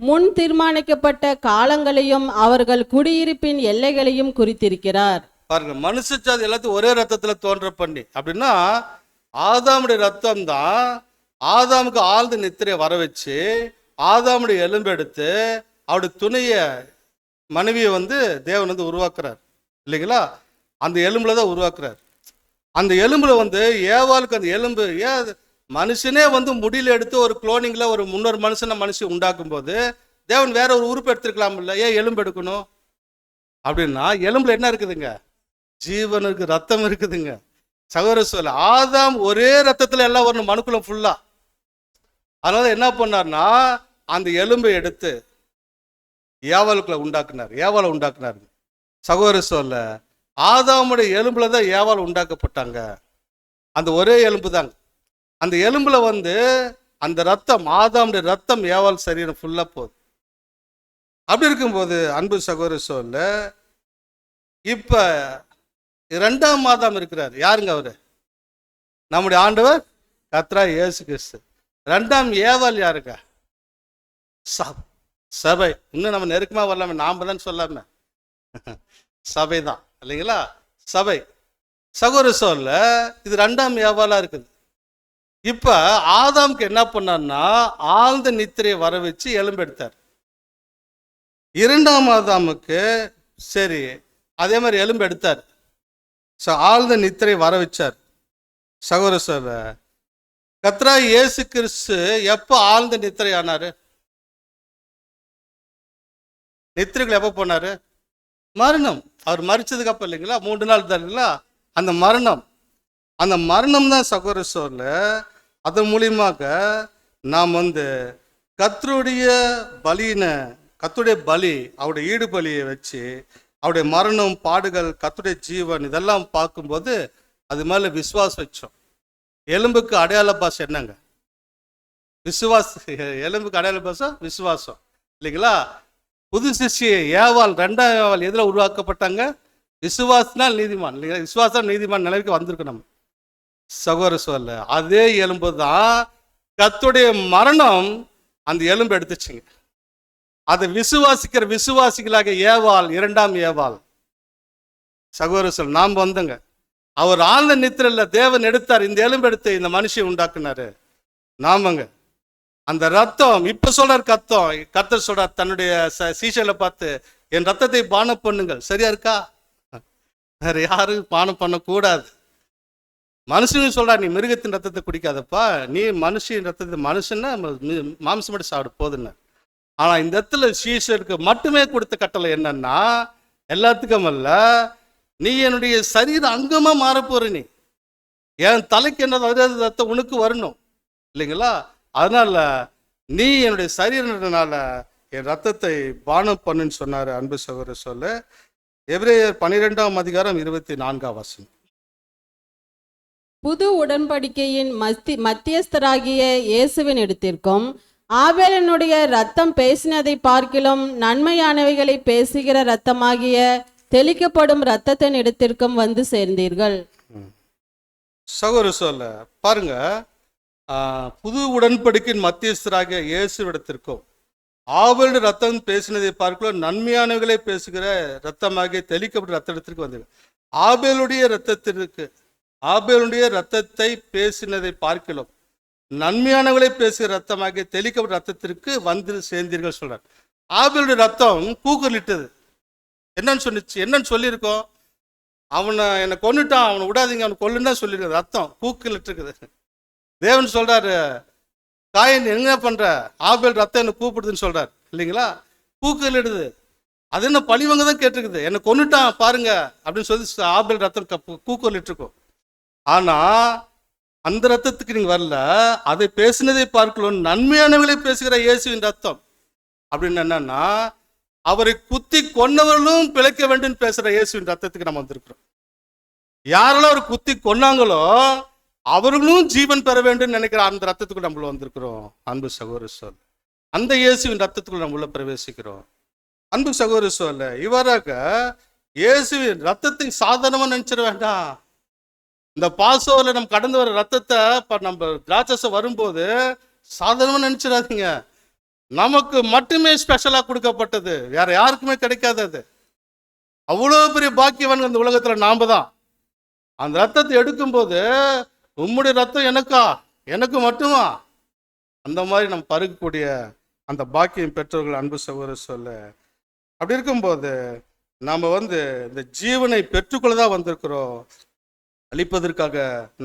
முன் தீர்மானிக்கப்பட்ட காலங்களையும் அவர்கள் குடியிருப்பின் எல்லைகளையும் குறித்திருக்கிறார். பாருங்க, மனுஷ ஜாதி எல்லாத்தையும் ஒரே ரத்தத்துல தோன்ற பண்ணி அப்படின்னா ஆதாமுடைய ரத்தம் தான் ஆதாமுக்கு ஆழ்ந்த நித்திரையை வர வச்சு ஆதாமுடைய எலும்பு எடுத்து அவருடைய துணைய மனைவியை தேவன் உருவாக்குறார், இல்லைங்களா? அந்த எலும்புல தான் உருவாக்குறார். அந்த எலும்புல ஏவாளுக்கு அந்த எலும்பு ஏன் மனுஷனே முடியல எடுத்து ஒரு குளோனிங்ல ஒரு முன்னொரு மனுஷன் உண்டாக்கும் போது தேவன் வேற ஒரு உறுப்பு எடுத்துருக்கலாம் இல்ல, ஏன் எலும்பு எடுக்கணும்? அப்படின்னா எலும்புல என்ன இருக்குதுங்க? ஜீவன் இருக்கு, ரத்தம் இருக்குதுங்க. சகோதர சொல்ல ஆதாம் ஒரே ரத்தத்துல எல்லாம் வரணும் மனுக்குள்ள ஃபுல்லா. அதனால என்ன பண்ணார்னா அந்த எலும்பை எடுத்து ஏவாளுக்குள்ள உண்டாக்குனார். சகோதர சொல்ல ஆதாமுடைய எலும்புல தான் ஏவாள் உண்டாக்கப்பட்டாங்க. அந்த ஒரே எலும்பு தாங்க. அந்த எலும்புல அந்த ரத்தம் ஆதாமுடைய ரத்தம் ஏவாள் சரீரம் ஃபுல்லா போகுது. அப்படி இருக்கும்போது அன்பு சகோதர சொல்ல இப்ப 2ஆம் ஆதாம் இருக்கிறார். யாருங்க அவரு? நம்முடைய ஆண்டவர் கர்த்தராகிய இயேசு கிறிஸ்து. 2ஆம் ஏவாள் யாருங்க? சபை. இன்னும் நம்ம நெருக்கமா வரலாமே, நாம தான் சொல்லாம சபை தான், இல்லைங்களா? சபை. சகோதர சொல்ல இது 2ஆம் ஏவாளா இருக்குது. இப்ப ஆதாமுக்கு என்ன பண்ணார்னா ஆழ்ந்த நித்திரையை வர வச்சு எலும்பு எடுத்தார். 2ஆம் ஆதாமுக்கு சரி அதே மாதிரி எலும்பு எடுத்தார், ஆழ்ந்த நித்திரை வர வச்சார். சகோதர சொல்ல கர்த்தராகிய இயேசு கிறிஸ்து எப்ப ஆழ்ந்த நித்திரை ஆனாரு? நித்திரைகள் எப்ப போனாரு? மரணம். அவர் மரிச்சதுக்கு அப்புறம், இல்லைங்களா? 3 நாள் தான், இல்லைங்களா? அந்த மரணம் தான் சகோதர சொல்ல அதன் மூலியமாக நாம் கர்த்தருடைய கர்த்தருடைய பலி, அவருடைய ஈடு பலியை வச்சு அவருடைய மரணம், பாடுகள், கர்த்தருடைய ஜீவன் இதெல்லாம் பார்க்கும்போது அது மேல விசுவாசம் வச்சோம். எலும்புக்கு அடையாள பாசம் என்னங்க? விசுவாசம். எலும்புக்கு அடையாள பாசம் விசுவாசம், இல்லைங்களா? புது சிஷ்யை ஏவாள் 2ஆம் ஏவாள் எதில் உருவாக்கப்பட்டாங்க? விசுவாசனால் நீதிமான், இல்லைங்களா? விசுவாசம் நீதிமான் நிலைக்கு வந்திருக்கு நம்ம. சகோதர சொல்ல அதே எலும்பு தான் கர்த்தருடைய மரணம் அந்த எலும்பு எடுத்துச்சுங்க. அதை விசுவாசிக்கிற விசுவாசிகளாக ஏவாள் 2ஆம் ஏவாள். சகோதர சொல் நாம் அவர் ஆழ்ந்த நித்திரையில தேவன் எடுத்தார், இந்த எலும்பு எடுத்து இந்த மனுஷன் உண்டாக்குனாரு. நாமங்க அந்த ரத்தம் இப்ப சொல்றார் கர்த்தர் சொல்றார் தன்னுடைய சீஷையில பார்த்து, என் ரத்தத்தை பானம் பண்ணுங்கள். சரியா இருக்கா? வேற யாரும் பானம் பண்ணக்கூடாது. மனுஷன் சொல்றா, நீ மிருகத்தின் ரத்தத்தை குடிக்காதப்பா, நீ மனுஷன் ரத்தத்தை, மனுஷன்னா மாம்சம் மட்டும் சாப்பிட போதுன்னு. ஆனா இந்த இடத்துல சீஷருக்கு மட்டுமே கொடுத்த கட்டளை என்னன்னா, எல்லாத்துக்கும் அல்ல, நீ என்னுடைய சரீர அங்கமா மாறப்போற, நீ என் தலைக்கு என்ன ரத்தம் உனக்கு வரணும், இல்லைங்களா? அதனால நீ என்னுடைய சரீரனால என் ரத்தத்தை பானம் பண்ணுன்னு சொன்னாரு. அன்பு சகோதர சொல்ல எபிரேயர் 12ஆம் அதிகாரம் 24ஆம் வசனம். புது உடன்படிக்கையின் மத்தியஸ்தராகிய இயேசுவின் இடத்திற்கும் ஆபேலனுடைய இரத்தம் பேசினதை பார்க்கிலும் நன்மையானவைகளை பேசுகிற இரத்தமாகிய தெளிக்கப்படும் இரத்தத்தின் இடத்திற்கும் வந்து சேர்ந்தீர்கள். சகோதர சொல்ல பாருங்க, புது உடன்படிக்கையின் மத்தியஸ்தராகிய இயேசுவிடத்திற்கும் ஆபேலின் ரத்தம் பேசினதை பார்க்கலாம் நன்மையானவர்களை பேசுகிற ரத்தமாகிய தெளிக்கப்பட்ட ரத்தத்திற்கு வந்து ஆபேலுடைய ரத்தத்தை பேசினதை பார்க்கலாம் நன்மையானவர்களை பேசுகிற ரத்தமாகிய தெளிக்கப்பட்ட ரத்தத்திற்கு வந்து சேர்ந்தீர்கள் சொல்றார். ஆபேலுடைய ரத்தம் கூக்குரலிட்டது. என்னன்னு சொல்லியிருக்கோம்? என்னை கொன்னுட்டான், அவனை விடாதீங்க, அவனை கொல்லுன்னு சொல்லியிருக்க. ரத்தம் கூக்குரலிட்டு இருக்குது. தேவன் சொல்றாரு, காயின் என்ன பண்ற, ஆபேல் ரத்தம் என்ன கூப்பிடுதுன்னு சொல்றாரு இல்லைங்களா? கூக்குரலிடுது. அது என்ன பழிவங்க தான் கேட்டிருக்குது, என்னை கொன்னுட்டான் பாருங்க அப்படின்னு சொல்லி ஆபேல் ரத்தம் கூக்குரலிட்டு இருக்கும். ஆனா அந்த ரத்தத்துக்கு நீங்க வரல, அதை பேசினதை பார்க்கலாம் நன்மையானவர்களை பேசுகிற இயேசுவின் ரத்தம் அப்படின்னு என்னன்னா, அவரை குத்தி கொன்னவர்களும் பிழைக்க வேண்டும் பேசுற இயேசுவின் ரத்தத்துக்கு நம்ம வந்திருக்கிறோம். யாரெல்லாம் அவர் குத்தி கொன்னாங்களோ அவர்களும் ஜீவன் பெற வேண்டும் நினைக்கிற அந்த ரத்தத்துக்கு நம்மள வந்திருக்கிறோம். அன்பு சகோதர சொல், அந்த இயேசுவின் ரத்தத்துக்குள்ள நம்ம உள்ள பிரவேசிக்கிறோம். அன்பு சகோதர சொல்ல இவராக இயேசுவின் ரத்தத்தை சாதாரணமா நினைச்சிட வேண்டாம். இந்த பாசோல நம்ம கடந்து வர ரத்தத்தை நம்ம திராட்சை வரும்போது சாதாரணமா நினைச்சிடாதீங்க. நமக்கு மட்டுமே ஸ்பெஷலா கொடுக்கப்பட்டது, வேற யாருக்குமே கிடைக்காதது. அவ்வளவு பெரிய பாக்கியவன் இந்த உலகத்துல நாம தான். அந்த ரத்தத்தை எடுக்கும்போது உம்முடைய ரத்தம் எனக்கு மட்டுமா அந்த மாதிரி நம்ம பருகக்கூடிய அந்த பாக்கியம் பெற்றவர்கள் அன்பு சகோதர சொல்ல. அப்படி இருக்கும்போது நாம இந்த ஜீவனை பெற்றுக்கொள்ளதான் வந்திருக்கிறோம், அளிப்பதற்காக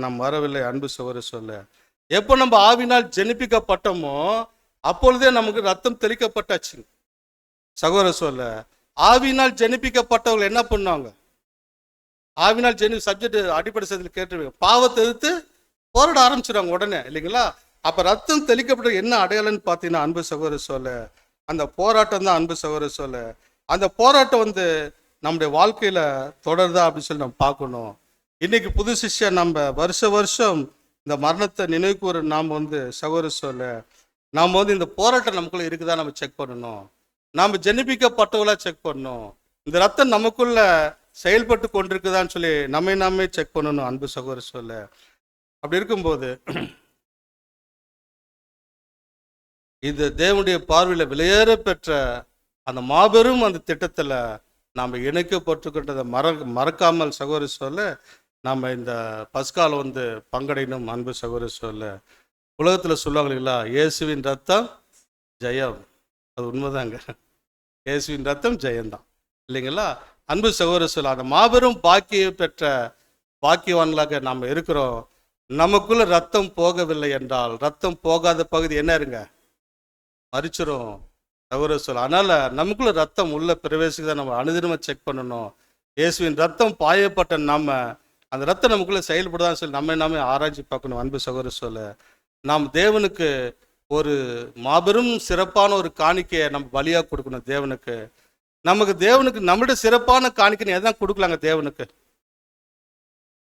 நாம் வரவில்லை. அன்பு சகோதர சொல்ல, எப்போ நம்ம ஆவினால் ஜெனிப்பிக்கப்பட்டோமோ அப்பொழுதே நமக்கு ரத்தம் தெளிக்கப்பட்டாச்சு. சகோதர சொல்ல, ஆவினால் ஜெனிப்பிக்கப்பட்டவர்கள் என்ன பண்ணுவாங்க? ஆவினால் சப்ஜெக்ட் அடிப்படை சதத்தில் கேட்டு பாவத்தை எதிர்த்து போராட ஆரம்பிச்சிடுவாங்க உடனே இல்லைங்களா? அப்ப ரத்தம் தெளிக்கப்பட்ட என்ன அடையாளம்னு பார்த்தீங்கன்னா அன்பு சகோதர சொல்ல, அந்த போராட்டம் தான். அன்பு சகோதர சொல்ல, அந்த போராட்டம் நம்முடைய வாழ்க்கையில தொடருதா அப்படின்னு சொல்லி நம்ம பார்க்கணும். இன்னைக்கு புது சிஷ்யா நம்ம வருஷம் இந்த மரணத்தை நினைவு கூற நாம் சகோதர சொல்ல, நாம் இந்த போராட்டம் நமக்குள்ள இருக்குதா நம்ம செக் பண்ணணும். நாம் ஜெனிப்பிக்கப்பட்டவங்களா செக் பண்ணணும். இந்த ரத்தம் நமக்குள்ள செயல்பட்டு கொண்டிருக்குதான்னு சொல்லி நாமே செக் பண்ணணும். அன்பு சகோதர சொல்ல, அப்படி இருக்கும்போது இது தேவனுடைய பார்வையில் விலையேற பெற்ற அந்த மாபெரும் அந்த திட்டத்துல நாம் இணைக்கப்பட்டுக்கின்றதை மறக்காமல் சகோதர சொல்ல, நாம் இந்த பஸ்கால பங்கடையணும். அன்பு சகோதர சொல்ல, உலகத்தில் சொல்லுவாங்க இல்லைங்களா, இயேசுவின் ரத்தம் ஜெயம். அது உண்மைதாங்க, இயேசுவின் ரத்தம் ஜெயம்தான் இல்லைங்களா? அன்பு சகோதர சொல்ல, அந்த மாபெரும் பாக்கியம் பெற்ற பாக்கியவான்களாக நாம் இருக்கிறோம். நமக்குள்ள ரத்தம் போகவில்லை என்றால், ரத்தம் போகாத பகுதி என்ன இருங்க, மறிச்சிரும் சகோதர சொல்ல. அதனால நமக்குள்ள ரத்தம் உள்ள பிரவேசிக்கதான் நம்ம அனுதினமா செக் பண்ணணும். இயேசுவின் ரத்தம் பாயப்பட்ட நாம அந்த ரத்தம் நமக்குள்ள செயல்படுதான்னு சொல்லி நாமே ஆராய்ச்சி பார்க்கணும். அன்பு சகோதர சொல்ல, நாம் தேவனுக்கு ஒரு மாபெரும் சிறப்பான ஒரு காணிக்கையை நம்ம பலியா கொடுக்கணும். தேவனுக்கு நம்மளுடைய சிறப்பான காணிக்கை எதான் கொடுக்கலாங்க தேவனுக்கு?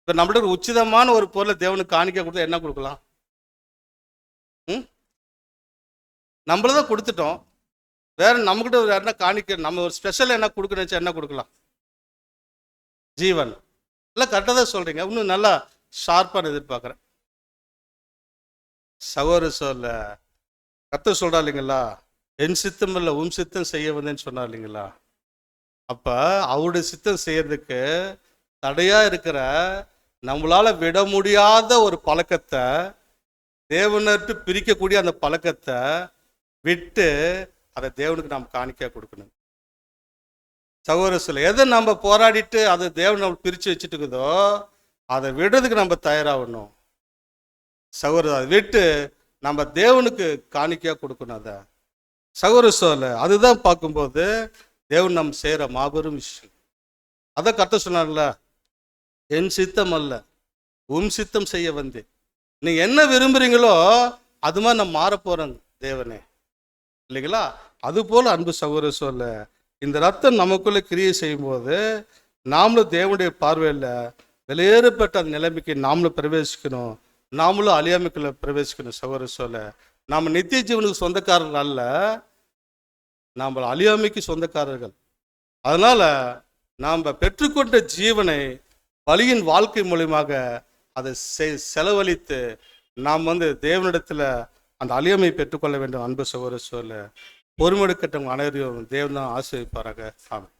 இப்ப நம்மளுடைய ஒரு உச்சிதமான ஒரு பொருளை தேவனுக்கு காணிக்கை கொடுத்தா என்ன கொடுக்கலாம்? நம்மளதான் கொடுத்துட்டோம், வேற நம்மகிட்ட ஒரு என்ன காணிக்க, நம்ம ஒரு ஸ்பெஷல் என்ன கொடுக்கணும், என்ன கொடுக்கலாம்? ஜீவன். இல்லை கரெக்டாக தான் சொல்றீங்க, இன்னும் நல்லா ஷார்ப்பான எதிர்பார்க்குறேன். சகோதர சொல்ல, கர்த்தர் சொல்றா இல்லைங்களா, என் சித்தம் இல்லை உன் சித்தம் செய்ய வந்தேன்னு சொன்னார் இல்லைங்களா? அப்ப அவருடைய சித்தம் செய்யறதுக்கு தடையா இருக்கிற நம்மளால விட முடியாத ஒரு பழக்கத்தை, தேவனற்று பிரிக்கக்கூடிய அந்த பழக்கத்தை விட்டு அதை தேவனுக்கு நாம் காணிக்கையா கொடுக்கணும். சகோதர சொல்ல, எதை நம்ம போராடிட்டு அதை தேவன் நம்ம பிரிச்சு வச்சுட்டு இருக்குதோ அதை விடுறதுக்கு நம்ம தயாராகணும். சகோதர, அதை விட்டு நம்ம தேவனுக்கு காணிக்கையா கொடுக்கணும். அதை சகோதர சொல்ல, அதுதான் பார்க்கும்போது தேவன் நம்ம செய்யற மாபெரும் விஷயம். அதை கர்த்தர் சொன்னார்ல, என் சித்தம் அல்ல உன் சித்தம் செய்ய வந்தேன். நீங்க என்ன விரும்புறீங்களோ அது மாதிரி நம்ம மாற போறோம் தேவனே இல்லைங்களா? அது போல அன்பு சகோதர சொல்ல, இந்த ரத்தம் நமக்குள்ள கிரியை செய்யும் போது நாமளும் தேவனுடைய பார்வையில் வெளியேறப்பட்ட அந்த நிலைமைக்கு நாமளும் பிரவேசிக்கணும். நாமளும் அழியாமைக்குள்ள பிரவேசிக்கணும். சகோதர சொல்ல நாம் நித்திய ஜீவனுக்கு சொந்தக்காரர்கள் அல்ல, நாம் அழியாமைக்கு சொந்தக்காரர்கள். அதனால நாம் பெற்றுக்கொண்ட ஜீவனை பலியின் வாழ்க்கை மூலியமாக அதை செலவழித்து நாம் தேவனிடத்தில் அந்த அழியாமை பெற்றுக்கொள்ள வேண்டும். அன்பு சகோதர சொல்ல பொறுமெடுக்கட்டவங்க அனைவரையும் தேவன் தான் ஆசீர்வதிப்பாராக. ஆமென்.